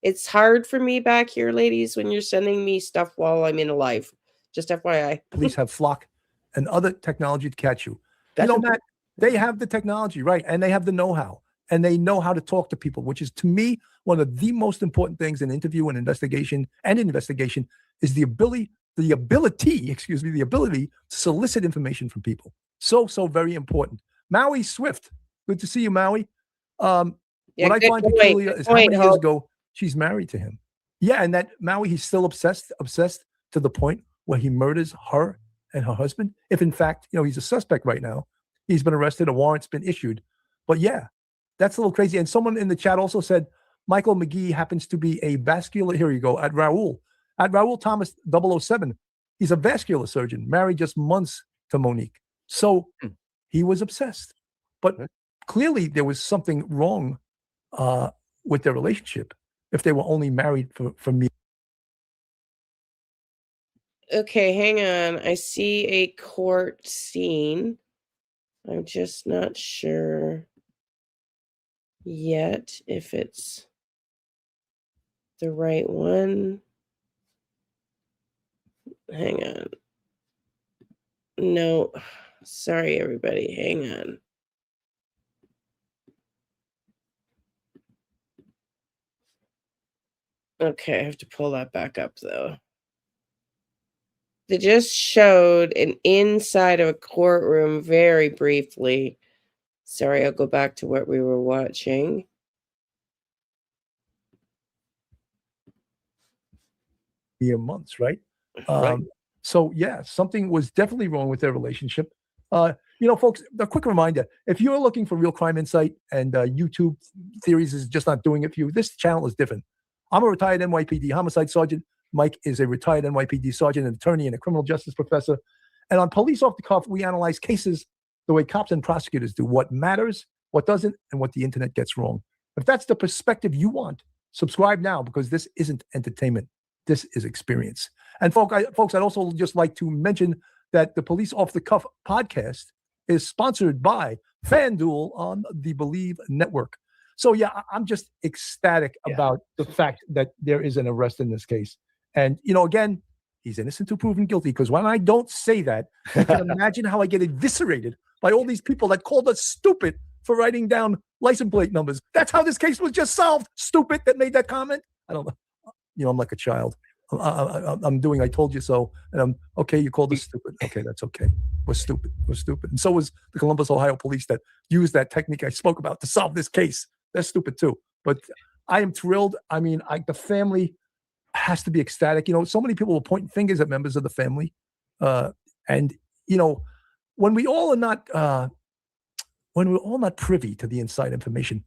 S1: It's hard for me back here, ladies, when you're sending me stuff while I'm in a live. Just FYI.
S9: Police have flock and other technology to catch you. Matt, they have the technology, right? And they have the know-how. And they know how to talk to people, which is, to me, one of the most important things in interview and investigation is the ability to solicit information from people. So very important. Maui Swift, good to see you, Maui. What I find peculiar is how many years ago she's married to him. Yeah, and that Maui, he's still obsessed to the point where he murders her and her husband. If in fact, he's a suspect right now, he's been arrested, a warrant's been issued. But yeah, that's a little crazy. And someone in the chat also said Michael McKee happens to be a vascular. Here you go, at Raul Thomas 007. He's a vascular surgeon, married just months to Monique. So he was obsessed. But clearly there was something wrong with their relationship if they were only married for me.
S1: Okay, hang on. I see a court scene. I'm just not sure yet if it's the right one. Hang on. No, sorry, everybody. Hang on. Okay, I have to pull that back up, though. They just showed an inside of a courtroom very briefly. Sorry, I'll go back to what we were watching.
S9: Year months, right? So yeah, something was definitely wrong with their relationship. Folks, a quick reminder, if you're looking for real crime insight and YouTube theories is just not doing it for you, this channel is different. I'm a retired NYPD homicide sergeant. Mike is a retired NYPD sergeant, an attorney, and a criminal justice professor. And on Police Off the Cuff, we analyze cases the way cops and prosecutors do, what matters, what doesn't, and what the internet gets wrong. If that's the perspective you want, subscribe now, because this isn't entertainment. This is experience. And folks, I'd also just like to mention that the Police Off the Cuff podcast is sponsored by FanDuel on the Believe Network. So yeah, I'm just ecstatic about the fact that there is an arrest in this case. And, again, he's innocent until proven guilty, because when I don't say that, you can imagine how I get eviscerated by all these people that called us stupid for writing down license plate numbers. That's how this case was just solved. Stupid that made that comment. I don't know. I'm like a child. I'm doing I told you so. And I'm okay. You called us stupid. Okay, that's okay. We're stupid. And so was the Columbus, Ohio police that used that technique I spoke about to solve this case. They're stupid too. But I am thrilled. I mean, the family has to be ecstatic. So many people will point fingers at members of the family. And when we all are not privy to the inside information,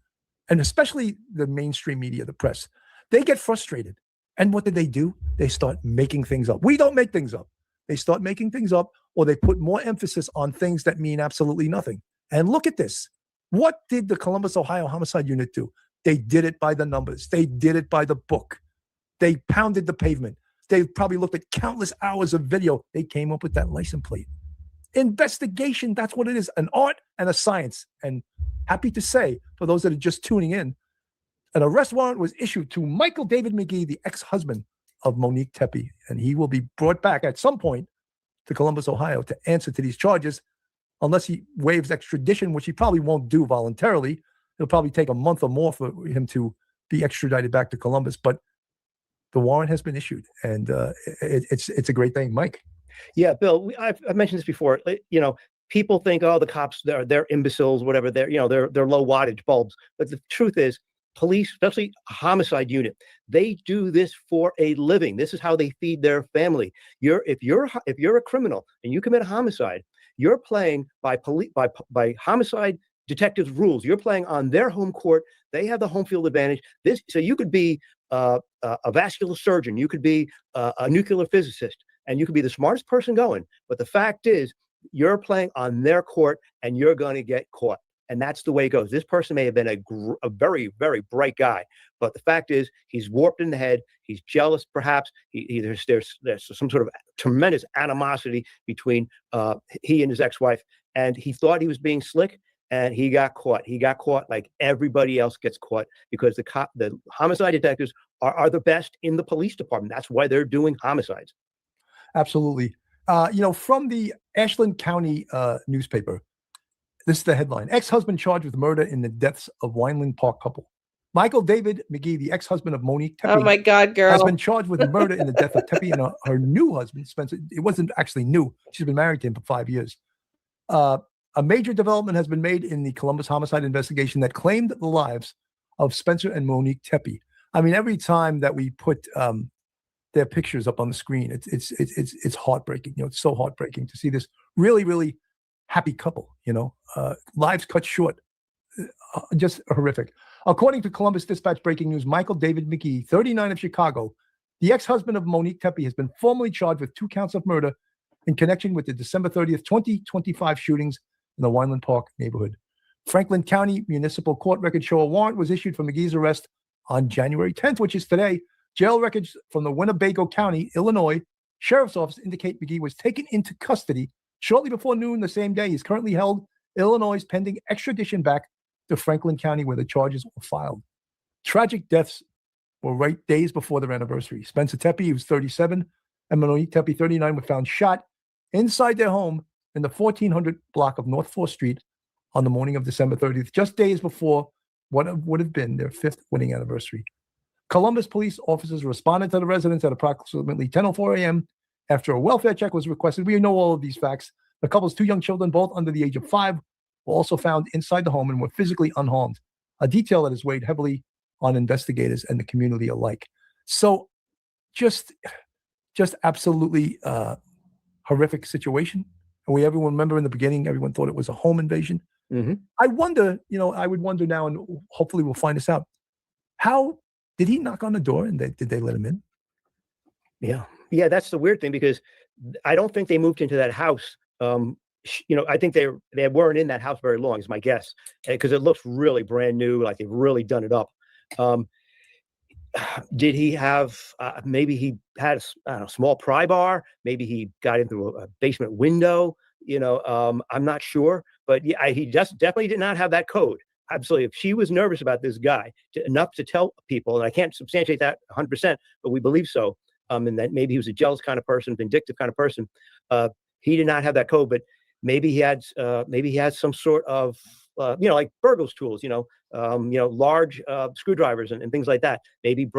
S9: and especially the mainstream media, the press, they get frustrated. And what do? They start making things up. We don't make things up. They start making things up, or they put more emphasis on things that mean absolutely nothing. And look at this. What did the Columbus, Ohio Homicide Unit do? They did it by the numbers. They did it by the book. They pounded the pavement. They probably looked at countless hours of video. They came up with that license plate. Investigation, that's what it is, an art and a science. And happy to say, for those that are just tuning in, an arrest warrant was issued to Michael David McKee, the ex-husband of Monique Tepe, and he will be brought back at some point to Columbus, Ohio to answer to these charges, unless he waives extradition, which he probably won't do voluntarily. It'll probably take a month or more for him to be extradited back to Columbus, but the warrant has been issued, and it's a great thing. Mike?
S10: Yeah, Bill, I've mentioned this before. People think, the cops, they're imbeciles, whatever. They're low wattage bulbs. But the truth is, police, especially a homicide unit, they do this for a living. This is how they feed their family. If you're a criminal and you commit a homicide, you're playing by homicide detectives' rules. You're playing on their home court. They have the home field advantage. So you could be a vascular surgeon, you could be a nuclear physicist, and you could be the smartest person going. But the fact is, you're playing on their court, and you're going to get caught. And that's the way it goes. This person may have been a very, very bright guy, but the fact is, he's warped in the head. He's jealous, perhaps. There's some sort of tremendous animosity between he and his ex-wife, and he thought he was being slick, and he got caught. He got caught like everybody else gets caught, because the homicide detectives are the best in the police department. That's why they're doing homicides.
S9: Absolutely. From the Ashland County newspaper, this is the headline: ex-husband charged with murder in the deaths of Wineland Park couple. Michael David McKee, the ex-husband of Monique Tepe,
S1: oh my God, girl,
S9: has been charged with murder in the death of Tepe and her new husband, Spencer. It wasn't actually new. She's been married to him for 5 years. A major development has been made in the Columbus homicide investigation that claimed the lives of Spencer and Monique Tepe. I mean, every time that we put their pictures up on the screen, it's heartbreaking. It's so heartbreaking to see this really, really happy couple. Lives cut short, just horrific. According to Columbus Dispatch breaking news, Michael David McKee, 39 of Chicago, the ex-husband of Monique Tepe, has been formally charged with 2 counts of murder in connection with the December 30th, 2025 shootings in the Wineland Park neighborhood. Franklin County Municipal Court records show a warrant was issued for McGee's arrest on January 10th, which is today. Jail records from the Winnebago County, Illinois Sheriff's Office indicate McKee was taken into custody shortly before noon the same day. He's currently held Illinois pending extradition back to Franklin County, where the charges were filed. Tragic deaths were right days before their anniversary. Spencer Tepe, who was 37, and Monique Tepe, 39, were found shot inside their home in the 1400 block of North 4th Street on the morning of December 30th, just days before what would have been their 5th wedding anniversary. Columbus police officers responded to the residents at approximately 10:04 a.m. After a welfare check was requested, we know all of these facts. The couple's 2 young children, both under the age of 5, were also found inside the home and were physically unharmed, a detail that has weighed heavily on investigators and the community alike. So just absolutely horrific situation. And everyone remember in the beginning, everyone thought it was a home invasion. I wonder, I would wonder now, and hopefully we'll find this out. How did he knock on the door and did they let him in?
S10: Yeah, that's the weird thing, because I don't think they moved into that house. I think they weren't in that house very long, is my guess, because it looks really brand new, like they've really done it up. Did he have? Maybe he had a small pry bar. Maybe he got in through a basement window. I'm not sure, but yeah, he just definitely did not have that code. Absolutely. If she was nervous about this guy enough to tell people, and I can't substantiate that 100%, but we believe so, and that maybe he was a jealous kind of person, vindictive kind of person. He did not have that code, but maybe he had some sort of, like burglar's tools, large screwdrivers and things like that. Maybe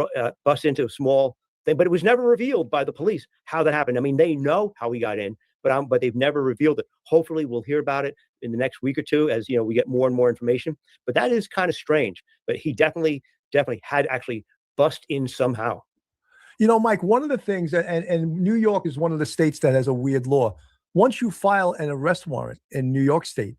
S10: bust into a small thing, but it was never revealed by the police how that happened. I mean, they know how he got in, but they've never revealed it. Hopefully we'll hear about it in the next week or two as, we get more and more information, but that is kind of strange. But he definitely had actually bust in somehow.
S9: Mike, one of the things, and New York is one of the states that has a weird law. Once you file an arrest warrant in New York State,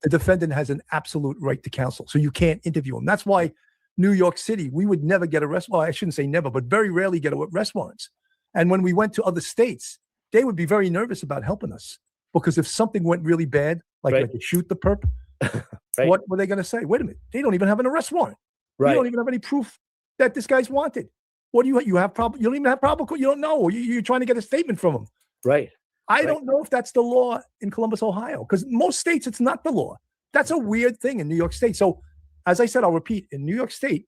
S9: the defendant has an absolute right to counsel. So you can't interview him. That's why New York City, we would never get arrest. Well, I shouldn't say never, but very rarely get arrest warrants. And when we went to other states, they would be very nervous about helping us, because if something went really bad, like they shoot the perp, what were they going to say? Wait a minute, they don't even have an arrest warrant. You don't even have any proof that this guy's wanted. What do you have? You don't even have probable. You don't know. You're trying to get a statement from him. I don't know if that's the law in Columbus, Ohio, because most states it's not the law. That's a weird thing in New York State. So, as I said, I'll repeat: in New York State,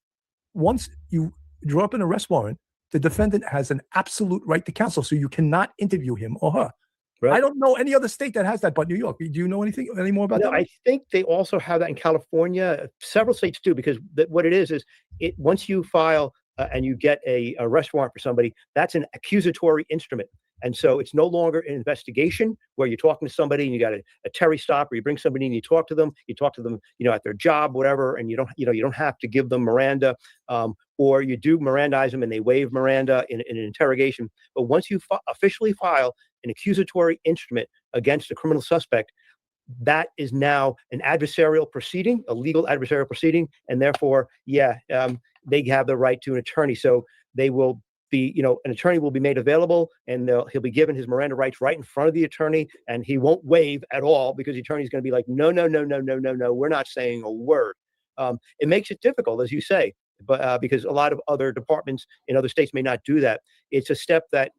S9: once you draw up an arrest warrant, the defendant has an absolute right to counsel. So you cannot interview him or her. I don't know any other state that has that but New York. Do you know any more about that?
S10: I think they also have that in California. Several states do, because what it is once you file and you get a arrest warrant for somebody, that's an accusatory instrument. And so it's no longer an investigation where you're talking to somebody and you got a Terry stop, or you bring somebody and you talk to them, at their job, whatever, and you don't have to give them Miranda, or you do Mirandize them and they waive Miranda in an interrogation. But once you officially file an accusatory instrument against a criminal suspect, that is now an adversarial proceeding, a legal adversarial proceeding, and therefore, they have the right to an attorney. So they will be, an attorney will be made available, and he'll be given his Miranda rights right in front of the attorney, and he won't waive at all, because the attorney is going to be like, no, we're not saying a word. It makes it difficult, as you say, but because a lot of other departments in other states may not do that. It's a step that,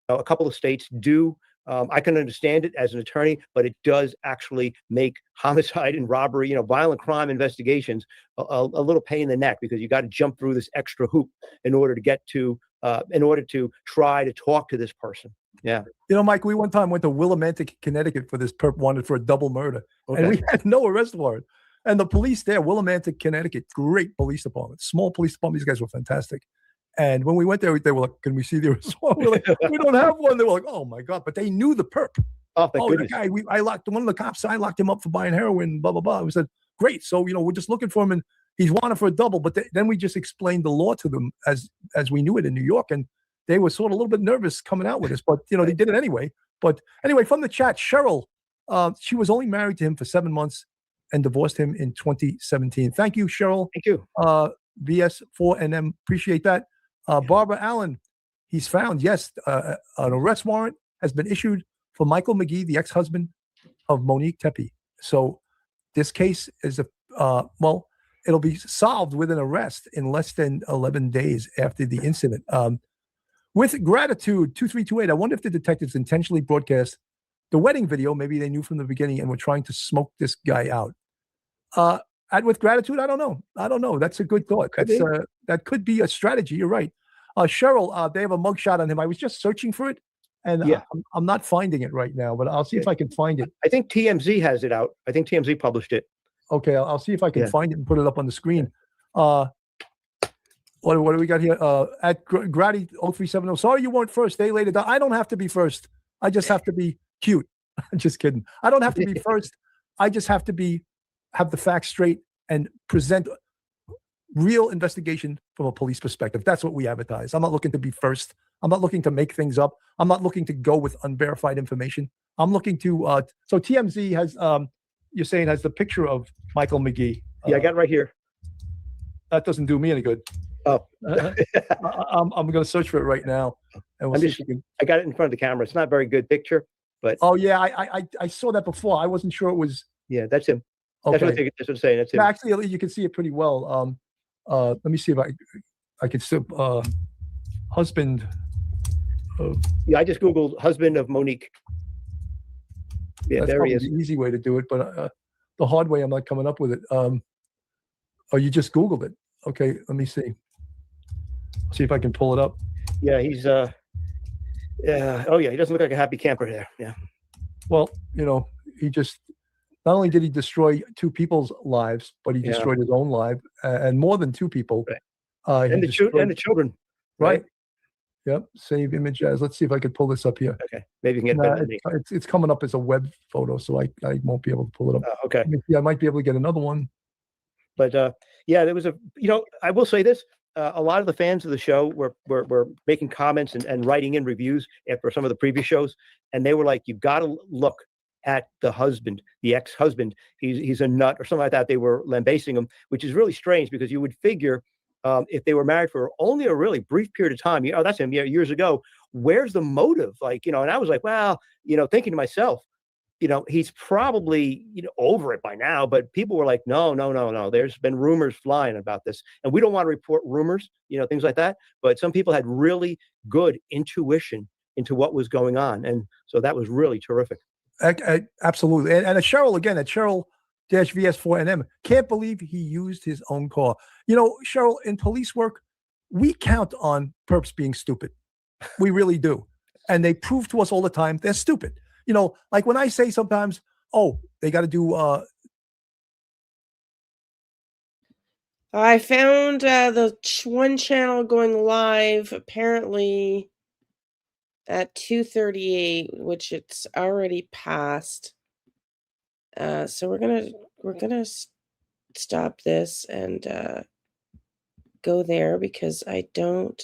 S10: a couple of states do. I can understand it as an attorney, but it does actually make homicide and robbery, violent crime investigations a little pain in the neck, because you got to jump through this extra hoop in order to try to talk to this person. Yeah.
S9: Mike, we one time went to Willimantic, Connecticut for this perp wanted for a double murder. And we had no arrest warrant. And the police there, Willimantic, Connecticut, great police department, small police department. These guys were fantastic. And when we went there, they were like, "Can we see the arrest warrant?" We're like, "We don't have one." They were like, "Oh my God!" But they knew the perp.
S10: The
S9: guy. I locked one of the cops. I locked him up for buying heroin. Blah blah blah. We said, "Great." So we're just looking for him, and he's wanted for a double. But then we just explained the law to them as we knew it in New York, and they were sort of a little bit nervous coming out with us. But they did it anyway. But anyway, from the chat, Cheryl, she was only married to him for 7 months and divorced him in 2017. Thank you, Cheryl.
S10: Thank you.
S9: BS4NM, appreciate that. Barbara Allen, he's found. Yes, an arrest warrant has been issued for Michael McKee, the ex-husband of Monique Tepe. So this case is it'll be solved with an arrest in less than 11 days after the incident. With gratitude, 2328, I wonder if the detectives intentionally broadcast the wedding video. Maybe they knew from the beginning and were trying to smoke this guy out. With gratitude, I don't know. That's a good thought. That could be a strategy. You're right. Cheryl, they have a mugshot on him. I was just searching for it, and I'm not finding it right now, but I'll see if I can find it.
S10: I think TMZ has it out. I think TMZ published it.
S9: Okay, I'll see if I can find it and put it up on the screen. What do we got here? At Grady 0370. Sorry you weren't first. Day later. I don't have to be first. I just have to be cute. Just kidding. I don't have to be first. I just have to have the facts straight and present real investigation from a police perspective. That's what we advertise. I'm not looking to be first. I'm not looking to make things up. I'm not looking to go with unverified information. I'm looking to so TMZ has you're saying has the picture of Michael McKee.
S10: Yeah, I got it right here.
S9: That doesn't do me any good.
S10: Oh,
S9: I'm going to search for it right now, and we'll see if we can.
S10: I got it in front of the camera. It's not a very good picture, but
S9: oh yeah, I saw that before. I wasn't sure it was.
S10: Yeah, that's him.
S9: Okay.
S10: That's what I'm saying. That's him.
S9: Yeah, actually, you can see it pretty well. Let me see if I can still husband.
S10: Yeah, I just Googled husband of Monique. Yeah,
S9: That's
S10: there he
S9: probably
S10: is.
S9: the easy way to do it, but the hard way, I'm not coming up with it. Oh, you just Googled it. Okay, let me see. See if I can pull it up.
S10: Yeah, he's yeah. Oh yeah, he doesn't look like a happy camper there. Yeah.
S9: Well, he just not only did he destroy two people's lives, but he
S10: Yeah.
S9: destroyed his own life and more than two people.
S10: Right. And the children.
S9: Right. Yep. Save image as. Let's see if I could pull this up here.
S10: Okay. Maybe you can get better than me.
S9: It's coming up as a web photo, so I won't be able to pull it up.
S10: Okay.
S9: Let me see, I might be able to get another one.
S10: But yeah, there was I will say this. A lot of the fans of the show were making comments and writing in reviews after some of the previous shows, and they were like, "You got to look at the husband, the ex-husband. He's a nut," or something like that. They were lambasting him, which is really strange because you would figure if they were married for only a really brief period of time, that's him, years ago. Where's the motive? And I was like, well, thinking to myself, he's probably, over it by now, but people were like, no. There's been rumors flying about this, and we don't want to report rumors, things like that. But some people had really good intuition into what was going on. And so that was really terrific.
S9: Absolutely. And at Cheryl, again, at Cheryl-VS4NM, can't believe he used his own car. Cheryl, in police work, we count on perps being stupid. We really do. And they prove to us all the time they're stupid. Like when I say sometimes, oh, they got to do.
S1: I found the one channel going live apparently at 2:38, which it's already past. So we're gonna stop this and go there because I don't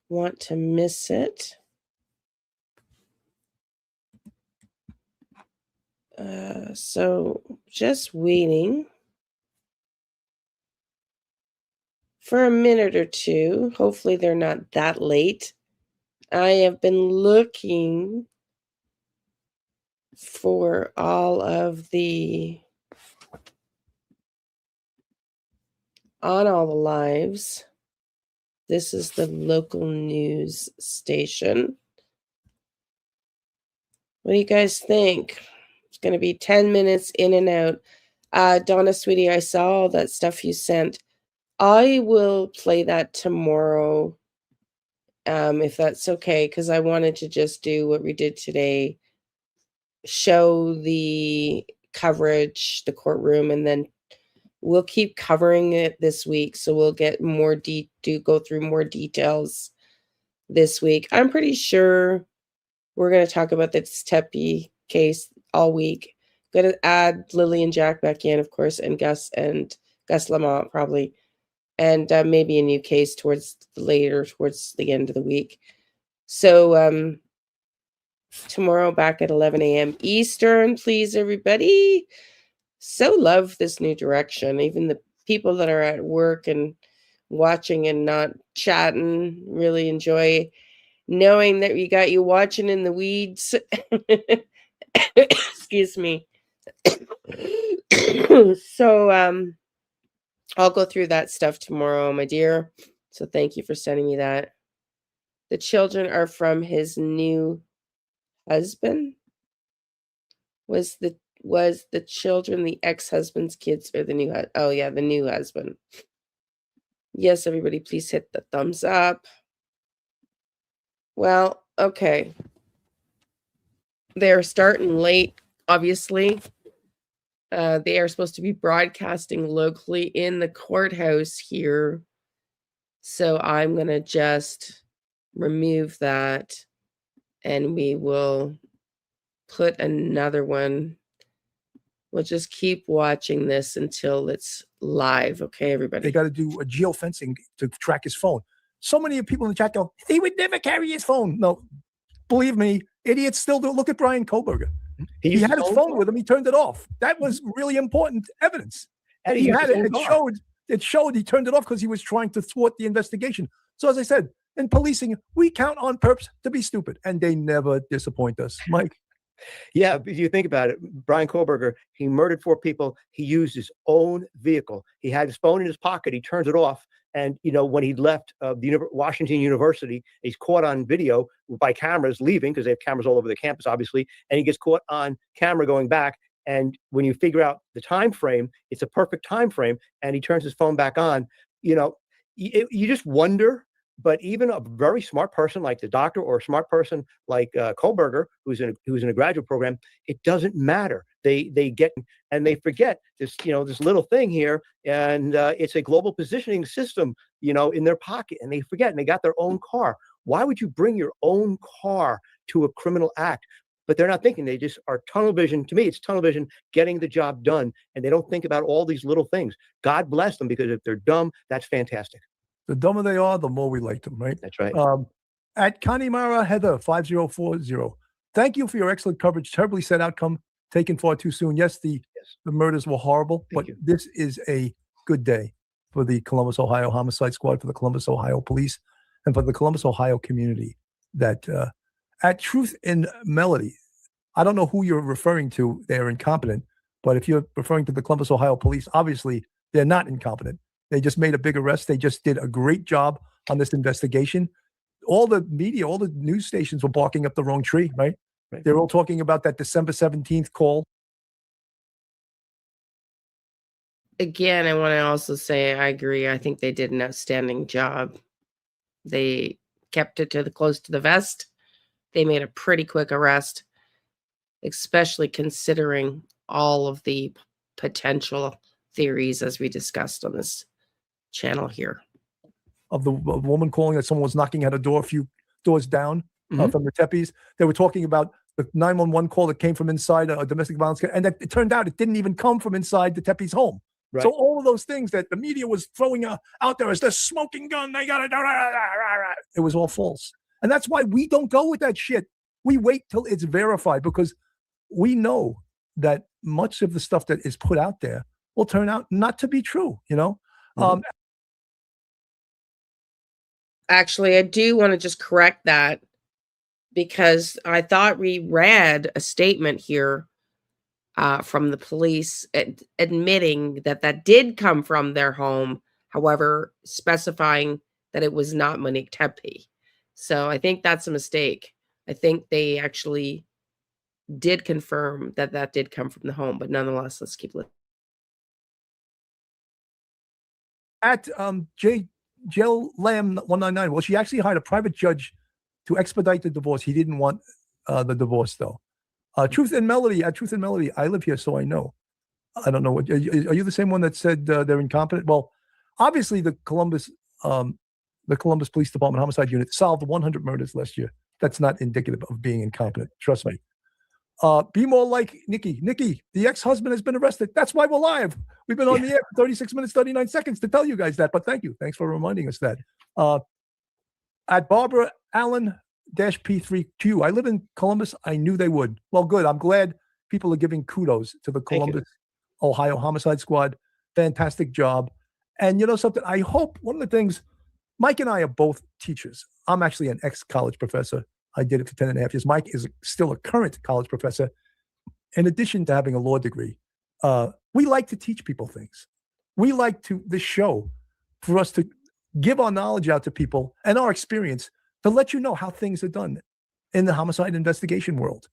S1: want to miss it. So just waiting for a minute or two. Hopefully they're not that late. I have been looking for all of on all the lives. This is the local news station. What do you guys think? It's going to be 10 minutes in and out. Donna, sweetie, I saw all that stuff you sent. I will play that tomorrow, if that's okay, because I wanted to just do what we did today, show the coverage, the courtroom, and then we'll keep covering it this week. So we'll get more go through more details this week. I'm pretty sure we're going to talk about this Tepe case all week. Going to add Lily and Jack back in, of course, and Gus Lamont probably, and maybe a new case towards the end of the week. So tomorrow back at 11 a.m. Eastern, please, everybody. So love this new direction. Even the people that are at work and watching and not chatting really enjoy knowing that we got you watching in the weeds. Excuse me. So I'll go through that stuff tomorrow, my dear. So thank you for sending me that. The children are from his new husband. Was the children the ex-husband's kids or the new oh yeah, the new husband. Yes, everybody, please hit the thumbs up. Well, okay. They're starting late, obviously. They are supposed to be broadcasting locally in the courthouse here So I'm going to just remove that, and we will put another one. We'll just keep watching this until it's live. Okay, everybody?
S9: They got to do a geofencing to track his phone. So many people in the chat go, he would never carry his phone. No, believe me, idiots still do. Look at Brian Kohlberger. He had his phone with him. He turned it off. That was really important evidence. And he had it. It showed he turned it off because he was trying to thwart the investigation. So as I said, in policing, we count on perps to be stupid, and they never disappoint us. Mike?
S10: Yeah, if you think about it, Brian Kohlberger, he murdered 4 people. He used his own vehicle. He had his phone in his pocket. He turns it off. And, you know, when he left Washington University, he's caught on video by cameras leaving, because they have cameras all over the campus, obviously. And he gets caught on camera going back. And when you figure out the time frame, it's a perfect time frame. And he turns his phone back on. You know, you just wonder. But even a very smart person like the doctor, or a smart person like Kohlberger, who's in a graduate program, it doesn't matter. They get and they forget this, you know, this little thing here, and it's a global positioning system, you know, in their pocket, and they forget, and they got their own car. Why would you bring your own car to a criminal act? But they're not thinking. They just are tunnel vision. To me, it's tunnel vision, getting the job done, and they don't think about all these little things. God bless them, because if they're dumb, that's fantastic.
S9: The dumber they are, the more we like them, right?
S10: That's right.
S9: At Kanimara Heather 5040. Thank you for your excellent coverage. Terribly sad outcome, taken far too soon. Yes, the murders were horrible, but this is a good day for the Columbus, Ohio Homicide Squad, for the Columbus, Ohio Police, and for the Columbus, Ohio community. That at Truth in Melody, I don't know who you're referring to. They're incompetent, but if you're referring to the Columbus, Ohio Police, obviously they're not incompetent. They just made a big arrest. They just did a great job on this investigation. All the media, all the news stations were barking up the wrong tree, right? They're all talking about that December 17th call.
S1: Again, I want to also say I agree. I think they did an outstanding job. They kept it close to the vest. They made a pretty quick arrest, especially considering all of the potential theories as we discussed on this channel here.
S9: Of the woman calling that someone was knocking at a door a few doors down from the Tepes. They were talking about the 911 call that came from inside a domestic violence, and that it turned out it didn't even come from inside the Tepes home. Right. So all of those things that the media was throwing out there as the smoking gun, they got it. It was all false. And that's why we don't go with that shit. We wait till it's verified, because we know that much of the stuff that is put out there will turn out not to be true, you know?
S1: Actually, I do want to just correct that, because I thought we read a statement here from the police admitting that did come from their home, however, specifying that it was not Monique Tepe. So I think that's a mistake. I think they actually did confirm that did come from the home, but nonetheless, let's keep listening.
S9: At Jill Lamb 199, well, she actually hired a private judge to expedite the divorce. He didn't want the divorce, though. Truth and Melody, at Truth and Melody, I live here, so I know. I don't know. What are you the same one that said they're incompetent? Well, obviously the Columbus Police Department Homicide Unit solved 100 murders last year. That's not indicative of being incompetent. Trust me. Be more like Nikki. Nikki, the ex-husband has been arrested. That's why we're live. We've been on the air for 36 minutes, 39 seconds to tell you guys that, but thank you. Thanks for reminding us that. At Barbara Allen -P3Q, I live in Columbus. I knew they would. Well, good. I'm glad people are giving kudos to the Columbus, Ohio Homicide Squad. Fantastic job. And you know something? I hope one of the things, Mike and I are both teachers. I'm actually an ex-college professor. I did it for 10 and a half years. Mike is still a current college professor. In addition to having a law degree, we like to teach people things. We like this show for us to give our knowledge out to people and our experience to let you know how things are done in the homicide investigation world.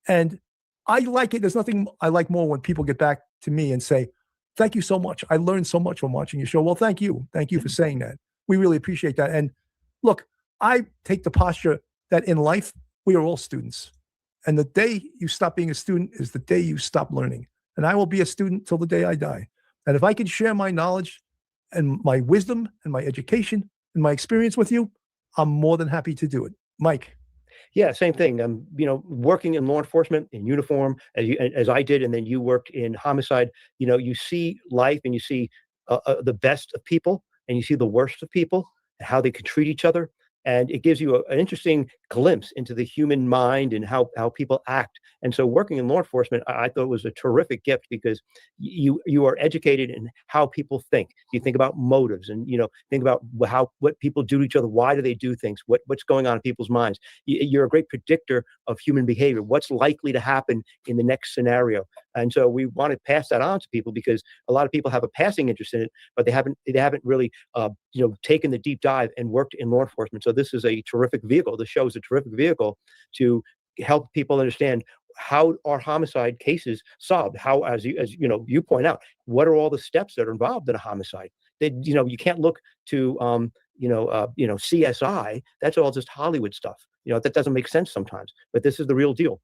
S9: And I like it. There's nothing I like more when people get back to me and say, thank you so much. I learned so much from watching your show. Well, thank you. Thank you for saying that. We really appreciate that. And look, I take the posture that in life, we are all students. And the day you stop being a student is the day you stop learning. And I will be a student till the day I die. And if I can share my knowledge and my wisdom and my education in my experience with you, I'm more than happy to do it. Mike.
S10: Yeah, same thing. Working in law enforcement in uniform as I did, and then you worked in homicide. You see life and you see the best of people and you see the worst of people and how they can treat each other. And it gives you an interesting glimpse into the human mind and how people act. And so working in law enforcement, I thought was a terrific gift because you are educated in how people think. You think about motives and, think about what people do to each other. Why do they do things? What's going on in people's minds? You're a great predictor of human behavior. What's likely to happen in the next scenario? And so we want to pass that on to people because a lot of people have a passing interest in it, but they haven't really, taken the deep dive and worked in law enforcement. So this is a terrific vehicle. The show is a terrific vehicle to help people understand how are homicide cases solved. How, as you point out, what are all the steps that are involved in a homicide? You can't look to CSI. That's all just Hollywood stuff. That doesn't make sense sometimes. But this is the real deal.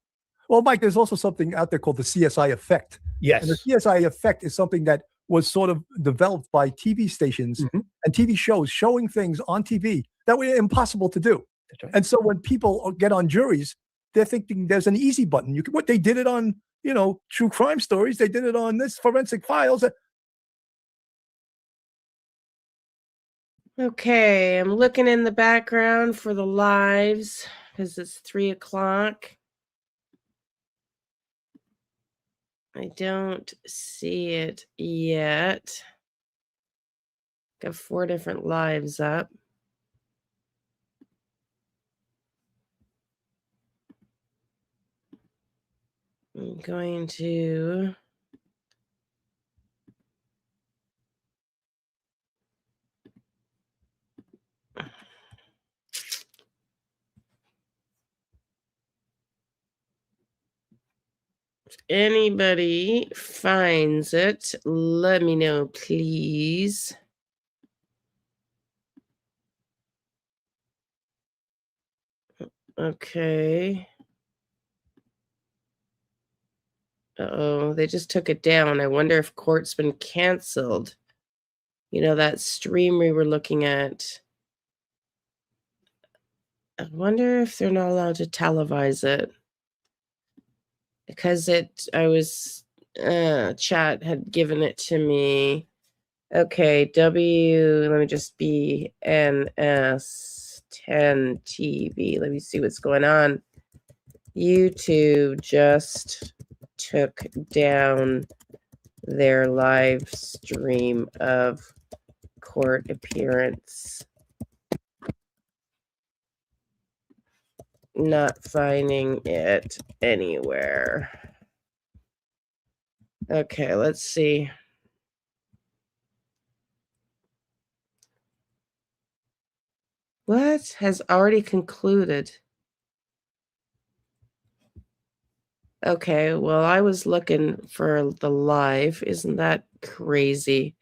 S9: Well, Mike, there's also something out there called the CSI effect.
S10: Yes.
S9: And the CSI effect is something that was sort of developed by TV stations and TV shows showing things on TV that were impossible to do.
S10: That's right.
S9: And so when people get on juries, they're thinking there's an easy button. They did it on, true crime stories. They did it on this forensic files.
S1: Okay, I'm looking in the background for the lives because it's 3:00. I don't see it yet. Got 4 different lives up. I'm going to if anybody finds it, let me know, please. Okay. Uh-oh, they just took it down. I wonder if court's been canceled. That stream we were looking at. I wonder if they're not allowed to televise it. Because chat had given it to me. Okay, let me just BNS 10 TV. Let me see what's going on. YouTube just took down their live stream of court appearance. Not finding it anywhere. Okay, let's see. What has already concluded? Okay, well, I was looking for the live. Isn't that crazy?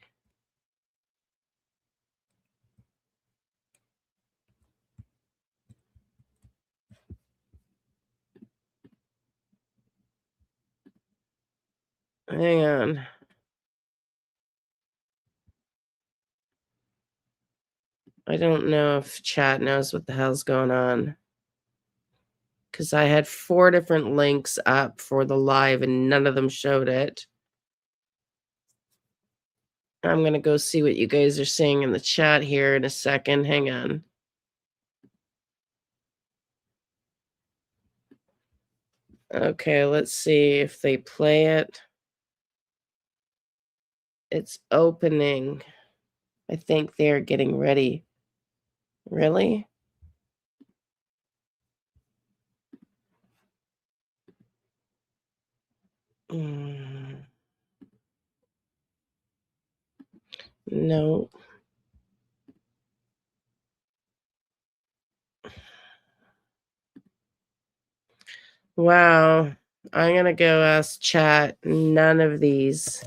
S1: Hang on. I don't know if chat knows what the hell's going on. Because I had 4 different links up for the live and none of them showed it. I'm going to go see what you guys are saying in the chat here in a second. Hang on. Okay, let's see if they play it. It's opening. I think they're getting ready. Really? No. Wow. I'm going to go ask chat. None of these.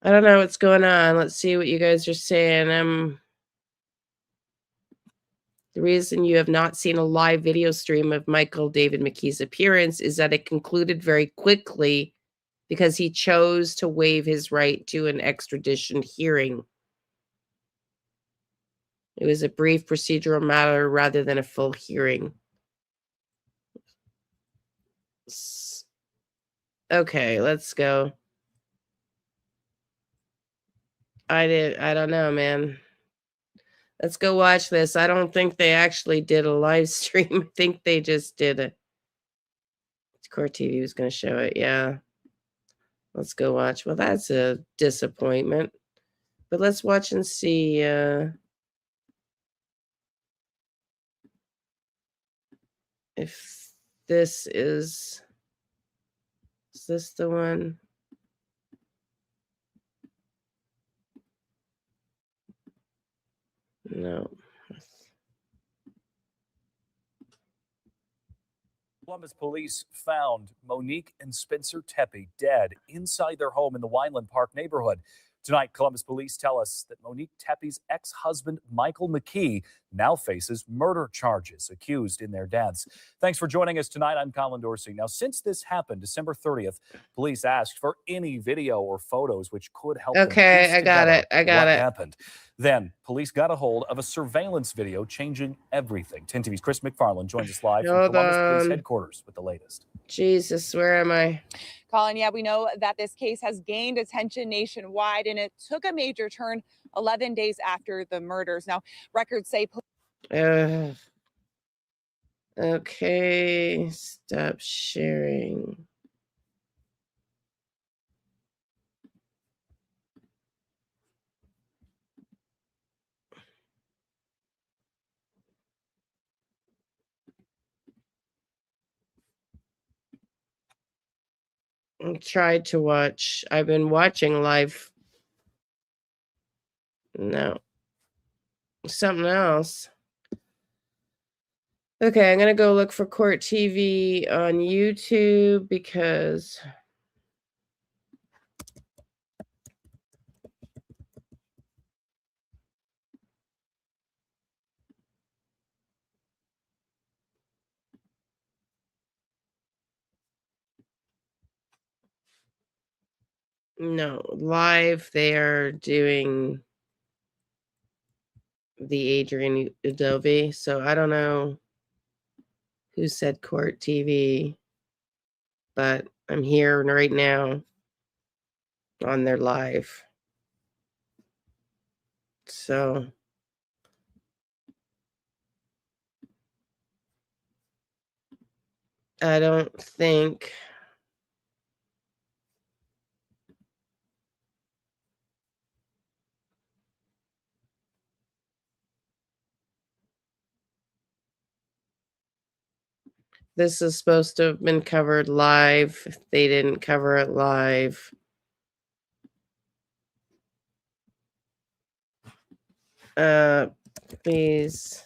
S1: I don't know what's going on. Let's see what you guys are saying. The reason you have not seen a live video stream of Michael David McKee's appearance is that it concluded very quickly because he chose to waive his right to an extradition hearing. It was a brief procedural matter rather than a full hearing. Okay, let's go. I don't know, man. Let's go watch this. I don't think they actually did a live stream. I think they just did it. Court TV was going to show it. Yeah. Let's go watch. Well, that's a disappointment. But let's watch and see. If this is this the one? No.
S20: Columbus police found Monique and Spencer Tepe dead inside their home in the Wineland Park neighborhood. Tonight, Columbus police tell us that Monique Tepe's ex-husband, Michael McKee, now faces murder charges accused in their deaths. Thanks for joining us tonight. I'm Colin Dorsey. Now, since this happened December 30th, police asked for any video or photos which could help them piece
S1: I got
S20: together
S1: it.
S20: what happened. Then, police got a hold of a surveillance video changing everything. 10 TV's Chris McFarland joins us live from Columbus Police Headquarters with the latest.
S1: Jesus, where am I?
S21: Colin, yeah, we know that this case has gained attention nationwide, and it took a major turn 11 days after the murders. Now, records say...
S1: Okay, stop sharing. I tried to watch. I've been watching live. No. Something else. Okay, I'm going to go look for Court TV on YouTube because no, live they are doing the Adrian Adobe, so I don't know who said Court TV, but I'm here right now on their live. So I don't think this is supposed to have been covered live. They didn't cover it live. Please.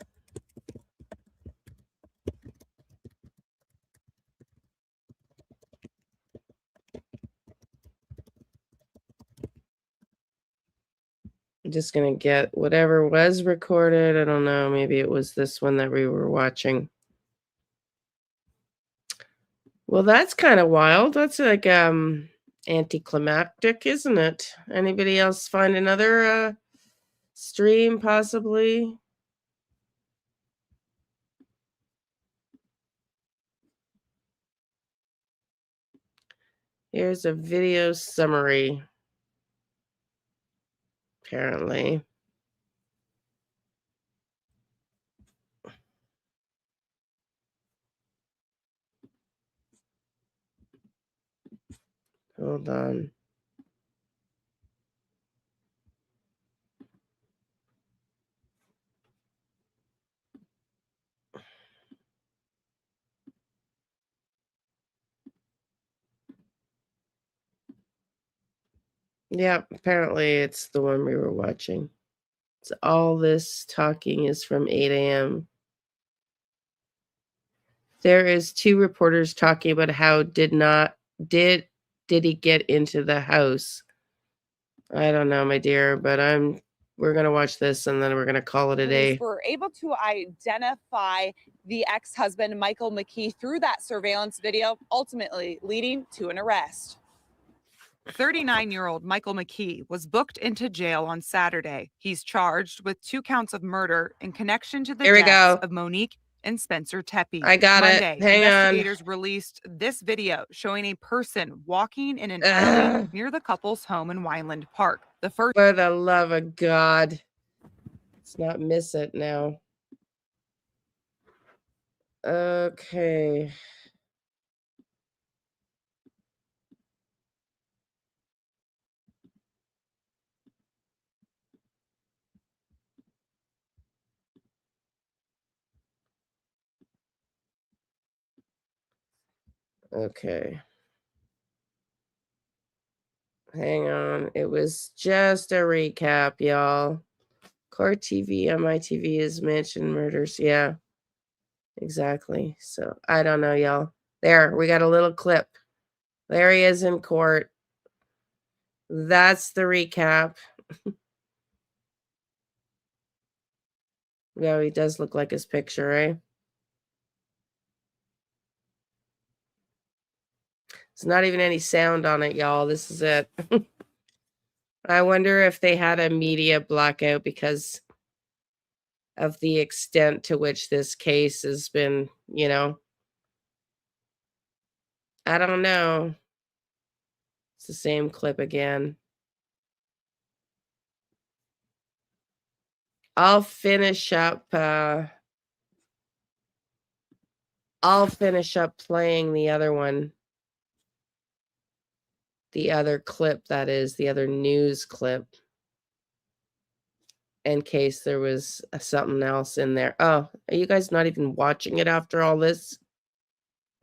S1: I'm just going to get whatever was recorded. I don't know. Maybe it was this one that we were watching. Well, that's kind of wild. That's like anticlimactic, isn't it? Anybody else find another stream possibly? Here's a video summary. Apparently. Hold on. Yeah, apparently it's the one we were watching. So all this talking is from 8 a.m. There is 2 reporters talking about how did he get into the house. I don't know, my dear, but we're gonna watch this and then we're gonna call it a day.
S21: Police were able to identify the ex-husband, Michael McKee, through that surveillance video, ultimately leading to an arrest. 39-year-old Michael McKee was booked into jail on Saturday. He's charged with 2 counts of murder in connection to the
S1: Here we
S21: deaths
S1: go.
S21: of Monique and Spencer Tepe.
S1: I got it.
S21: Monday,
S1: Hang on.
S21: investigators released this video showing a person walking in an alley near the couple's home in Wineland Park. The first.
S1: For the love of God. Let's not miss it now. Okay. Okay. Hang on. It was just a recap, y'all. Court TV on my TV is mentioned murders. Yeah, exactly. So I don't know, y'all. There, we got a little clip. There he is in court. That's the recap. Yeah, he does look like his picture, right? There's not even any sound on it, y'all. This is it. I wonder if they had a media blackout because of the extent to which this case has been, you know. I don't know. It's the same clip again. I'll finish up playing the other one. The other clip, that is, the other news clip. In case there was something else in there. Oh, are you guys not even watching it after all this?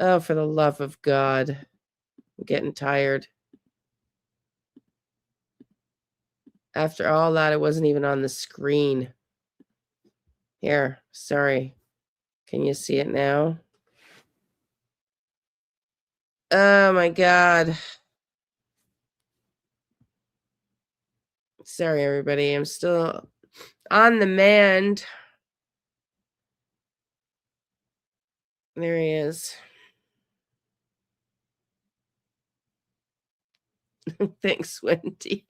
S1: Oh, for the love of God. I'm getting tired. After all that, it wasn't even on the screen. Here, sorry. Can you see it now? Oh my God. Sorry, everybody. I'm still on the mend. There he is. Thanks, Wendy.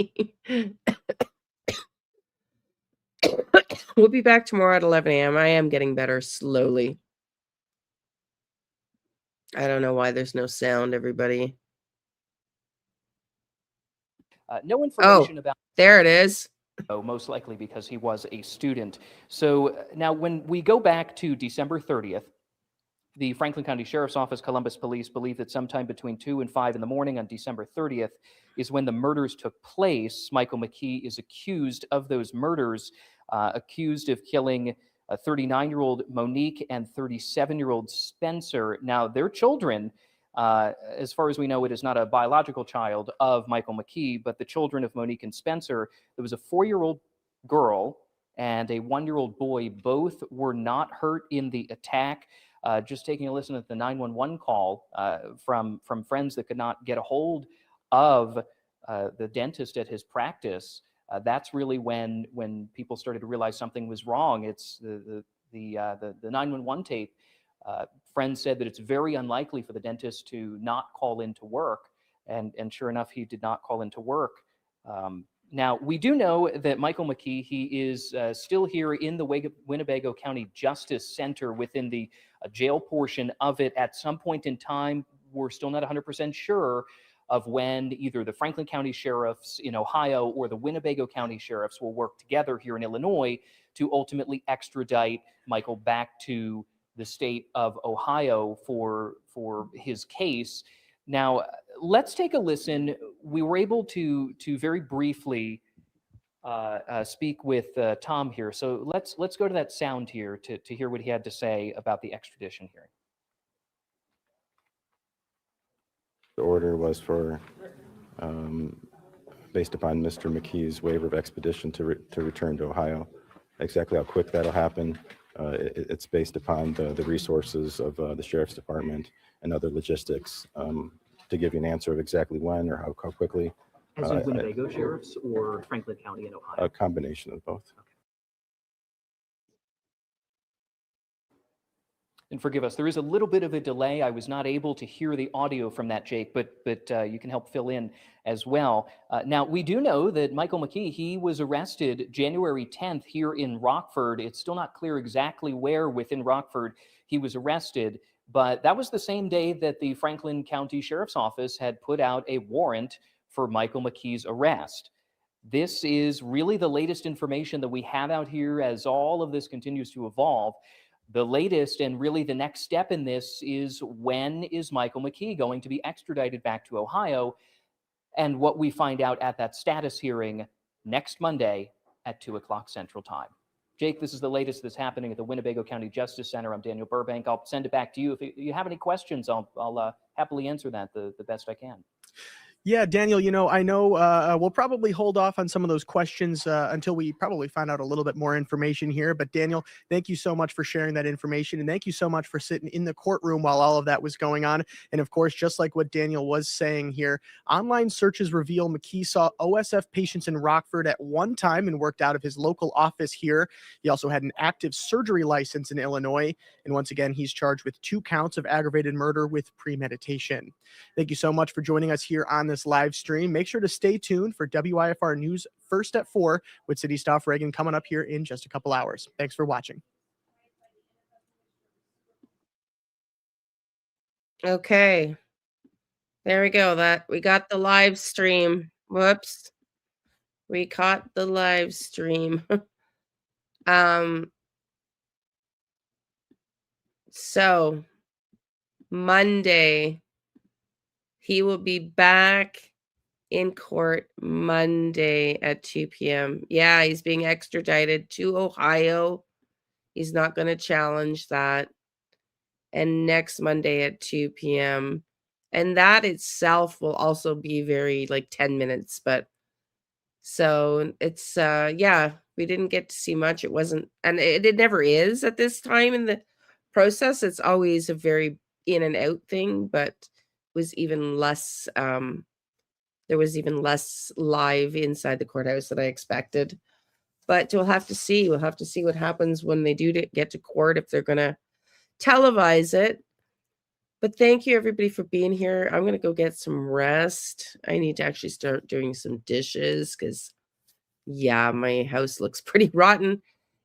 S1: We'll be back tomorrow at 11 a.m. I am getting better slowly. I don't know why there's no sound, everybody.
S5: No information about.
S1: There it is.
S5: Oh, most likely because he was a student. So now when we go back to December 30th, the Franklin County Sheriff's Office, Columbus Police believe that sometime between 2 and 5 in the morning on December 30th is when the murders took place. Michael McKee is accused of those murders, accused of killing 39-year-old Monique and 37-year-old Spencer. Now, their children, as far as we know, it is not a biological child of Michael McKee, but the children of Monique and Spencer. There was a 4-year-old girl and a 1-year-old boy. Both were not hurt in the attack. Just taking a listen at the 911 call from friends that could not get a hold of the dentist at his practice. That's really when people started to realize something was wrong. It's the 911 tape. Friends said that it's very unlikely for the dentist to not call into work, and sure enough, he did not call into work. Now, we do know that Michael McKee, he is still here in the Winnebago County Justice Center within the jail portion of it. At some point in time, we're still not 100% sure of when either the Franklin County Sheriffs in Ohio or the Winnebago County Sheriffs will work together here in Illinois to ultimately extradite Michael back to the state of Ohio for his case. Now, let's take a listen. We were able to very briefly speak with Tom here. So let's go to that sound here to hear what he had to say about the extradition hearing.
S22: The order was for, based upon Mr. McKee's waiver of expedition to return to Ohio. Exactly how quick that'll happen, it's based upon the resources of the Sheriff's Department and other logistics. To give you an answer of exactly when or how quickly,
S5: As in Winnebago sheriffs or Franklin County in Ohio?
S22: A combination of both.
S5: And forgive us, there is a little bit of a delay. I was not able to hear the audio from that, Jake, but you can help fill in as well. Now, we do know that Michael McKee, he was arrested January 10th here in Rockford. It's still not clear exactly where within Rockford he was arrested, but that was the same day that the Franklin County Sheriff's Office had put out a warrant for Michael McKee's arrest. This is really the latest information that we have out here as all of this continues to evolve. The latest and really the next step in this is, when is Michael McKee going to be extradited back to Ohio? And what we find out at that status hearing next Monday at 2 o'clock Central Time. Jake, this is the latest that's happening at the Winnebago County Justice Center. I'm Daniel Burbank. I'll send it back to you. If you have any questions, I'll happily answer that the best I can.
S4: Yeah, Daniel, I know we'll probably hold off on some of those questions until we probably find out a little bit more information here. But Daniel, thank you so much for sharing that information. And thank you so much for sitting in the courtroom while all of that was going on. And of course, just like what Daniel was saying here, online searches reveal McKee saw OSF patients in Rockford at one time and worked out of his local office here. He also had an active surgery license in Illinois. And once again, he's charged with 2 counts of aggravated murder with premeditation. Thank you so much for joining us here on this live stream. Make sure to stay tuned for WIFR News First at 4 with City Staff Reagan coming up here in just a couple hours. Thanks for watching.
S1: Okay. There we go. We got the live stream. Whoops. We caught the live stream. So Monday, he will be back in court Monday at 2 p.m. Yeah, he's being extradited to Ohio. He's not going to challenge that. And next Monday at 2 p.m. And that itself will also be very 10 minutes. But so it's, yeah, we didn't get to see much. It wasn't, and it never is at this time in the process. It's always a very in and out thing, but was even less, there was even less live inside the courthouse than I expected. But we'll have to see. We'll have to see what happens when they do get to court, if they're going to televise it. But thank you, everybody, for being here. I'm going to go get some rest. I need to actually start doing some dishes because, yeah, my house looks pretty rotten.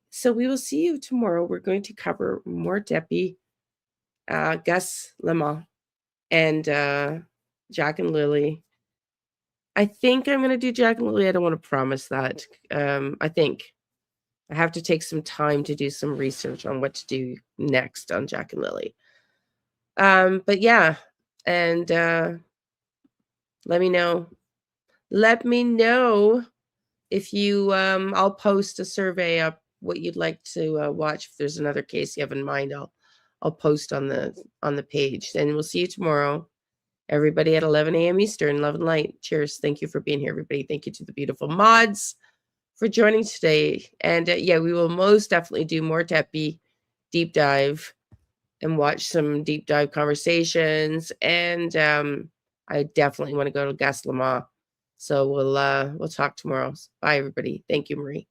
S1: So we will see you tomorrow. We're going to cover more Tepe, Gus Lemma, and Jack and Lily. I think I'm going to do Jack and Lily. I don't want to promise that. I think I have to take some time to do some research on what to do next on Jack and Lily. But yeah, and let me know. Let me know if you, I'll post a survey up what you'd like to watch. If there's another case you have in mind, I'll post on the page. And we'll see you tomorrow. Everybody at 11 a.m. Eastern, love and light. Cheers. Thank you for being here, everybody. Thank you to the beautiful mods for joining today. And yeah, we will most definitely do more Tepe deep dive and watch some deep dive conversations. And I definitely want to go to Gus Lemma. So we'll talk tomorrow. Bye, everybody. Thank you, Marie.